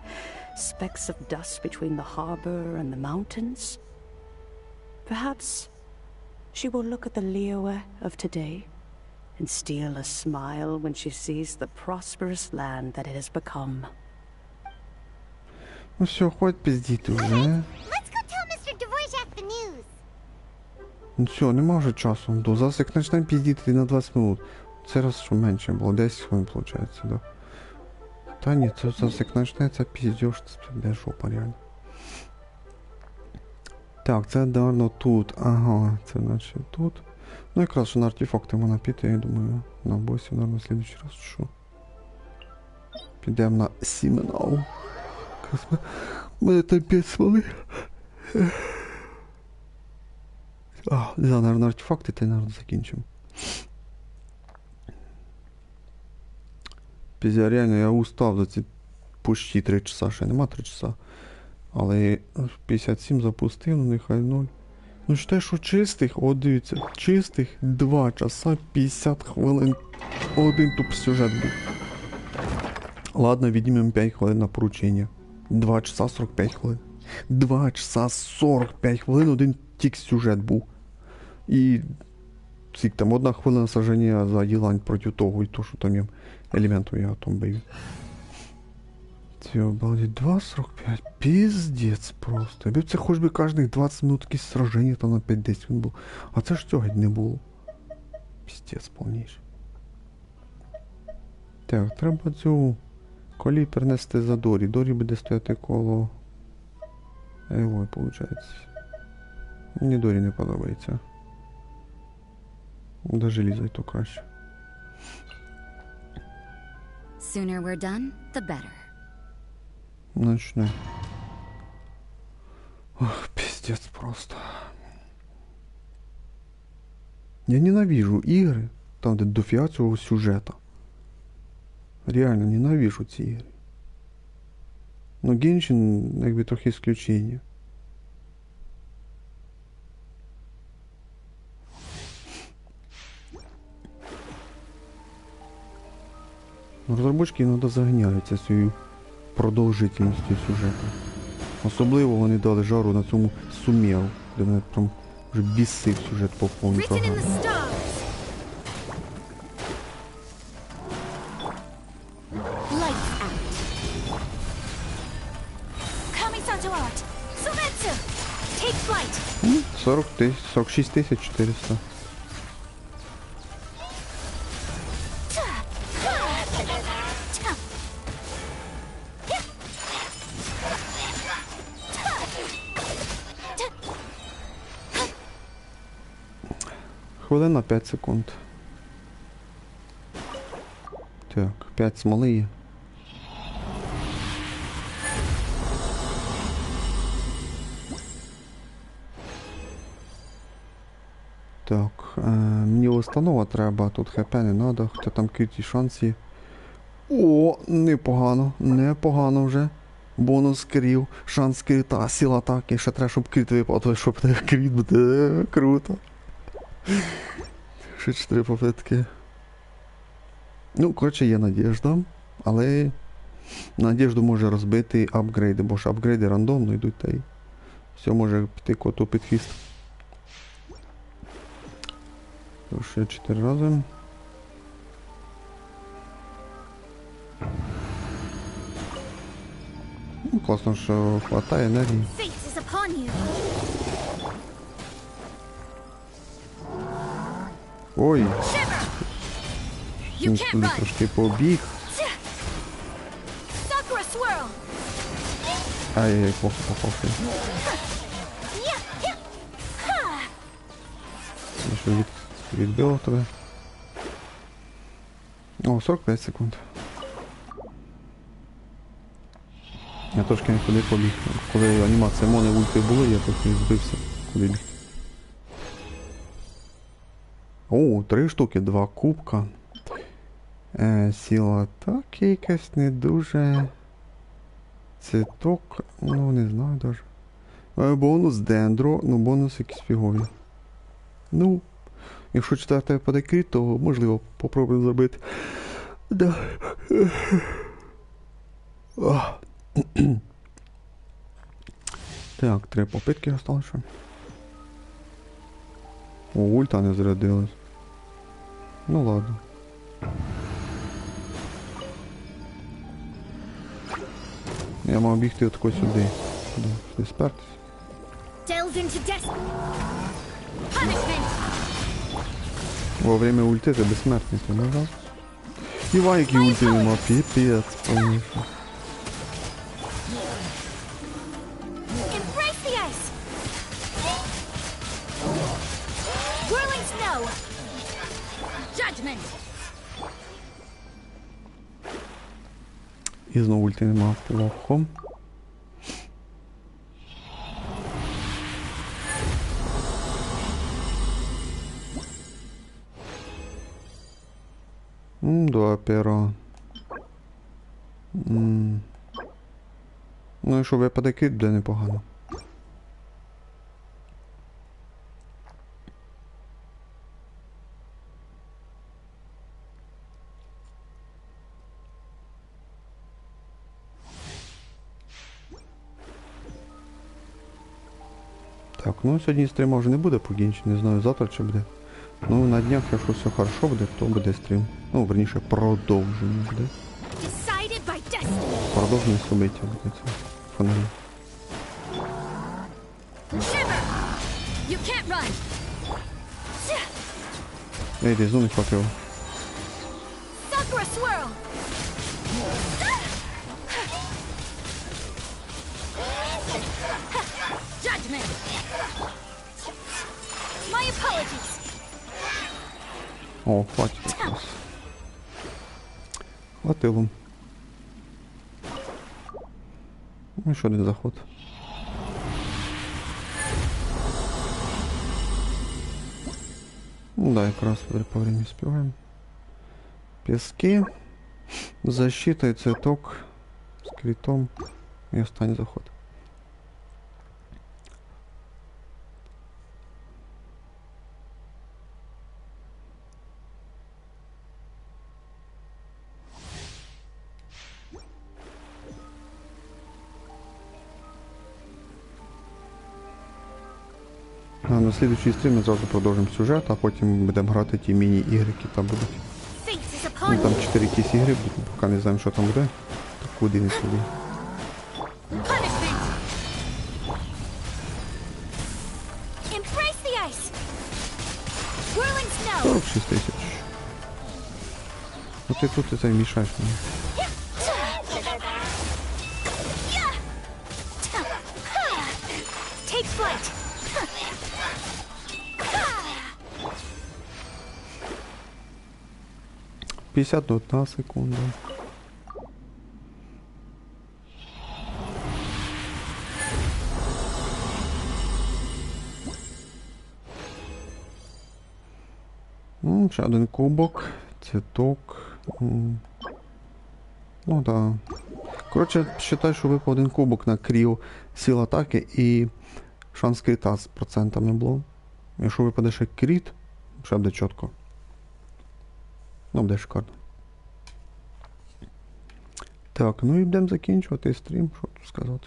specks of dust between the harbor and the mountains, perhaps she will look at the Liyue of today and steal a smile when she sees the prosperous land that it has become. Ну все, хватит пиздить уже. Let's go tell Mr. Dvorak the news. Ну все, нема вже часу. До зараз як почнемо пиздіти на 20 минут. Це раз що менше було, 10 хвилин виходить, да. Та ні, це зараз як почнеться піздєш, це буде жопа реально. Так, це дарно тут. Ага, це наче тут. Ну якраз що на артефакти можна піти, я думаю, на босі, наверное, в следующий раз, що. Підемо на Сіменау. Мене там 5 хвилин. Не знаю, наверное, артефакти, та й, наверное, закінчимо. Піздя, реально, я устав за ці почти 3 часа, ще нема 3 часа. Але 57 запустив, ну нехай 0. Ну считай, що чистих, от дивіться, чистих 2 часа 50 хвилин. Один туп сюжет був. Ладно, віднімемо 5 хвилин на поручення. 2 часа 45 хвилин. 2 часа 45 хвилин один тік сюжет був. І скільки там, 1 хвилина сраження за Єлань проти того, і то, що там є елементу я там бою. Це, обалдеть, 2.45, піздець просто. Якби це хоч би кожних 20 минут якісь сраження там на 5-10 він був. А це ж цього не було. Піздець повніший. Так, треба цю колію перенести за Дорі. Дорі буде стояти коло... Ой, виходить. Мені Дорі не подобається. До желіза й то краще. Sooner we're done, the better. Ночная. Ох, пиздец просто. Я ненавижу ігри, там де дофіга цього сюжета. Реально ненавижу ці ігри. Но Genshin, якби, трохи исключення. Розробники іноді заганяються своєю продовжительністю сюжету. Особливо вони дали жару на цьому Сумеру, де мене прям вже бісив сюжет по повній програмі. Take flight. 46 400. хвилина 5 секунд. Так, 5 смоли є. Так, мені установа треба, тут хп не треба, хоча там криті шанси. О, непогано, непогано вже. Бонус крів, шанс крита, сила атаки, ще треба, щоб крит випав, то щоб крит буде круто. Ще 4 попитки. Ну, коротше, є надіжда, але надіжду може розбити апгрейди, бо ж апгрейди рандомно йдуть, та й все може піти коту під хвіст. Ще 4 рази. Ну, класно, що хватає енергії. Ой! Він туди трошки побіг. Ай-яй-яй, плохо попався. Що відбило тебе? О, 45 секунд. Я трошки не туди побіг. Коли анімація мони ульти були, я трохи збився. Куди бігти. О, 3 штуки, 2 кубка. Сіла атаки якась не дуже. Циток, ну не знаю даже. Бонус дендро, ну бонус якісь фігові. Ну, якщо 4 випаде крит, то можливо попробуємо забити. Да. Так, 3 попитки осталось ще. О, ульта не зарядилась. Ну ладно. Я мав бігти отако сюди. Сюди спертись. Во время ульти ти безсмертний, ти не знав? Івай, який ульти нема, піпець, повніше. І знову ульти нема, плохо. Два пера. Ну і що випаде крит, буде непогано. Так, ну сьогодні стріма вже не буде по Genshin, не знаю завтра чи буде. Ну на днях, якщо все хорошо буде, то буде стрім. Ну, верніше, продовження буде. Продовження собиття буде це. Фонарі. Ей, десь не хватило. О, хватить. Хватило. Ну, ще один заход. Ну да, якраз по времени співаємо. Піски. Защита і цветок. З критом. І останній заход. На слідуючий стрім ми зразу продовжимо сюжет, а потім будемо грати ті міні-ігри, які там будуть. Ну, там 4 якісь ігри будуть, поки не знаємо, що там буде. То куди не сюди. 46 тисяч. Ну ти тут це мішаєш мені. 51 секунда. Ще один кубок, цвіток. Ну да. Коротше, вважаю, що випав один кубок на кріл сил атаки і шанс кріта з процентами було. Якщо випаде ще кріт, ще буде чітко. Ну, буде шикарно. Так, ну і будемо закінчувати стрім, що тут сказати.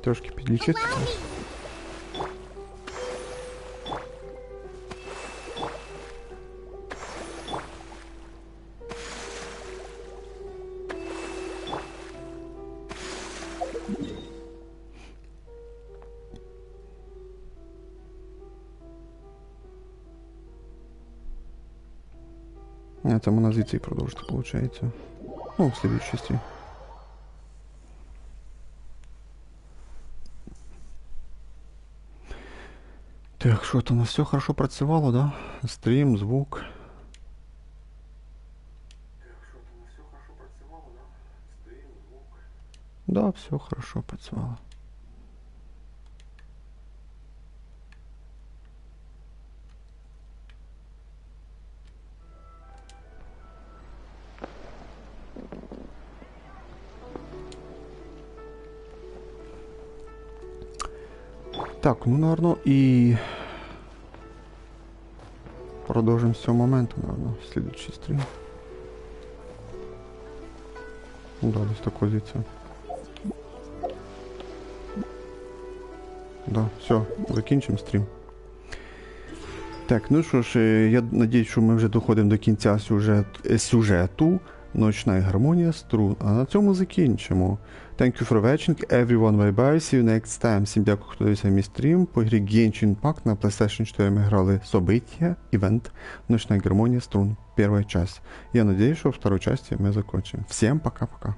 Трошки підлічитися. Це можна звідси і продовжити, виходить. Ну, в слідчій частині. Так, що там у нас все хорошо працювало, да? Стрім, звук. Да, все хорошо працювало. Так, ну, наверное, і продовжимо з цього моменту, наверное, в слідчий стрім. Да, десь так позиція. Да, все, закінчимо стрім. Так, ну що ж, я надіюсь, що ми вже доходимо до кінця сюжету Ночна гармонія, струн. А на цьому закінчимо. Thank you for watching, everyone, bye bye, see you next time. Всім дякую, хто дивився мій стрім. По грі Genshin Impact на PlayStation 4 ми грали события, ивент, Ночная гармония, струн, первая часть. Я надеюсь, что во второй части мы закончим. Всем пока-пока.